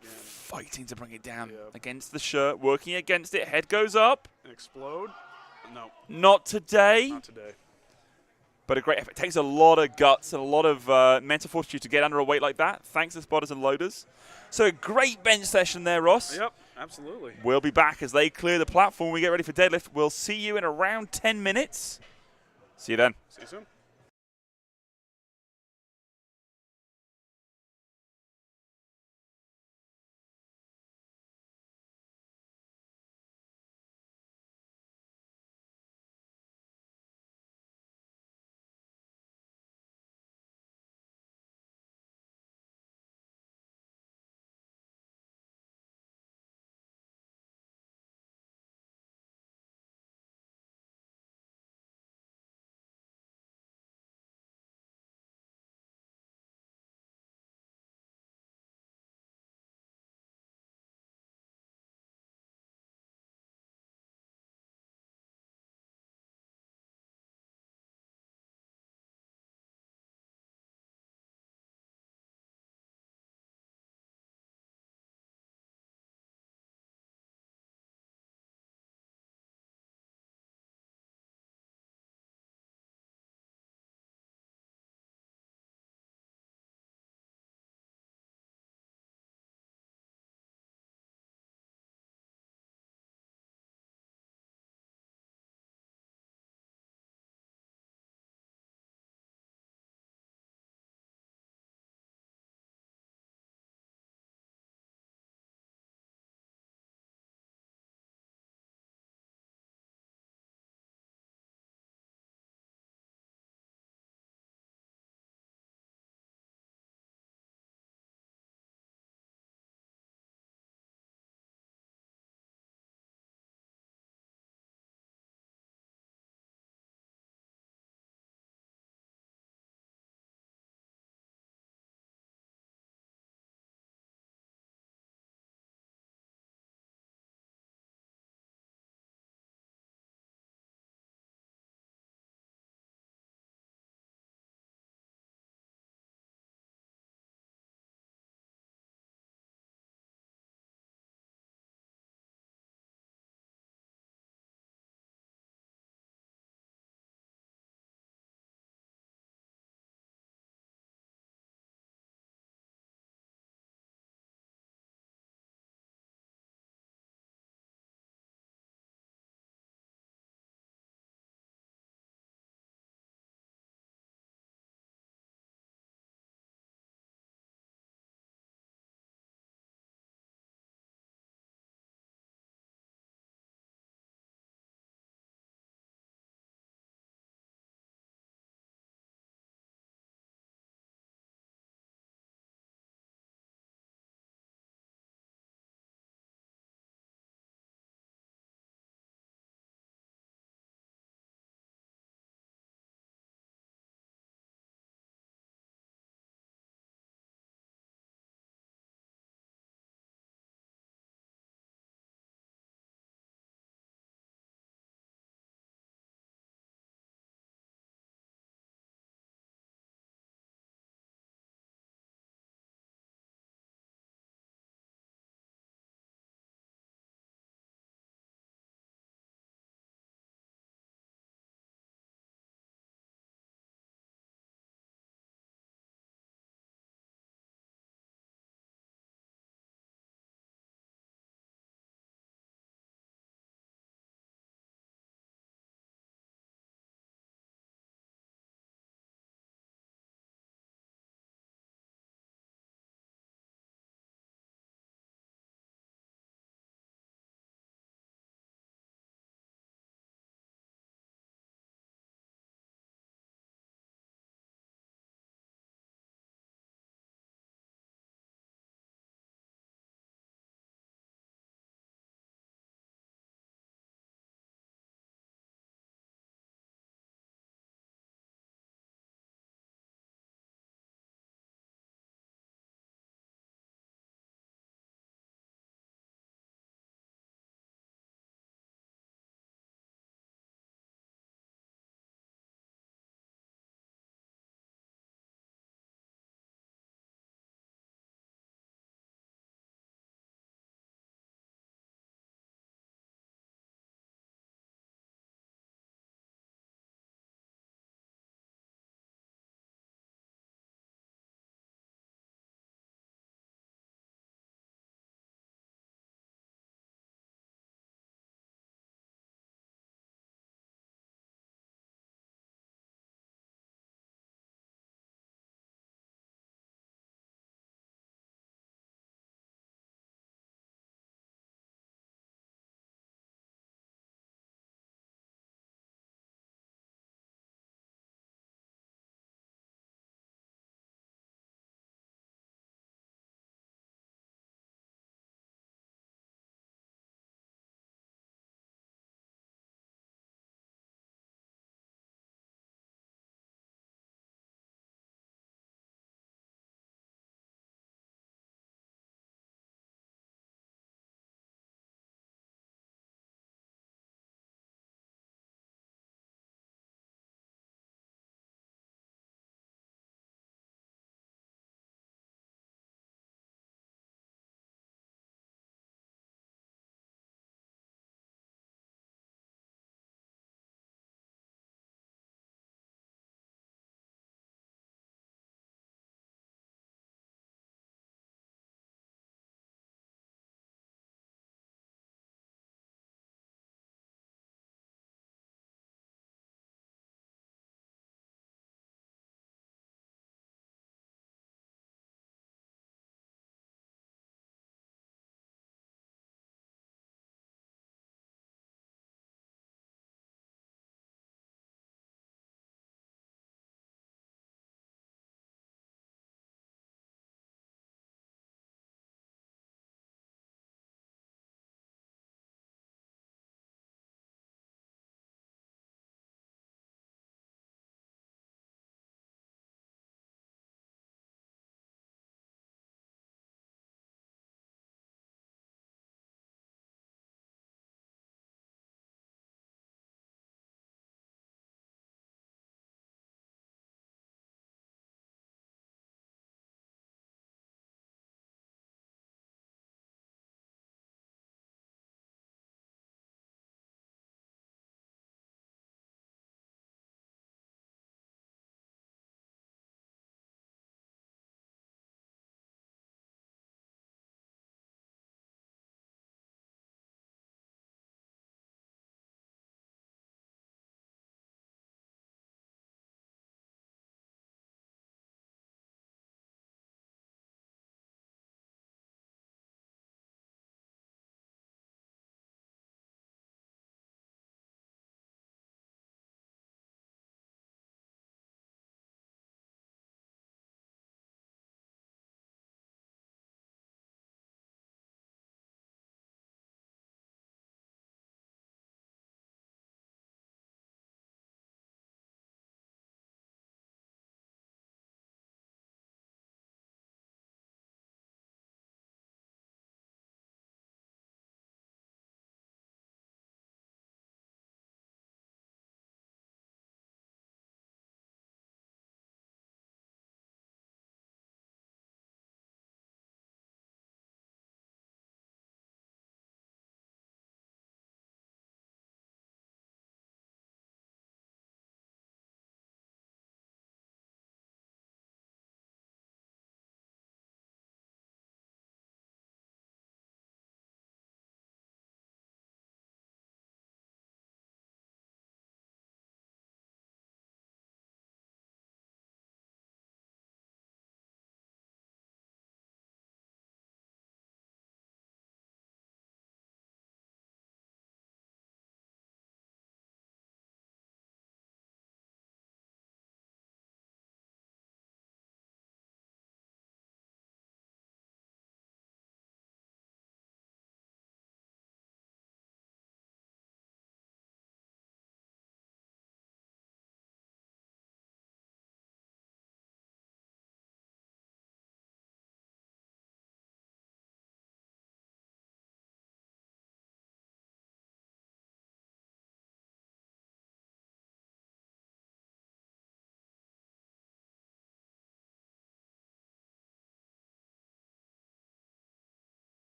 S2: Again.
S3: Fighting to bring it down against the shirt, working against it. Head goes up.
S2: Explode? No.
S3: Not today.
S2: Not today.
S3: But a great effort. It takes a lot of guts and a lot of mental fortitude to get under a weight like that. Thanks to spotters and loaders. So a great bench session there, Ross.
S2: Yep, absolutely.
S3: We'll be back as they clear the platform. We get ready for deadlift. We'll see you in around 10 minutes. See you then.
S2: See you soon.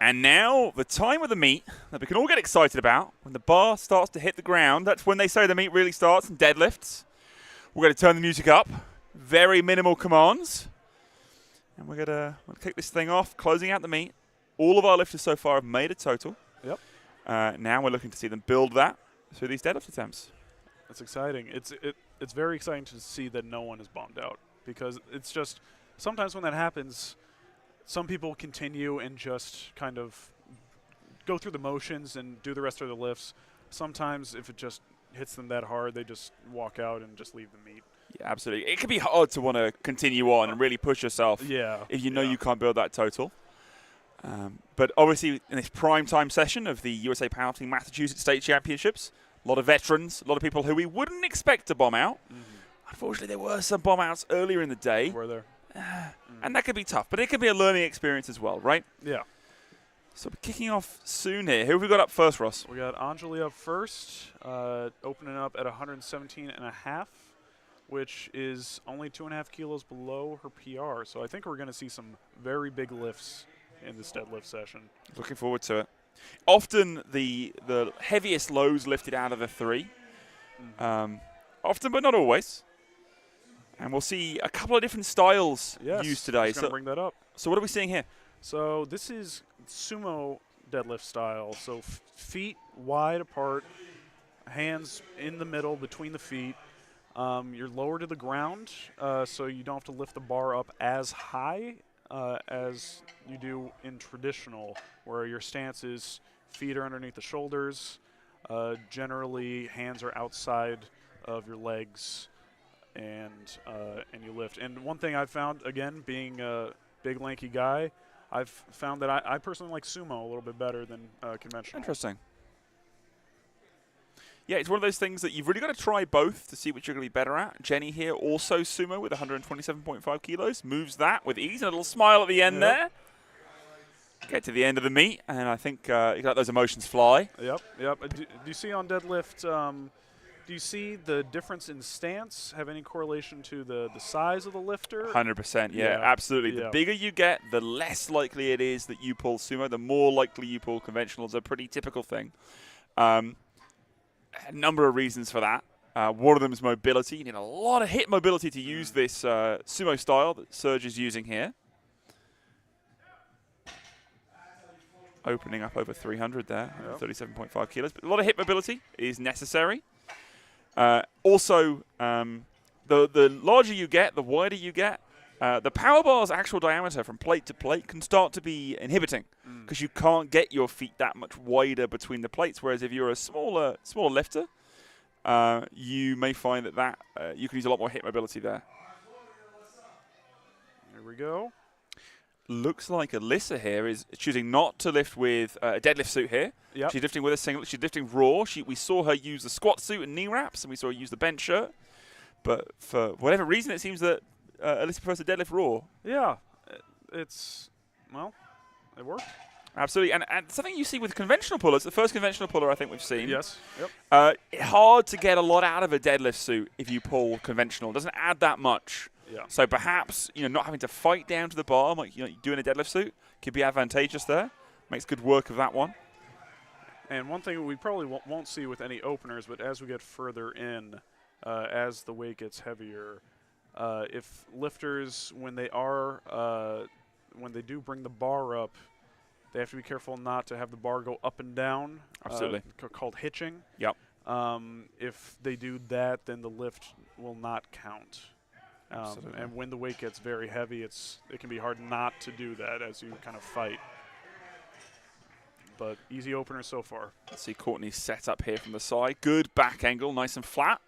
S3: And now the time of the meet that we can all get excited about, when the bar starts to hit the ground, that's when they say the meet really starts in deadlifts. We're going to turn the music up. Very minimal commands. And we're going to kick this thing off, closing out the meet. All of our lifters so far have made a total.
S4: Yep.
S3: Now we're looking to see them build that through these deadlift attempts.
S4: That's exciting. It's very exciting to see that no one is bombed out, because it's just sometimes when that happens, some people continue and just kind of go through the motions and do the rest of the lifts. Sometimes if it just hits them that hard, they just walk out and just leave the meet.
S3: Yeah, absolutely. It can be hard to want to continue on and really push yourself if you know you can't build that total. But obviously, in this prime time session of the USA Powerlifting Massachusetts State Championships, a lot of veterans, a lot of people who we wouldn't expect to bomb out. Unfortunately, there were some bomb outs earlier in the day.
S4: Were there?
S3: And that could be tough, but it could be a learning experience as well, right?
S4: Yeah.
S3: So we're kicking off soon here. Who have we got up first, Ross?
S4: We got Anjali up first, opening up at 117.5, which is only 2.5 kilos below her PR. So I think we're going to see some very big lifts in this deadlift session.
S3: Looking forward to it. Often the heaviest lows lifted out of the three. Often, but not always. And we'll see a couple of different styles used today.
S4: I was going to bring that up.
S3: So what are we seeing here?
S4: So this is sumo deadlift style. So feet wide apart, hands in the middle between the feet. You're lower to the ground, so you don't have to lift the bar up as high as you do in traditional, where your stance is feet are underneath the shoulders. Generally, hands are outside of your legs, and you lift. And one thing I've found, again, being a big lanky guy, I've found that I personally like sumo a little bit better than conventional.
S3: Interesting. Yeah, it's one of those things that you've really got to try both to see what you're going to be better at. Jenny here, also sumo with 127.5 kilos, moves that with ease. A little smile at the end there. Get to the end of the meet, and I think you let those emotions fly.
S4: Yep. Do you see on deadlift, do you see the difference in stance have any correlation to the size of the lifter?
S3: 100%, yeah, absolutely. The bigger you get, the less likely it is that you pull sumo. The more likely you pull conventional is a pretty typical thing. A number of reasons for that. One of them is mobility. You need a lot of hip mobility to use this sumo style that Serge is using here. Opening up over 300 there, 37.5 kilos. But a lot of hip mobility is necessary. Also, the larger you get, the wider you get, the power bar's actual diameter from plate to plate can start to be inhibiting because you can't get your feet that much wider between the plates. Whereas if you're a smaller lifter, you may find that you can use a lot more hip mobility there.
S4: There we go.
S3: Looks like Alyssa here is choosing not to lift with a deadlift suit here.
S4: Yep.
S3: She's lifting with a singlet. She's lifting raw. We saw her use the squat suit and knee wraps, and we saw her use the bench shirt. But for whatever reason, it seems that Alyssa prefers to deadlift raw.
S4: Yeah, it worked.
S3: Absolutely, and something you see with conventional pullers, the first conventional puller I think we've seen.
S4: Yes.
S3: Yep. It's hard to get a lot out of a deadlift suit if you pull conventional. It doesn't add that much.
S4: Yeah.
S3: So perhaps not having to fight down to the bar like doing a deadlift suit could be advantageous there. Makes good work of that one.
S4: And one thing we probably won't see with any openers, but as we get further in, as the weight gets heavier, if lifters, when they do bring the bar up, they have to be careful not to have the bar go up and down.
S3: Absolutely.
S4: Called hitching.
S3: Yep.
S4: If they do that, then the lift will not count.
S3: Absolutely.
S4: And when the weight gets very heavy, it can be hard not to do that as you kind of fight. But easy opener so far.
S3: Let's see Courtney's set up here from the side. Good back angle, nice and flat.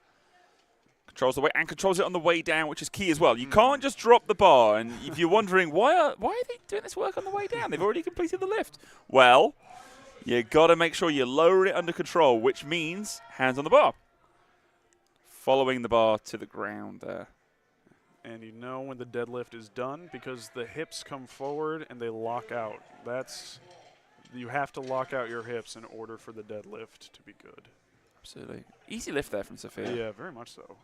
S3: Controls the weight and controls it on the way down, which is key as well. You can't just drop the bar. And if you're wondering, why are they doing this work on the way down? They've already completed the lift. Well, you got to make sure you lower it under control, which means hands on the bar. Following the bar to the ground there.
S4: And you know when the deadlift is done because the hips come forward and they lock out. You have to lock out your hips in order for the deadlift to be good.
S3: Absolutely. Easy lift there from Sophia.
S4: Yeah, very much so.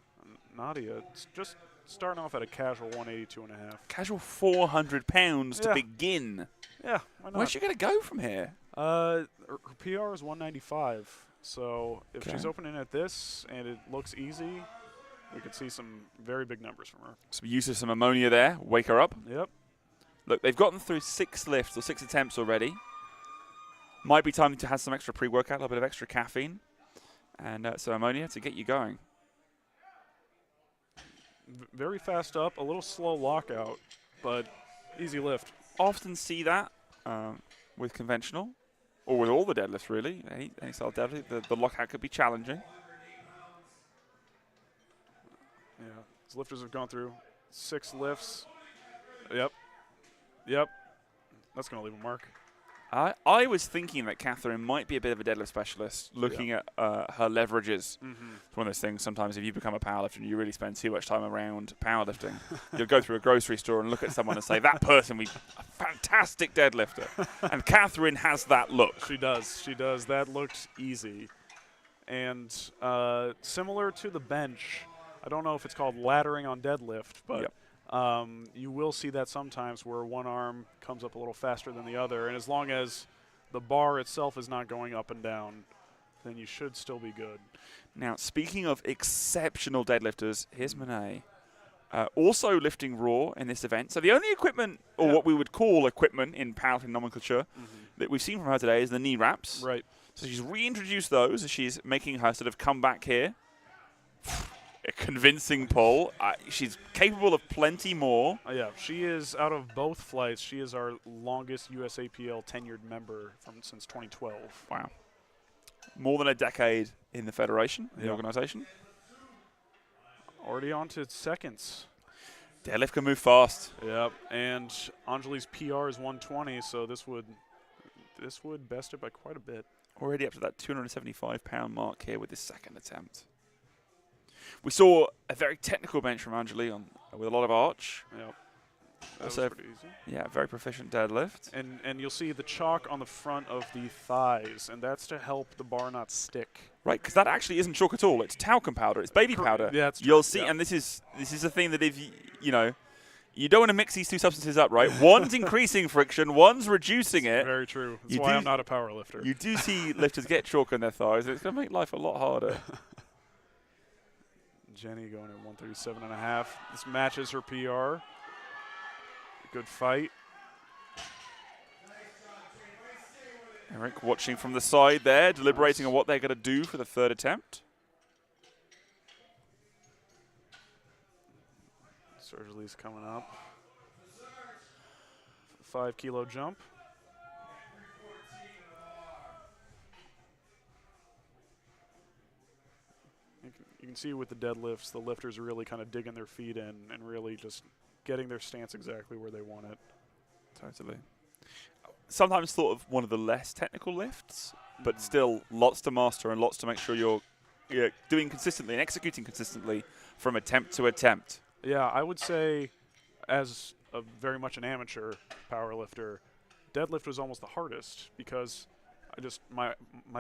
S2: Nadia, it's just starting off at a casual 182.5.
S3: Casual 400 pounds to
S2: Yeah.
S3: begin.
S2: Yeah, why not?
S3: Where's she going to go from here?
S2: Her PR is 195. So if
S3: Okay.
S2: she's opening at this and it looks easy, we could see some very big numbers from her.
S3: Some use of some ammonia there. Wake her up.
S2: Yep.
S3: Look, they've gotten through 6 lifts or 6 attempts already. Might be time to have some extra pre-workout, a little bit of extra caffeine, and some ammonia to get you going.
S2: Very fast up, a little slow lockout, but easy lift.
S3: Often see that with conventional, or with all the deadlifts really. Any style deadlift, the lockout could be challenging.
S2: Yeah, these lifters have gone through 6 lifts. Yep. That's going to leave a mark.
S3: I was thinking that Catherine might be a bit of a deadlift specialist, looking at her leverages.
S2: Mm-hmm.
S3: It's one of those things, sometimes if you become a powerlifter and you really spend too much time around powerlifting, you'll go through a grocery store and look at someone and say, that person would be a fantastic deadlifter. And Catherine has that look.
S2: She does. That looked easy. And similar to the bench, I don't know if it's called laddering on deadlift, but
S3: Yep.
S2: you will see that sometimes where one arm comes up a little faster than the other. And as long as the bar itself is not going up and down, then you should still be good.
S3: Now, speaking of exceptional deadlifters, here's Monet. Also lifting raw in this event. So the only equipment, or what we would call equipment in powerlifting nomenclature, that we've seen from her today is the knee wraps.
S2: Right.
S3: So she's reintroduced those as she's making her sort of comeback here. A convincing pull. She's capable of plenty more.
S2: Yeah, she is, out of both flights, she is our longest USAPL tenured member since 2012.
S3: Wow. More than a decade in the federation, the
S2: Yeah.
S3: organisation.
S2: Already on to seconds.
S3: Deadlift can move fast.
S2: Yep, and Anjali's PR is 120, so this would best it by quite a bit.
S3: Already up to that 275-pound mark here with this second attempt. We saw a very technical bench from Anjali with a lot of arch.
S2: Yep. That
S3: Also,
S2: was pretty easy.
S3: Yeah, very proficient deadlift.
S2: And you'll see the chalk on the front of the thighs, and that's to help the bar not stick.
S3: Right, because that actually isn't chalk at all. It's talcum powder. It's baby powder.
S2: Yeah, that's true.
S3: You'll see,
S2: Yeah.
S3: and this is a thing that if you don't want to mix these two substances up, right? One's increasing friction, one's reducing it.
S2: Very true. That's
S3: You
S2: why
S3: do-
S2: I'm not a power lifter.
S3: You do see lifters get chalk on their thighs, and it's going to make life a lot harder.
S2: Jenny going at 137.5. This matches her PR. Good fight.
S3: Eric watching from the side there, deliberating on what they're going to do for the third attempt.
S2: Sergely's coming up. 5 kilo jump. You can see with the deadlifts, the lifters are really kind of digging their feet in and really just getting their stance exactly where they want it.
S3: Totally. Sometimes thought of one of the less technical lifts, but still lots to master and lots to make sure you're doing consistently and executing consistently from attempt to attempt.
S2: Yeah, I would say as very much an amateur power lifter, deadlift was almost the hardest because my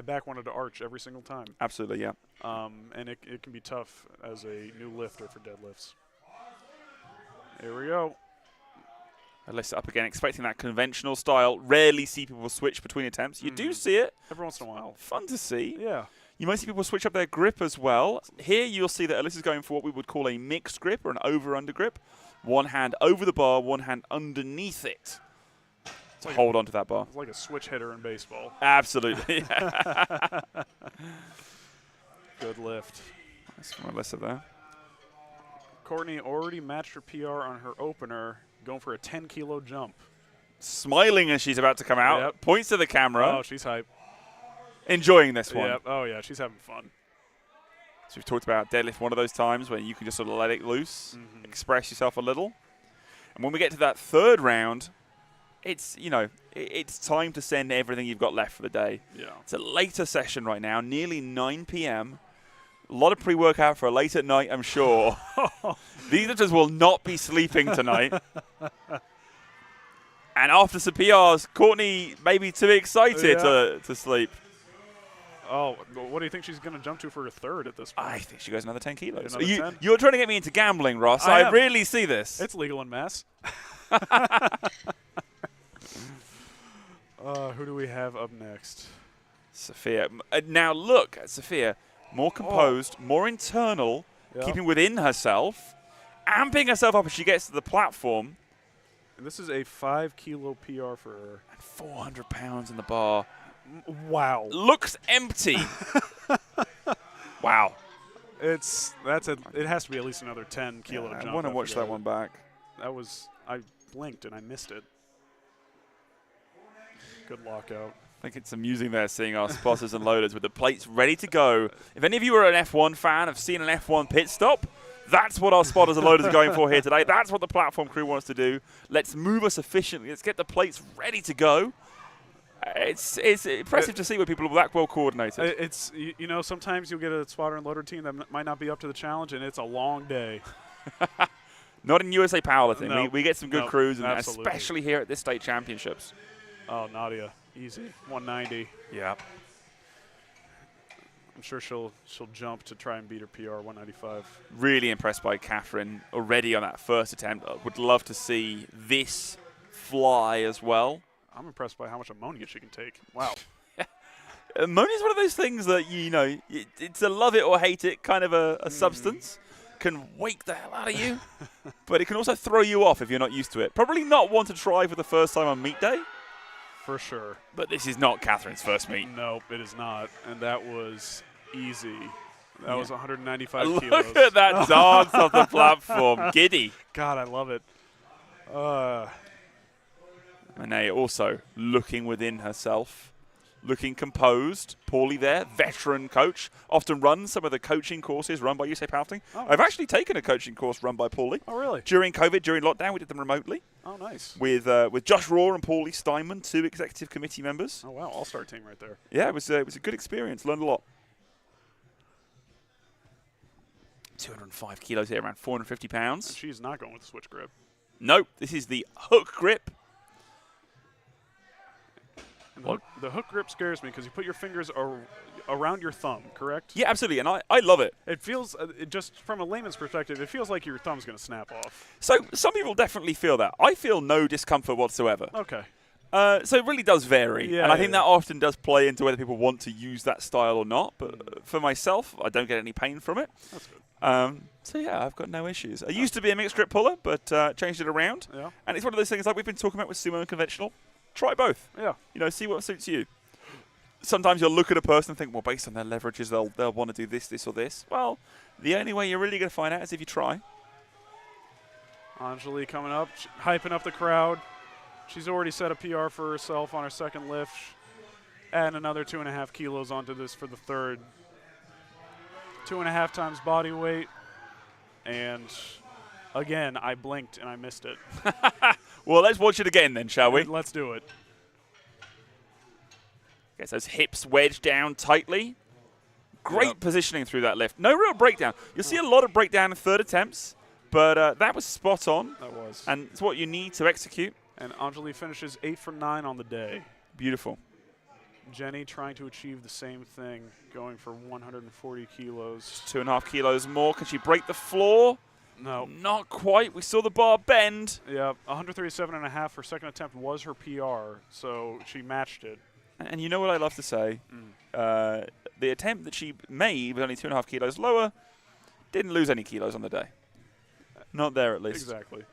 S2: back wanted to arch every single time.
S3: Absolutely, yeah.
S2: And it can be tough as a new lifter for deadlifts. Here we go.
S3: Let's up again, expecting that conventional style. Rarely see people switch between attempts. You do see it.
S2: Every once in a while.
S3: Fun to see.
S2: Yeah.
S3: You might see people switch up their grip as well. Here you'll see that Alyssa's going for what we would call a mixed grip or an over-under grip. One hand over the bar, one hand underneath it to hold onto that bar.
S2: It's like a switch hitter in baseball.
S3: Absolutely.
S2: Good lift.
S3: Nice from Alyssa there.
S2: Courtney already matched her PR on her opener, going for a 10 kilo jump.
S3: Smiling as she's about to come out.
S2: Yep.
S3: Points to the camera.
S2: Oh, she's hype.
S3: Enjoying this one.
S2: Yep. Oh, yeah, she's having fun.
S3: So we've talked about deadlift, one of those times where you can just sort of let it loose, express yourself a little. And when we get to that third round, it's time to send everything you've got left for the day.
S2: Yeah.
S3: It's a later session right now, nearly 9 p.m. A lot of pre-workout for a late at night, I'm sure. These lifters will not be sleeping tonight. And after some PRs, Courtney may be too excited to sleep.
S2: Oh, what do you think she's going to jump to for a third at this point?
S3: I think she goes another 10 kilos.
S2: Another 10?
S3: You're trying to get me into gambling, Ross.
S2: I
S3: I
S2: am.
S3: really see this.
S2: It's legal in Mass. Who do we have up next?
S3: Sophia. Now look at Sophia. More composed, more internal,
S2: Yeah.
S3: keeping within herself, amping herself up as she gets to the platform.
S2: And this is a 5 kilo PR for her.
S3: And 400 pounds in the bar.
S2: Wow.
S3: Looks empty. Wow.
S2: It has to be at least another 10 kilo jump.
S3: I want to watch that one back.
S2: I blinked and I missed it. Good lockout.
S3: I think it's amusing there seeing our spotters and loaders with the plates ready to go. If any of you are an F1 fan, have seen an F1 pit stop, that's what our spotters and loaders are going for here today. That's what the platform crew wants to do. Let's move us efficiently. Let's get the plates ready to go. It's impressive to see where people are that well coordinated.
S2: It's sometimes you'll get a spotter and loader team that might not be up to the challenge, and it's a long day.
S3: Not in USA Powerlifting.
S2: No.
S3: We get some good
S2: No,
S3: crews, and
S2: absolutely.
S3: especially here at this state championships.
S2: Oh, Nadia, easy, 190.
S3: Yeah.
S2: I'm sure she'll jump to try and beat her PR, 195.
S3: Really impressed by Catherine already on that first attempt. I would love to see this fly as well.
S2: I'm impressed by how much ammonia she can take. Wow.
S3: Ammonia is one of those things that, it's a love it or hate it kind of a substance. Can wake the hell out of you, but it can also throw you off if you're not used to it. Probably not one to try for the first time on meet day.
S2: For sure.
S3: But this is not Catherine's first meet.
S2: Nope, it is not. And that was easy. That was 195
S3: Look
S2: kilos.
S3: at that dance off the platform. Giddy.
S2: God, I love it.
S3: Monet also looking within herself, looking composed. Paulie there, veteran coach, often runs some of the coaching courses run by USA Powerlifting.
S2: Oh.
S3: I've actually taken a coaching course run by Paulie.
S2: Oh, really?
S3: During COVID, during lockdown, we did them remotely
S2: Oh, nice.
S3: with Josh Raw and Paulie Steinman, 2 executive committee members.
S2: Oh, wow. All-star team right there.
S3: Yeah, it was a good experience. Learned a lot. 205 kilos here, around 450
S2: And
S3: pounds.
S2: she's not going with the switch grip.
S3: Nope, this is the hook grip.
S2: And the hook grip scares me because you put your fingers around your thumb, correct?
S3: Yeah, absolutely, and I love it.
S2: It feels, just from a layman's perspective, it feels like your thumb's going to snap off.
S3: So some people definitely feel that. I feel no discomfort whatsoever.
S2: Okay.
S3: So it really does vary,
S2: Yeah,
S3: and I think
S2: yeah.
S3: that often does play into whether people want to use that style or not. But for myself, I don't get any pain from it.
S2: That's good.
S3: So yeah, I've got no issues. I used to be a mixed grip puller, but changed it around.
S2: Yeah.
S3: And it's one of those things like we've been talking about with sumo and conventional. Try both.
S2: Yeah.
S3: See what suits you. Sometimes you'll look at a person and think, well, based on their leverages, they'll want to do this, this, or this. Well, the only way you're really going to find out is if you try.
S2: Anjali coming up, hyping up the crowd. She's already set a PR for herself on her second lift. Add another 2.5 kilos onto this for the third. 2.5 times body weight. And again, I blinked and I missed it.
S3: Well, let's watch it again then, shall we?
S2: Let's do it.
S3: Gets those hips wedged down tightly. Great
S2: Yep.
S3: positioning through that lift. No real breakdown. You'll see a lot of breakdown in third attempts, but that was spot on.
S2: That was.
S3: And it's what you need to execute.
S2: And Anjali finishes 8 for 9 on the day.
S3: Beautiful.
S2: Jenny trying to achieve the same thing, going for 140 kilos.
S3: 2.5 kilos more. Can she break the floor?
S2: No.
S3: Not quite. We saw the bar bend.
S2: Yeah, 137.5. Her second attempt was her PR, so she matched it.
S3: And you know what I love to say? The attempt that she made with only 2.5 kilos lower didn't lose any kilos on the day. Not there, at least.
S2: Exactly.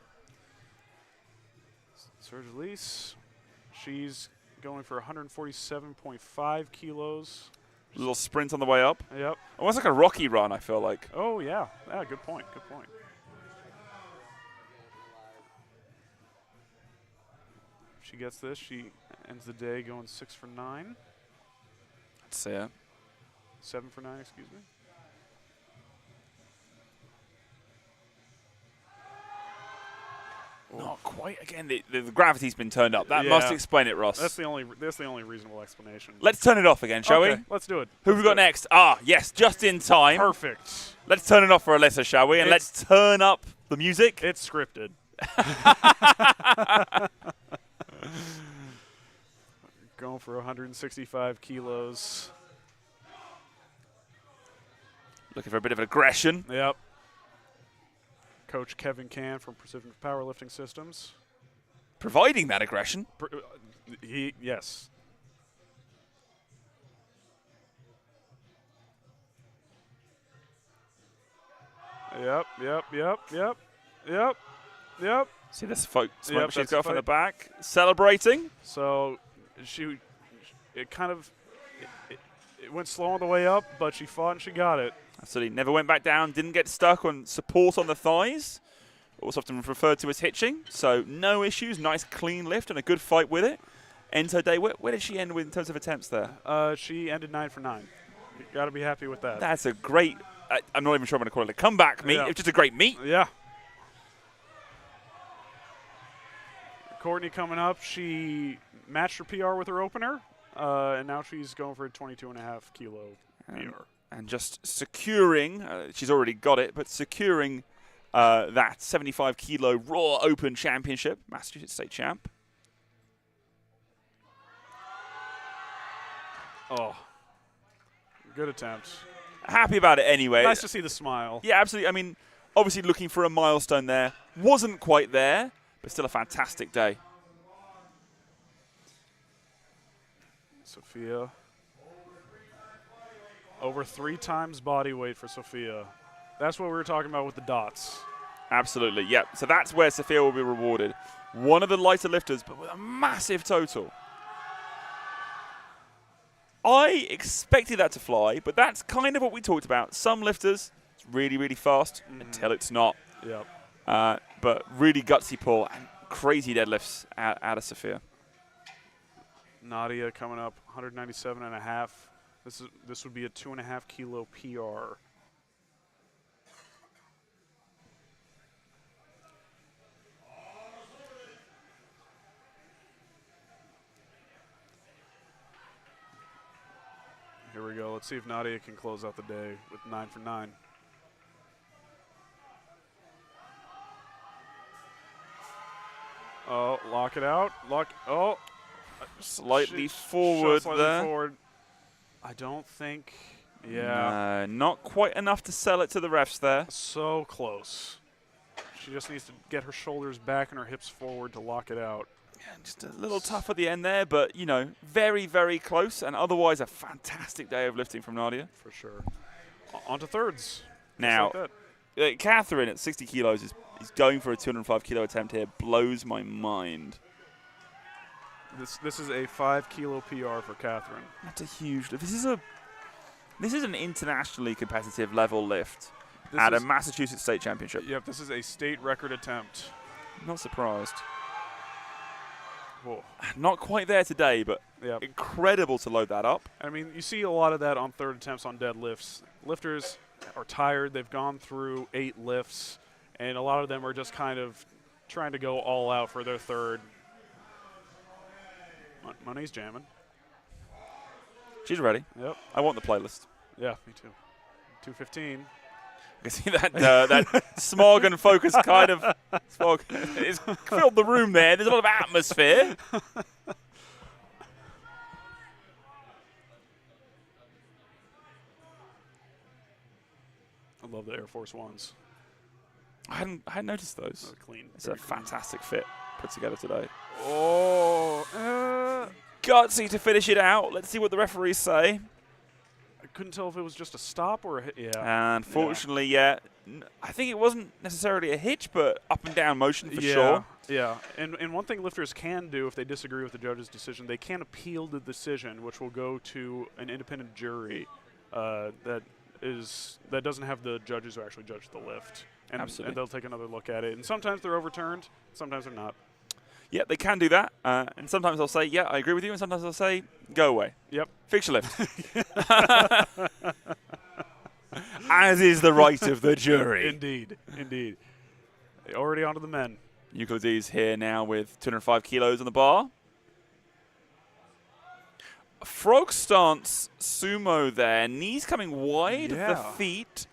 S2: Serge Elise, she's going for 147.5 kilos.
S3: Little sprint on the way up.
S2: Yep.
S3: Almost like a rocky run, I feel like.
S2: Oh, yeah. Yeah, good point. Good point. If she gets this, she ends the day going 6 for 9.
S3: Let's see it.
S2: 7 for 9, excuse me.
S3: Not quite. Again, the gravity's been turned up. That
S2: Yeah.
S3: must explain it, Ross.
S2: That's the only reasonable explanation.
S3: Let's turn it off again, shall
S2: Okay,
S3: we?
S2: let's do it.
S3: Who have we got next? Ah, yes, just in time.
S2: Perfect.
S3: Let's turn it off for Alyssa, shall we? And let's turn up the music.
S2: It's scripted. Going for 165 kilos.
S3: Looking for a bit of aggression.
S2: Yep. Coach Kevin Can from Precision Powerlifting Systems.
S3: Providing that aggression.
S2: Yes. Yep.
S3: See this smoke
S2: Yep,
S3: she's
S2: that's
S3: got
S2: a
S3: from the
S2: fight.
S3: back. Celebrating.
S2: So it went slow on the way up, but she fought and she got it.
S3: Absolutely. Never went back down. Didn't get stuck on support on the thighs. Also often referred to as hitching. So no issues. Nice clean lift and a good fight with it. Ends her day. Where did she end with in terms of attempts there?
S2: She ended 9 for 9. You got to be happy with that.
S3: That's a great. I'm not even sure I'm going to call it a comeback meet.
S2: Yeah.
S3: It's just a great meet.
S2: Yeah. Courtney coming up. She matched her PR with her opener, and now she's going for a 22.5 kilo PR.
S3: And just securing, she's already got it, but securing that 75 kilo Raw Open Championship, Massachusetts State Champ.
S2: Oh, good attempt.
S3: Happy about it anyway.
S2: Nice to see the smile.
S3: Yeah, absolutely. I mean, obviously looking for a milestone there. Wasn't quite there, but still a fantastic day.
S2: Sophia. Over 3 times body weight for Sophia. That's what we were talking about with the dots.
S3: Absolutely, yep. So that's where Sophia will be rewarded. One of the lighter lifters, but with a massive total. I expected that to fly, but that's kind of what we talked about. Some lifters, it's really, really fast until it's not.
S2: Yep.
S3: But really gutsy pull and crazy deadlifts out of Sophia.
S2: Nadia coming up, 197.5. This would be a 2.5 kilo PR. Here we go. Let's see if Nadia can close out the day with 9 for 9. Oh, lock it out. Oh.
S3: Slightly forward
S2: slightly
S3: there.
S2: Forward. I don't think. Yeah.
S3: No, not quite enough to sell it to the refs there.
S2: So close. She just needs to get her shoulders back and her hips forward to lock it out.
S3: Yeah, just a little tough at the end there, but, you know, very, very close. And otherwise, a fantastic day of lifting from Nadia.
S2: For sure. On to thirds.
S3: Now,
S2: Just like that.
S3: Catherine at 60 kilos is going for a 205 kilo attempt here. Blows my mind.
S2: This is a 5 kilo PR for Catherine.
S3: That's a huge lift. This is an internationally competitive level lift at a Massachusetts State Championship.
S2: Yep, this is a state record attempt.
S3: Not surprised.
S2: Whoa.
S3: Not quite there today, but
S2: Yep.
S3: incredible to load that up.
S2: I mean, you see a lot of that on third attempts on deadlifts. Lifters are tired. They've gone through 8 lifts, and a lot of them are just kind of trying to go all out for their third. Money's jamming.
S3: She's ready.
S2: Yep.
S3: I want the playlist.
S2: Yeah, me too. 215.
S3: I can see that smog and focus kind of smog. It's filled the room there. There's a lot of atmosphere.
S2: I love the Air Force Ones.
S3: I hadn't noticed those.
S2: They're clean.
S3: It's a fantastic fit put together today.
S2: Oh.
S3: Gutsy to finish it out. Let's see what the referees say.
S2: I couldn't tell if it was just a stop or a hit. Yeah.
S3: Unfortunately, yeah. I think it wasn't necessarily a hitch, but up and down motion for sure.
S2: Yeah. And one thing lifters can do if they disagree with the judge's decision, they can appeal the decision, which will go to an independent jury that doesn't have the judges who actually judge the lift. And they'll take another look at it. And sometimes they're overturned, sometimes they're not.
S3: Yeah, they can do that. And sometimes they'll say, yeah, I agree with you. And sometimes they'll say, go away.
S2: Yep.
S3: Fix your lift. As is the right of the jury.
S2: Indeed. Already on to the men.
S3: Euclides here now with 205 kilos on the bar. Frog stance sumo there. Knees coming wide of the feet.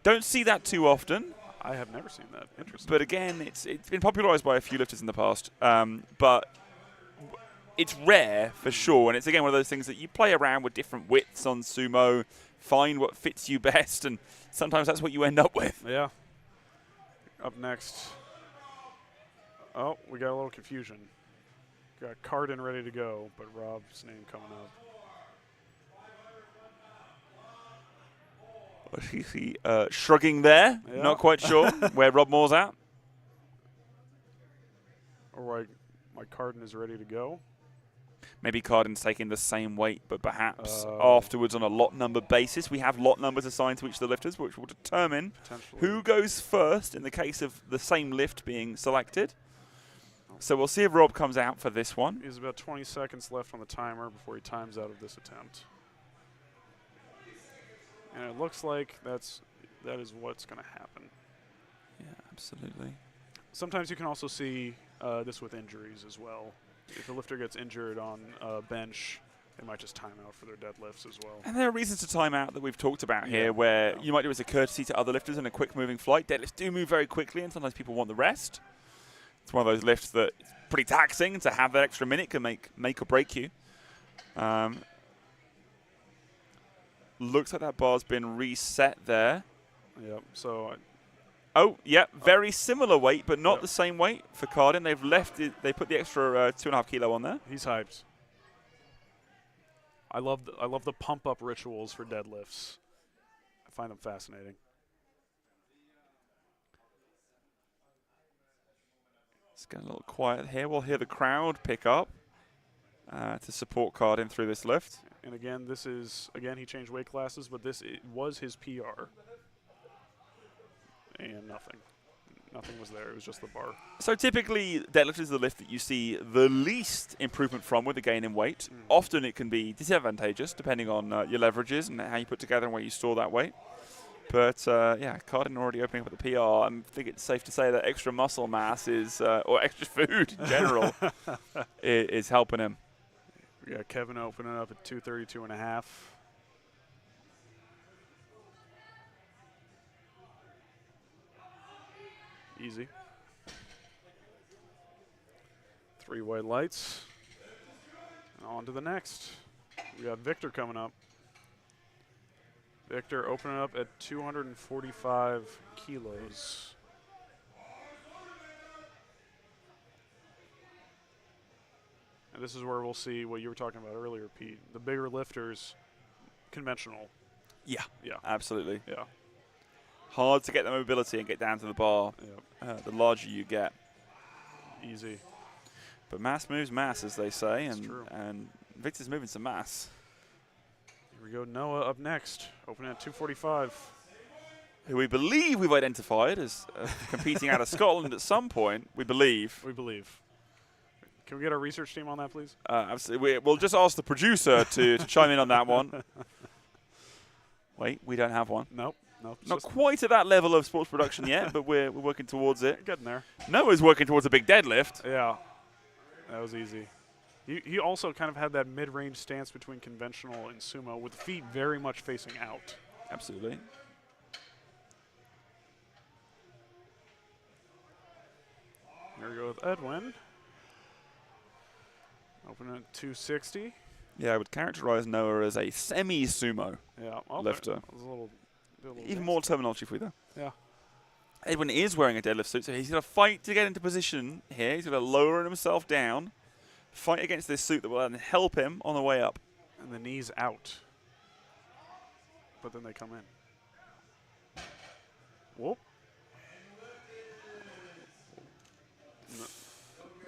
S3: Don't see that too often.
S2: I have never seen that. Interesting.
S3: But again, it's been popularized by a few lifters in the past. But it's rare for sure. And it's, again, one of those things that you play around with different widths on sumo, find what fits you best. And sometimes that's what you end up with.
S2: Yeah. Up next. Oh, we got a little confusion. Got Cardin ready to go, but Rob's name coming up.
S3: He shrugging there.
S2: Yeah.
S3: Not quite sure where Rob Moore's at.
S2: Or my Cardin is ready to go.
S3: Maybe Cardin's taking the same weight, but perhaps afterwards on a lot number basis. We have lot numbers assigned to each of the lifters, which will determine who goes first in the case of the same lift being selected. So we'll see if Rob comes out for this one.
S2: There's about 20 seconds left on the timer before he times out of this attempt. And it looks like that is what's going to happen.
S3: Yeah, absolutely.
S2: Sometimes you can also see this with injuries as well. If a lifter gets injured on a bench, they might just time out for their deadlifts as well.
S3: And there are reasons to time out that we've talked about here where you might do as a courtesy to other lifters in a quick-moving flight. Deadlifts do move very quickly, and sometimes people want the rest. It's one of those lifts that it's pretty taxing. To have that extra minute can make or break you. Looks like that bar's been reset there.
S2: Yep. So.
S3: Oh, yeah, very similar weight, but not the same weight for Cardin. They've left it. They put the extra 2.5 kilo on there.
S2: He's hyped. I love the pump up rituals for deadlifts. I find them fascinating.
S3: It's getting a little quiet here. We'll hear the crowd pick up to support Cardin through this lift.
S2: And again, he changed weight classes, but it was his PR. And nothing was there. It was just the bar.
S3: So typically, deadlift is the lift that you see the least improvement from with a gain in weight. Often it can be disadvantageous depending on your leverages and how you put together and where you store that weight. But Cardin already opening up at the PR. I think it's safe to say that extra muscle mass or extra food in general, is helping him.
S2: We got Kevin opening up at 232.5. Easy. 3 white lights. And on to the next. We got Victor coming up. Victor opening up at 245 kilos. And this is where we'll see what you were talking about earlier, Pete. The bigger lifters, conventional.
S3: Yeah,
S2: Yeah.
S3: absolutely.
S2: Yeah.
S3: Hard to get the mobility and get down to the bar.
S2: Yep.
S3: The larger you get.
S2: Easy.
S3: But mass moves mass, as they say,
S2: That's true.
S3: And Victor's moving some mass.
S2: Here we go. Noah up next, opening at 245.
S3: Who we believe we've identified as competing out of Scotland at some point. We believe.
S2: We believe. Can we get our research team on that, please?
S3: Absolutely. We'll just ask the producer to chime in on that one. Wait, we don't have one.
S2: Nope.
S3: Not quite at that level of sports production yet, but we're working towards it.
S2: Getting there.
S3: Noah's working towards a big deadlift.
S2: Yeah. That was easy. He also kind of had that mid-range stance between conventional and sumo with the feet very much facing out.
S3: Absolutely.
S2: There we go with Edwin. Opening at 260.
S3: Yeah, I would characterize Noah as a semi-sumo lifter. Even more terminology for you there.
S2: Yeah.
S3: Edwin is wearing a deadlift suit, so he's going to fight to get into position here. He's going to lower himself down, fight against this suit that will then help him on the way up.
S2: And the knees out. But then they come in. Whoop. No.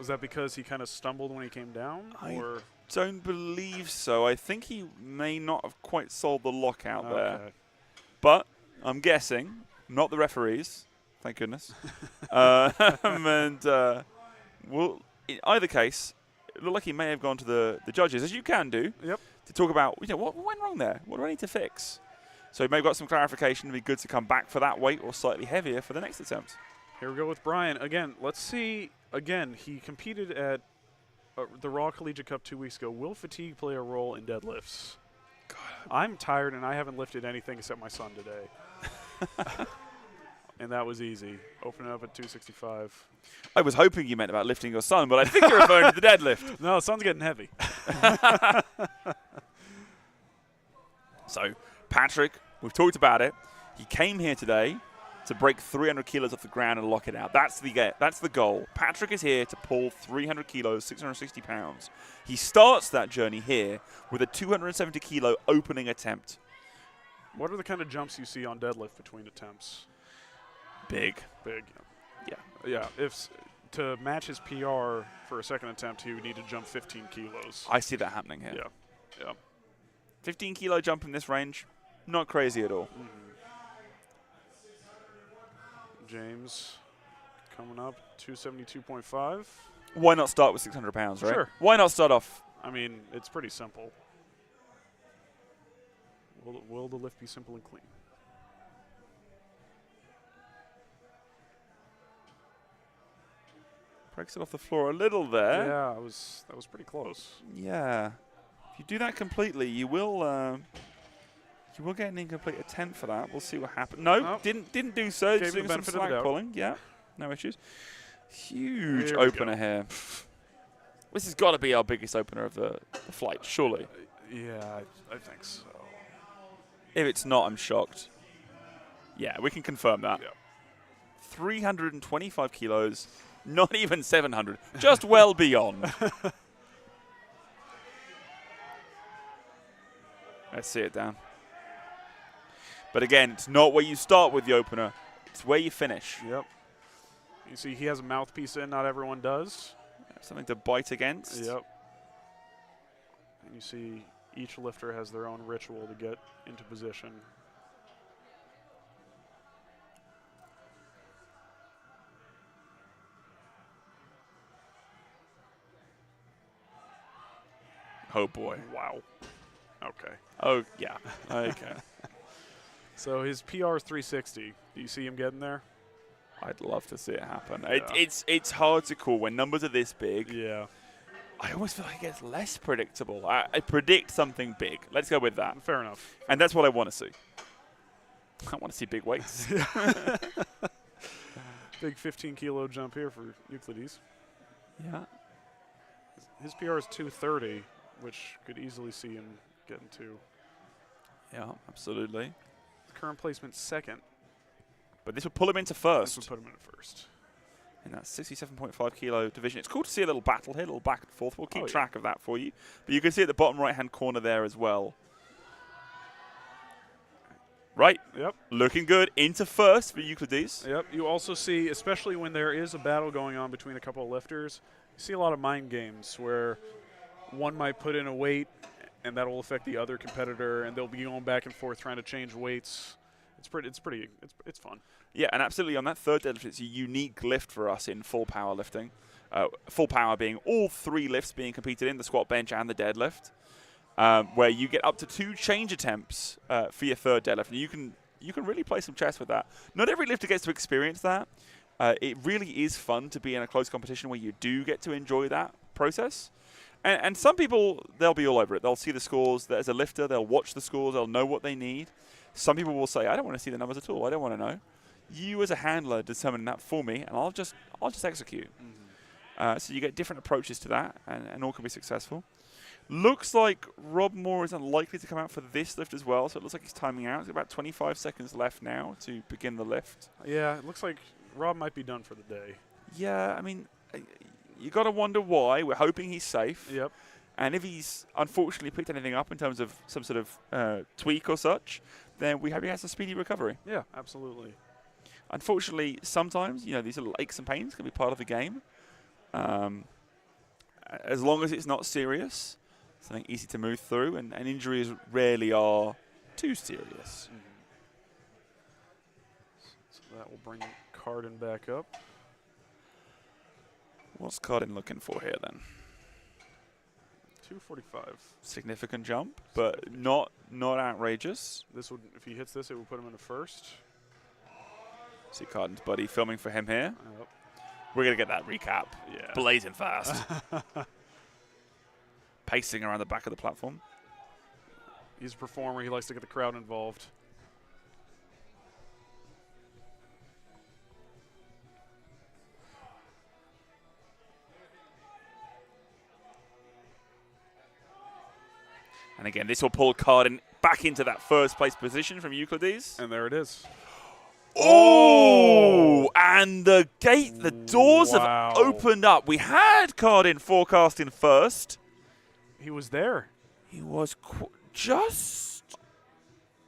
S2: Was that because he kind of stumbled when he came down? Or
S3: Don't believe so. I think he may not have quite sold the lockout there. But I'm guessing, not the referees, thank goodness. In either case, it looked like he may have gone to the judges, as you can do, to talk about what went wrong there. What do I need to fix? So he may have got some clarification. It'd be good to come back for that weight or slightly heavier for the next attempt.
S2: Here we go with Brian. Again, let's see. Again, he competed at the Raw Collegiate Cup 2 weeks ago. Will fatigue play a role in deadlifts? God. I'm tired, and I haven't lifted anything except my son today. And that was easy. Opening up at 265.
S3: I was hoping you meant about lifting your son, but I think you're referring to the deadlift.
S2: No, son's getting heavy.
S3: So, Patrick, we've talked about it. He came here today to break 300 kilos off the ground and lock it out. That's the goal. Patrick is here to pull 300 kilos, 660 pounds. He starts that journey here with a 270 kilo opening attempt.
S4: What are the kind of jumps you see on deadlift between attempts?
S3: Big.
S4: Yeah. If to match his PR for a second attempt, he would need to jump 15 kilos.
S3: I see that happening here.
S4: Yeah.
S3: 15 kilo jump in this range, not crazy at all.
S4: Mm-hmm. James coming up, 272.5.
S3: Why not start with 600 pounds, right?
S4: Sure.
S3: Why not start off?
S4: I mean, it's pretty simple. Will the lift be simple and clean?
S3: Breaks it off the floor a little there.
S4: Yeah, that was pretty close.
S3: Yeah. If you do that completely, you will get an incomplete attempt for that. We'll see what happens. No, didn't do so.
S4: Gave him
S3: Doing
S4: the
S3: some
S4: benefit of the
S3: slack
S4: doubt.
S3: pulling. Yeah, no issues. Huge
S4: Here we
S3: opener here. This has got to be our biggest opener of the flight, surely.
S4: Yeah, I think so.
S3: If it's not, I'm shocked. Yeah, we can confirm that.
S4: Yeah.
S3: 325 kilos, not even 700, just well beyond. Let's see it down. But again, it's not where you start with the opener, it's where you finish.
S4: Yep. You see he has a mouthpiece in, not everyone does.
S3: Something to bite against.
S4: Yep. And you see each lifter has their own ritual to get into position.
S3: Oh boy.
S4: Wow. Okay.
S3: Oh, yeah. Okay.
S4: So his PR is 360. Do you see him getting there?
S3: I'd love to see it happen.
S4: Yeah.
S3: It's hard to call when numbers are this big.
S4: Yeah.
S3: I almost feel like it gets less predictable. I predict something big. Let's go with that.
S4: Fair enough.
S3: And that's what I want to see. I want to see big weights.
S4: Big 15-kilo jump here for Euclides.
S3: Yeah.
S4: His PR is 230, which could easily see him getting to.
S3: Yeah, absolutely.
S4: Current placement second.
S3: But this would pull him into
S4: This
S3: first
S4: would put him in first.
S3: in that 67.5 kilo division. It's cool to see a little battle here, a little back and forth. We'll keep track of that for you. But you can see at the bottom right-hand corner there as well. Right.
S4: Yep.
S3: Looking good. Into first for Euclides.
S4: Yep. You also see, especially when there is a battle going on between a couple of lifters, you see a lot of mind games where one might put in a weight and that will affect the other competitor, and they'll be going back and forth trying to change weights. It's fun.
S3: Yeah, and absolutely on that third deadlift, it's a unique lift for us in full powerlifting. Full power being all three lifts being competed in, the squat, bench, and the deadlift, where you get up to 2 change attempts for your third deadlift. And you can really play some chess with that. Not every lifter gets to experience that. It really is fun to be in a close competition where you do get to enjoy that process. And some people, they'll be all over it. They'll see the scores. As a lifter, they'll watch the scores. They'll know what they need. Some people will say, I don't want to see the numbers at all. I don't want to know. You as a handler determine that for me, and I'll just execute. Mm-hmm. So you get different approaches to that, and all can be successful. Looks like Rob Moore is unlikely to come out for this lift as well, so it looks like he's timing out. He's got about 25 seconds left now to begin the lift.
S4: Yeah, it looks like Rob might be done for the day.
S3: Yeah, I mean, you got to wonder why. We're hoping he's safe.
S4: Yep.
S3: And if he's unfortunately picked anything up in terms of some sort of tweak or such, then we hope he has a speedy recovery.
S4: Yeah, absolutely.
S3: Unfortunately, sometimes, these little aches and pains can be part of the game. As long as it's not serious, something easy to move through, and injuries rarely are too serious.
S4: Mm-hmm. So that will bring Carden back up.
S3: What's Carden looking for here then?
S4: 245.
S3: Significant jump, but not outrageous.
S4: This would, if he hits this, it would put him into first.
S3: See Carden's buddy filming for him here.
S4: Yep.
S3: We're going to get that recap.
S4: Yeah.
S3: Blazing fast. Pacing around the back of the platform.
S4: He's a performer. He likes to get the crowd involved.
S3: And again, this will pull Carden back into that first place position from Euclides.
S2: And there it is.
S3: Oh! And the doors
S2: Wow.
S3: have opened up. We had Cardin forecasting first.
S2: He was there.
S3: He was just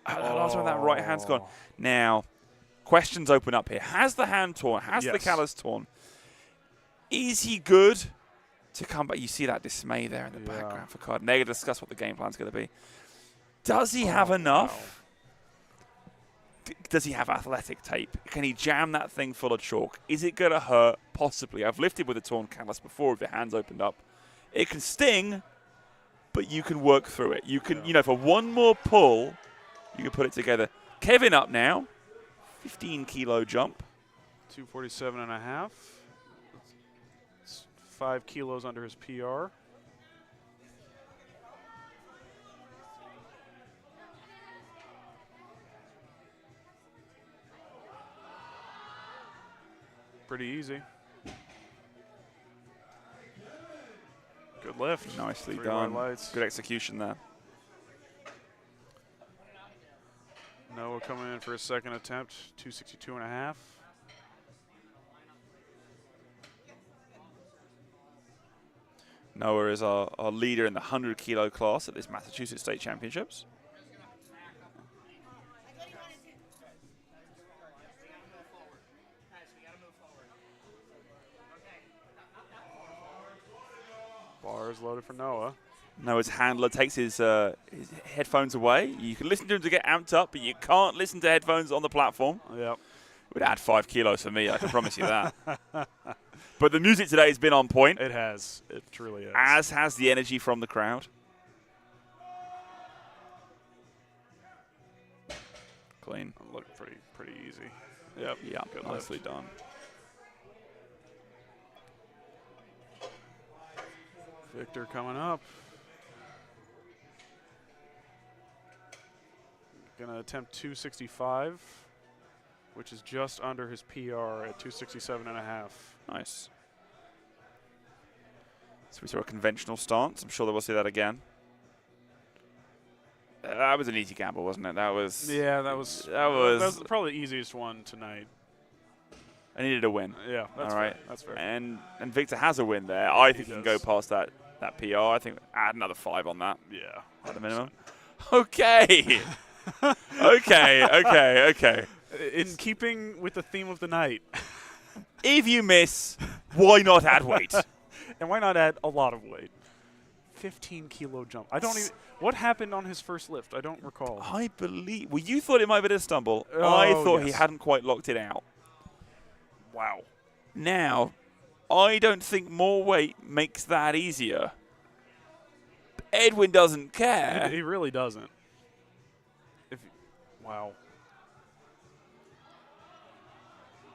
S3: at the last one. That right hand's gone. Now, questions open up here. Has the hand torn? Has the
S2: Yes.
S3: callus torn? Is he good to come back? You see that dismay there in the background for Cardin. They're going to discuss what the game plan's going to be. Does he have enough?
S2: Wow.
S3: Does he have athletic tape? Can he jam that thing full of chalk? Is it going to hurt? Possibly. I've lifted with a torn callus before with your hands opened up. It can sting, but you can work through it. You can, for one more pull, you can put it together. Kevin up now. 15-kilo jump.
S2: 247.5. It's 5 kilos under his PR. Pretty easy. Good lift.
S3: Nicely
S2: 3
S3: done.
S2: white lights.
S3: Good execution there.
S2: Noah coming in for his second attempt, 262.5.
S3: Noah is our leader in the 100-kilo class at this Massachusetts State Championships.
S2: Bars loaded for Noah.
S3: Noah's handler takes his headphones away. You can listen to him to get amped up, but you can't listen to headphones on the platform.
S2: Yep.
S3: It would add 5 kilos for me, I can promise you that. But the music today has been on point.
S2: It has. It truly has.
S3: As has the energy from the crowd. Clean.
S2: Looked pretty easy. Yep.
S3: Yeah,
S2: Good
S3: nicely
S2: lift.
S3: done.
S2: Victor coming up. Gonna attempt 265, which is just under his PR at 267.5.
S3: Nice. So we saw a conventional stance. I'm sure that we'll see that again. That was an easy gamble, wasn't it? That was.
S2: Yeah, that was probably the easiest one tonight.
S3: I needed a win.
S2: Yeah, that's
S3: all right.
S2: fair. That's fair.
S3: And Victor has a win there. I think he can go
S2: does.
S3: past that PR. I think add another 5 on that
S2: Yeah,
S3: at the minimum. Okay. okay.
S2: In keeping with the theme of the night.
S3: If you miss, why not add weight?
S2: And why not add a lot of weight? 15-kilo jump. I don't even. What happened on his first lift? I don't recall.
S3: I believe. Well, you thought it might have been a stumble.
S2: Oh,
S3: I thought he
S2: yes.
S3: hadn't quite locked it out.
S2: Wow.
S3: Now, I don't think more weight makes that easier. Edwin doesn't care.
S2: He really doesn't. Wow.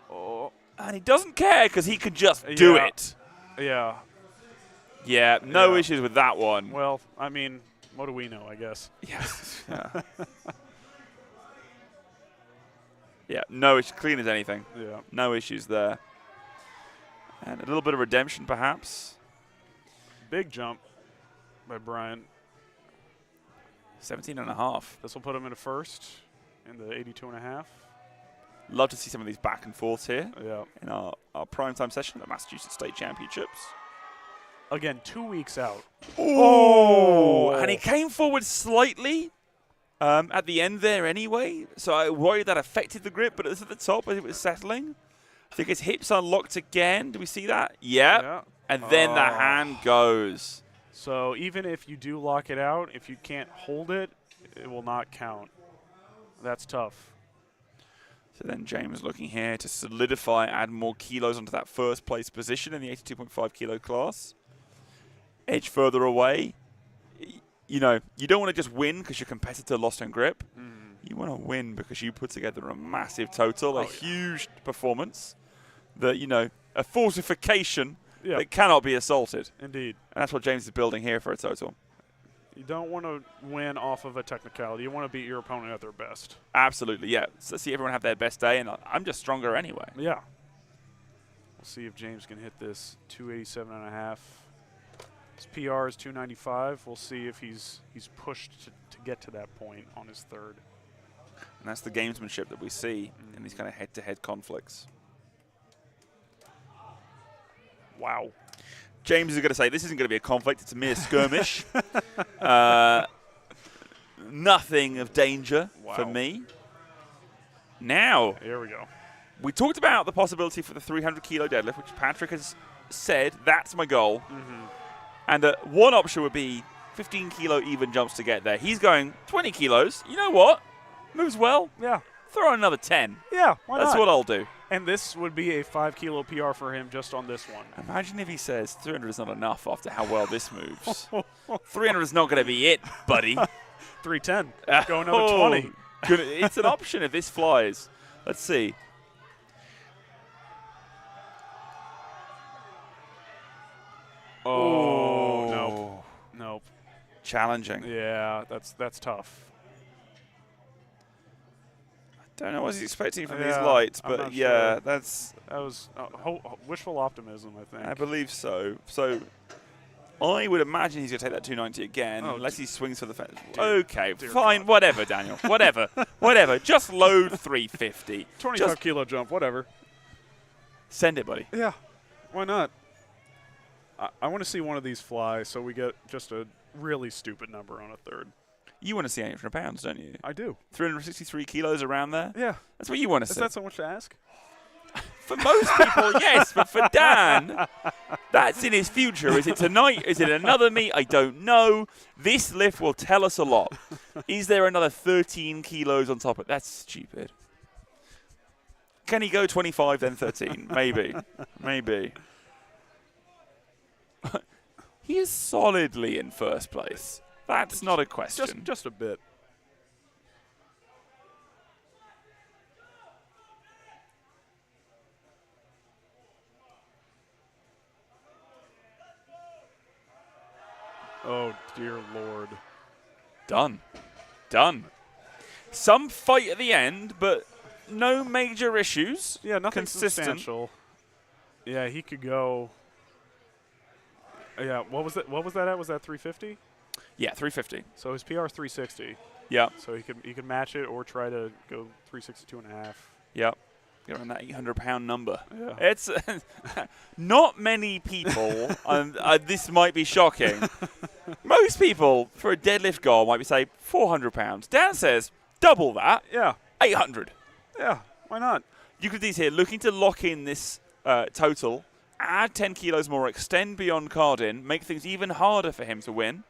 S2: Oh.
S3: And he doesn't care because he can just do
S2: Yeah.
S3: it.
S2: Yeah.
S3: Yeah, no
S2: Yeah.
S3: issues with that one.
S2: Well, I mean, what do we know, I guess?
S3: Yes. Yeah. Yeah, no issues. Clean as anything.
S2: Yeah.
S3: No issues there. And a little bit of redemption, perhaps.
S2: Big jump by Brian.
S3: 17.5.
S2: This will put him into first in the 82.5.
S3: Love to see some of these back and forths here
S2: Yeah.
S3: in our primetime session at the Massachusetts State Championships.
S2: Again, 2 weeks out.
S3: Oh! And he came forward slightly at the end there anyway. So I worried that affected the grip, but it was at the top as it was settling. I think his hips unlocked again. Do we see that? Yep.
S2: Yeah.
S3: And then the hand goes.
S2: So even if you do lock it out, if you can't hold it, it will not count. That's tough.
S3: So then James looking here to solidify, add more kilos onto that first place position in the 82.5 kilo class. Edge further away. You know, you don't want to just win because your competitor lost on grip. You want to win because you put together a massive total, a huge performance that, you know, a falsification that cannot be assaulted.
S2: Indeed.
S3: And that's what James is building here for a total.
S2: You don't want to win off of a technicality. You want to beat your opponent at their best.
S3: Absolutely, yeah. So see everyone have their best day, and I'm just stronger anyway.
S2: Yeah. We'll see if James can hit this 287.5. His PR is 295. We'll see if he's pushed to get to that point on his third.
S3: And that's the gamesmanship that we see in these kind of head-to-head conflicts.
S2: Wow.
S3: James is going to say this isn't going to be a conflict. It's a mere skirmish. Nothing of danger for me. Now,
S2: here we go.
S3: We talked about the possibility for the 300-kilo deadlift, which Patrick has said that's my goal. And one option would be 15-kilo even jumps to get there. He's going 20 kilos. You know what? Moves well.
S2: Yeah.
S3: Throw in another 10.
S2: Yeah, why not?
S3: That's what I'll do.
S2: And this would be a 5-kilo PR for him just on this one.
S3: Imagine if he says 300 is not enough after how well this moves. 300 is not going to be it, buddy.
S2: 310. Go another 20.
S3: It's an option if this flies. Let's see.
S2: Oh, nope. Nope.
S3: Challenging.
S2: Yeah, that's tough.
S3: Don't know what he's expecting from these lights, but yeah,
S2: sure.
S3: that
S2: was wishful optimism, I think.
S3: I believe so. So I would imagine he's going to take that 290 again,
S2: Oh,
S3: unless he swings for the fence.
S2: Dear
S3: Okay, fine,
S2: God.
S3: whatever, Daniel, whatever, whatever. Just load 350.
S2: 25-kilo jump, whatever.
S3: Send it, buddy.
S2: Yeah, why not? I want to see one of these fly, so we get just a really stupid number on a third.
S3: You want to see 800 pounds, don't you?
S2: I do.
S3: 363 kilos around there?
S2: Yeah.
S3: That's what you want to
S2: Is
S3: see.
S2: that so much to ask?
S3: For most people, yes, but for Dan, that's in his future. Is it tonight? Is it another meet? I don't know. This lift will tell us a lot. Is there another 13 kilos on top of it? That's stupid. Can he go 25, then 13? Maybe. Maybe. He is solidly in first place. That's not a question.
S2: Just a bit. Oh, dear Lord.
S3: Done. Done. Some fight at the end, but no major issues.
S2: Yeah, nothing
S3: consistent.
S2: substantial. Yeah, he could go. Yeah, what was that? What was that at? Was that 350?
S3: Yeah, 350.
S2: So his PR is 360.
S3: Yeah.
S2: So he could match it or try to go 362.5.
S3: Yeah. Get around that 800-pound number.
S2: Yeah.
S3: It's not many people, and this might be shocking. Most people, for a deadlift goal, might be, say, 400 pounds. Dan says, double that,
S2: Yeah.
S3: 800.
S2: Yeah. Why not?
S3: Euclides here, looking to lock in this total, add 10 kilos more, extend beyond Cardin, make things even harder for him to win.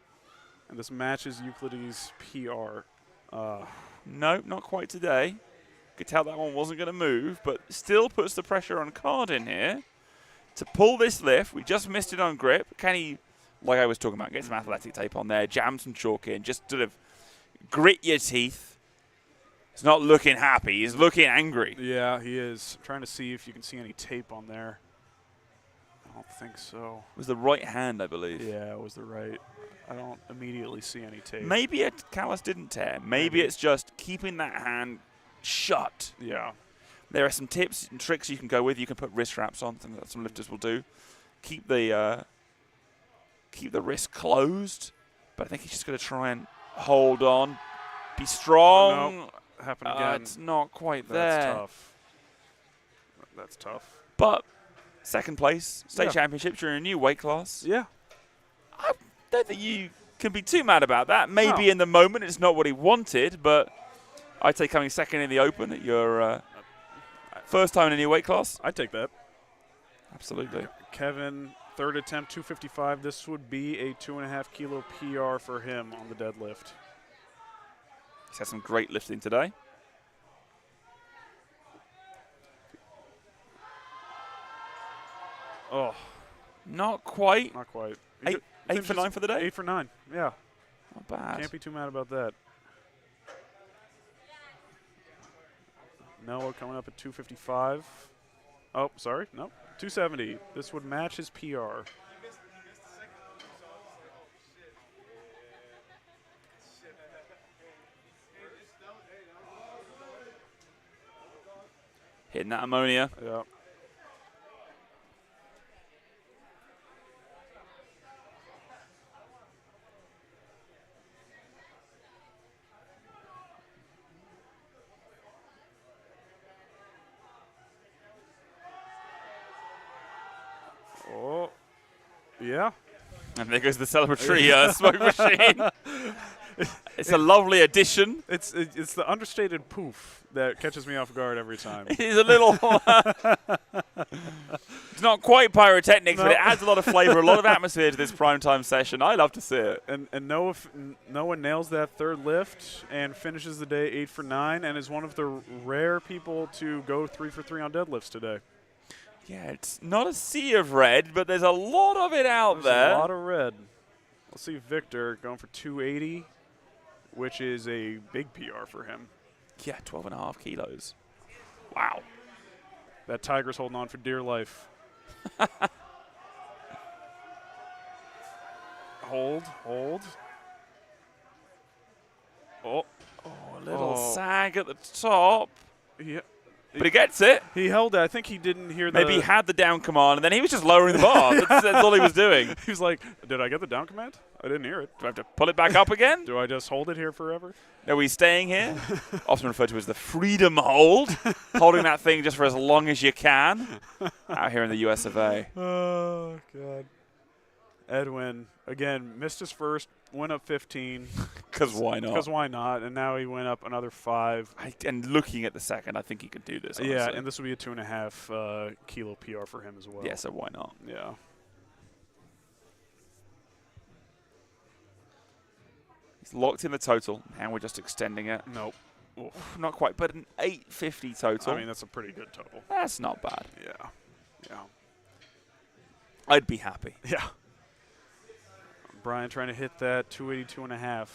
S2: And this matches Euclides' PR.
S3: No, not quite today. Could tell that one wasn't going to move, but still puts the pressure on Cardin here to pull this lift. We just missed it on grip. Can he, like I was talking about, get some athletic tape on there, jam some chalk in, just sort of grit your teeth. He's not looking happy. He's looking angry.
S2: Yeah, he is. I'm trying to see if you can see any tape on there. I don't think so.
S3: It was the right hand, I believe.
S2: Yeah, it was the right. I don't immediately see any tape.
S3: Maybe a callus didn't tear. Maybe it's just keeping that hand shut.
S2: Yeah.
S3: There are some tips and tricks you can go with. You can put wrist wraps on, something that some lifters will do. Keep the wrist closed, but I think he's just going to try and hold on, be strong.
S2: No, happened again.
S3: It's not quite
S2: That's
S3: there.
S2: tough. That's tough.
S3: But second place, state
S2: Yeah.
S3: championships. You're in a new weight class.
S2: Yeah.
S3: I don't think you can be too mad about that. Maybe
S2: No.
S3: in the moment it's not what he wanted, but I'd say coming second in the Open at your first time in a new weight class.
S2: I'd take that.
S3: Absolutely.
S2: Kevin, third attempt, 255. This would be a 2.5 kilo PR for him on the deadlift.
S3: He's had some great lifting today.
S2: Oh,
S3: Not quite.
S2: not quite.
S3: Eight for 9 for the day?
S2: 8 for 9. Yeah.
S3: Not bad.
S2: Can't be too mad about that. Noah coming up at 255. Oh, sorry. Nope. 270. This would match his PR.
S3: Hitting that ammonia.
S2: Yeah.
S4: Yeah.
S3: And there goes the celebratory smoke machine. It's a lovely addition.
S4: It's the understated poof that catches me off guard every time.
S3: It is a little. It's not quite pyrotechnics, but it adds a lot of flavor, a lot of atmosphere to this primetime session. I love to see it.
S4: And Noah nails that third lift and finishes the day 8 for 9 and is one of the rare people to go 3 for 3 on deadlifts today.
S3: Yeah, it's not a sea of red, but there's a lot of it out there.
S4: There's a lot of red. Let's see Victor going for 280, which is a big PR for him.
S3: Yeah, 12.5 kilos. Wow.
S4: That tiger's holding on for dear life. Hold. Oh,
S3: A little sag at the top.
S4: yeah.
S3: But he gets it.
S4: He held it. I think he didn't hear the.
S3: Maybe he had the down command, and then he was just lowering the bar. That's all he was doing.
S4: He was like, did I get the down command? I didn't hear it.
S3: Do I have to pull it back up again?
S4: Do I just hold it here forever?
S3: Are we staying here? Often referred to as the freedom hold. Holding that thing just for as long as you can. Out here in the US of A.
S4: Oh, God. Edwin, again, missed his first, went up 15.
S3: Because why not?
S4: Because why not? And now he went up another 5.
S3: And looking at the second, I think he could do this, honestly.
S4: Yeah, and this will be a 2.5 kilo PR for him as well.
S3: Yeah, so why not?
S4: Yeah.
S3: He's locked in the total, and we're just extending it.
S4: Nope.
S3: Not quite, but an 850 total.
S4: I mean, that's a pretty good total.
S3: That's not bad.
S4: Yeah.
S3: I'd be happy.
S4: Yeah. Brian trying to hit that 282.5.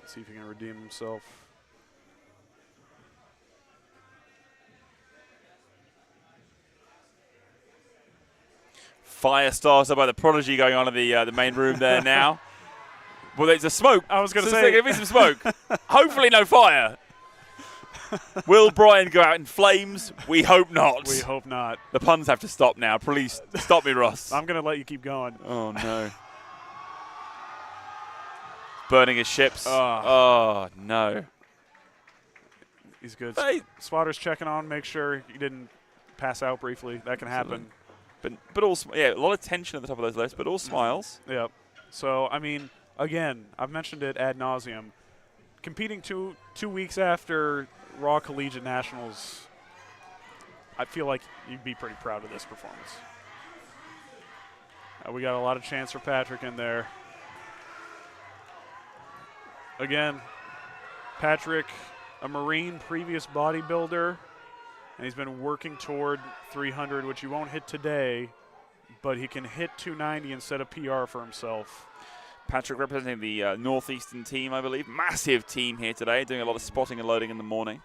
S4: See if he can redeem himself.
S3: Fire starter by the Prodigy going on in the main room there now. Well, there's a smoke.
S4: I was going to
S3: So
S4: say.
S3: there's going to be some smoke. Hopefully no fire. Will Brian go out in flames? We hope not.
S4: We hope not.
S3: The puns have to stop now. Please stop me, Ross.
S4: I'm going to let you keep going.
S3: Oh, no. Burning his ships.
S4: Oh.
S3: Oh, no.
S4: He's good.
S3: Hey.
S4: Spotter's checking on, make sure he didn't pass out briefly. That can happen.
S3: But all, yeah, a lot of tension at the top of those lifts, but all smiles.
S4: Yep. So, I mean, again, I've mentioned it ad nauseum. Competing two weeks after Raw Collegiate Nationals, I feel like you'd be pretty proud of this performance. We got a lot of chance for Patrick in there. Again, Patrick, a Marine previous bodybuilder, and he's been working toward 300, which he won't hit today, but he can hit 290 and set a PR for himself.
S3: Patrick representing the Northeastern team, I believe. Massive team here today, doing a lot of spotting and loading in the morning.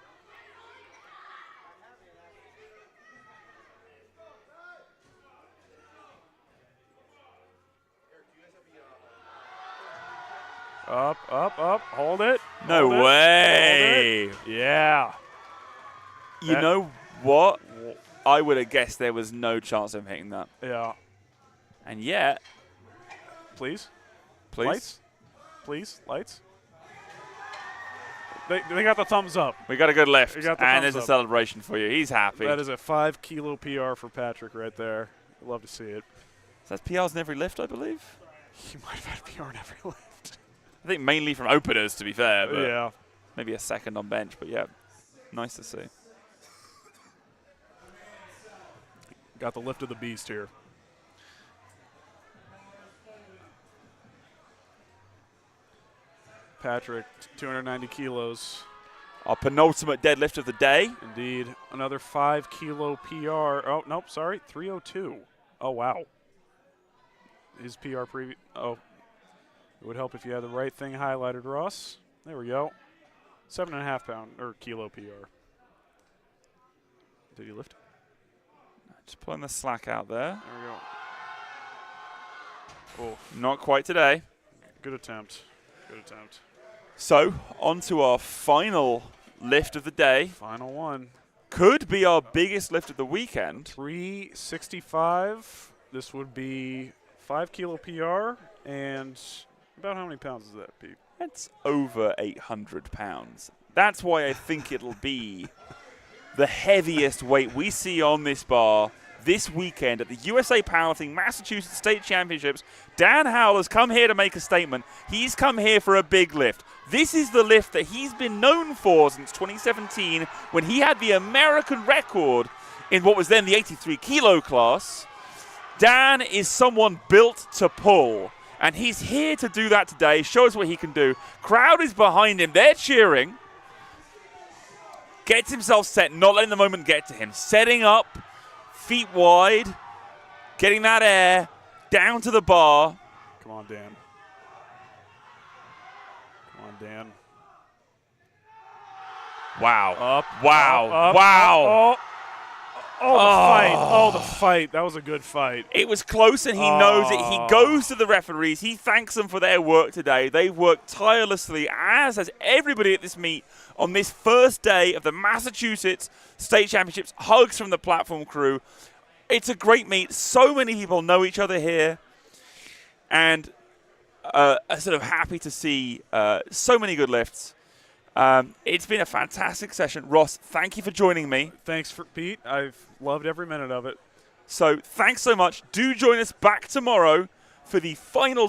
S4: Up. Hold it.
S3: No
S4: Hold
S3: way.
S4: It. Yeah.
S3: You know what? I would have guessed there was no chance of him hitting that.
S4: Yeah.
S3: And yet.
S4: Please.
S3: Please.
S4: Lights. They got the thumbs up.
S3: We got a good lift.
S4: And
S3: there's a celebration for you. He's happy.
S4: That is a 5 kilo PR for Patrick right there. Love to see it.
S3: So that's PRs in every lift, I believe?
S4: He might have had PR in every lift.
S3: I think mainly from openers, to be fair. But
S4: yeah.
S3: Maybe a second on bench, but yeah, nice to see.
S4: Got the lift of the beast here. Patrick, 290 kilos.
S3: Our penultimate deadlift of the day.
S4: Indeed. Another 5 kilo PR. Oh, nope, sorry. 302. Oh, wow. His PR previous. Oh. It would help if you had the right thing highlighted, Ross. There we go. 7.5 pound or kilo PR. Did you lift?
S3: Just pulling the slack out there.
S4: There we go. Oh,
S3: Not quite today.
S4: good attempt. Good attempt.
S3: So, on to our final lift of the day.
S4: Final one.
S3: Could be our biggest lift of the weekend.
S4: 365. This would be 5 kilo PR and about how many pounds is that, Pete?
S3: It's over 800 pounds. That's why I think it'll be the heaviest weight we see on this bar this weekend at the USA Powerlifting Massachusetts State Championships. Dan Howell has come here to make a statement. He's come here for a big lift. This is the lift that he's been known for since 2017 when he had the American record in what was then the 83 kilo class. Dan is someone built to pull, and he's here to do that today, show us what he can do. Crowd is behind him. They're cheering. Gets himself set, not letting the moment get to him. Setting up, feet wide, getting that air, down to the bar.
S2: Come on, Dan. Come on, Dan.
S3: Wow.
S4: Up.
S3: Wow.
S4: Up,
S3: Wow.
S4: Up, oh, the fight. Oh, the fight. That was a good fight.
S3: It was close, and he knows it. He goes to the referees. He thanks them for their work today. They've worked tirelessly, as has everybody at this meet on this first day of the Massachusetts State Championships. Hugs from the platform crew. It's a great meet. So many people know each other here, and are sort of happy to see so many good lifts. It's been a fantastic session. Ross, thank you for joining me.
S2: Thanks, Pete. I've loved every minute of it.
S3: So thanks so much. Do join us back tomorrow for the final